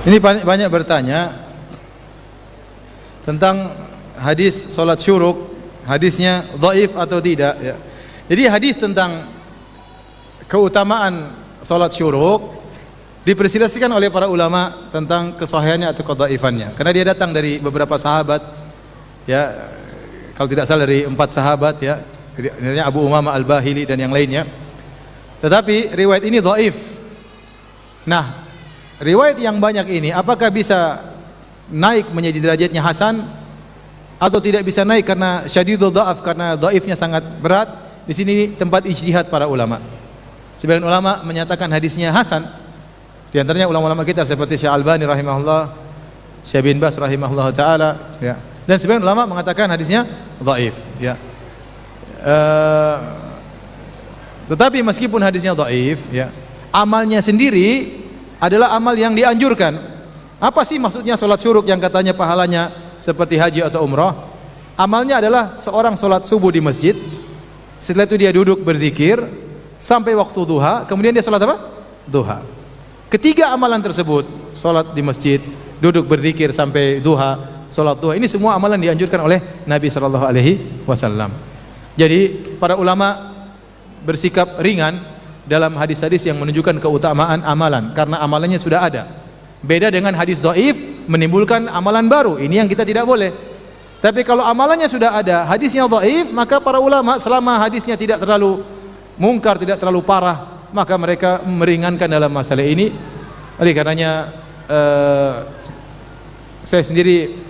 Ini banyak bertanya tentang hadis salat syuruk, hadisnya dhaif atau tidak ya. Jadi hadis tentang keutamaan salat syuruk diperselisihkan oleh para ulama tentang kesahihannya atau kedhaifannya. Karena dia datang dari beberapa sahabat ya, kalau tidak salah dari 4 sahabat ya, Abu Umamah Al-Bahili dan yang lainnya. Tetapi riwayat ini dhaif. Nah, riwayat yang banyak ini apakah bisa naik menjadi derajatnya hasan atau tidak bisa naik karena syadidul dha'af, karena dhaifnya sangat berat? Di sini tempat ijtihad para ulama. Sebagian ulama menyatakan hadisnya hasan. Di antaranya ulama-ulama kita seperti Syekh Albani rahimahullah, Syekh bin Bas rahimahullah taala ya. Dan sebagian ulama mengatakan hadisnya dhaif ya. Tetapi meskipun hadisnya dhaif ya, amalnya sendiri adalah amal yang dianjurkan. Apa sih maksudnya sholat syuruk yang katanya pahalanya seperti haji atau umrah? Amalnya adalah seorang sholat subuh di masjid, setelah itu dia duduk berzikir sampai waktu duha, kemudian dia sholat apa? Duha. Ketiga amalan tersebut, sholat di masjid, duduk berzikir sampai duha, sholat duha, ini semua amalan dianjurkan oleh Nabi SAW. Jadi para ulama bersikap ringan dalam hadis-hadis yang menunjukkan keutamaan amalan, karena amalannya sudah ada. Beda dengan hadis dhaif menimbulkan amalan baru, ini yang kita tidak boleh. Tapi kalau amalannya sudah ada, hadisnya dhaif, maka para ulama selama hadisnya tidak terlalu mungkar, tidak terlalu parah, maka mereka meringankan dalam masalah ini. Oleh karenanya saya sendiri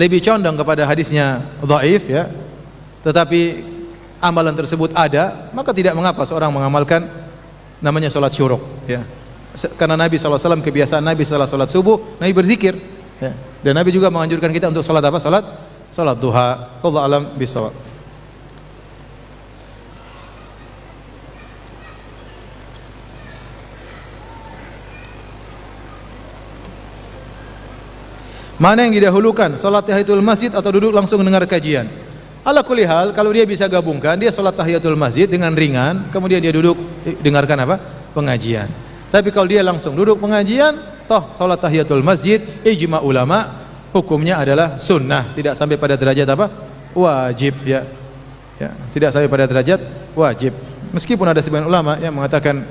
lebih condong kepada hadisnya dhaif ya. Tetapi amalan tersebut ada, maka tidak mengapa seorang mengamalkan namanya sholat syuruk ya. Karena Nabi SAW, kebiasaan Nabi setelah sholat subuh, Nabi berzikir ya. Dan Nabi juga menganjurkan kita untuk sholat apa? Sholat duha. Wallahu a'lam bishawab. Mana yang didahulukan, sholat tahiyatul masjid atau duduk langsung mendengar kajian? Ala kulli hal, kalau dia bisa gabungkan, dia sholat tahiyatul masjid dengan ringan, kemudian dia duduk dengarkan apa? Pengajian. Tapi kalau dia langsung duduk pengajian, toh sholat tahiyatul masjid, ijma ulama, hukumnya adalah sunnah, tidak sampai pada derajat apa? Wajib, ya. Ya, tidak sampai pada derajat wajib. Meskipun ada sebagian ulama yang mengatakan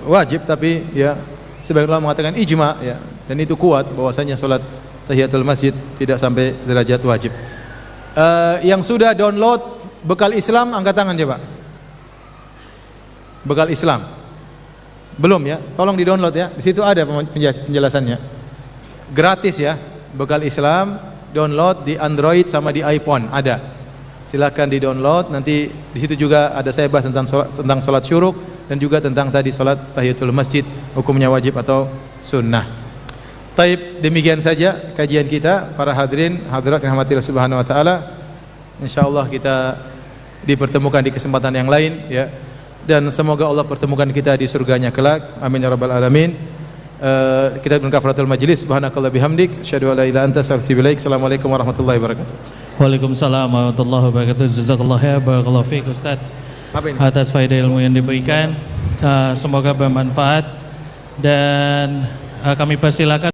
wajib, tapi ya sebagian ulama mengatakan ijma, ya, dan itu kuat bahwasanya sholat tahiyatul masjid tidak sampai derajat wajib. Yang sudah download Bekal Islam angkat tangan coba. Bekal Islam belum ya? Tolong di download ya. Di situ ada penjelasannya. Gratis ya. Bekal Islam download di Android sama di iPhone ada. Silakan di download. Nanti di situ juga ada saya bahas tentang sholat syuruk dan juga tentang tadi sholat tahiyatul masjid, hukumnya wajib atau sunnah. Taib, demikian saja kajian kita para hadirin hadirat yang rahmatillah subhanahu wa ta'ala. InsyaAllah kita dipertemukan di kesempatan yang lain ya. Dan semoga Allah pertemukan kita di surganya kelak. Amin ya rabbal alamin. Kita dengan kafaratul majlis. Subhanakallah bihamdik asyhadu an la ilaha illa anta astaghfiruka wa atubu ilaik. Assalamualaikum warahmatullahi wabarakatuh. Waalaikumsalam warahmatullahi wabarakatuh. Jazakallah ya, barakallahu fiik Ustaz. Atas faedah ilmu yang diberikan. Semoga bermanfaat dan kami persilakan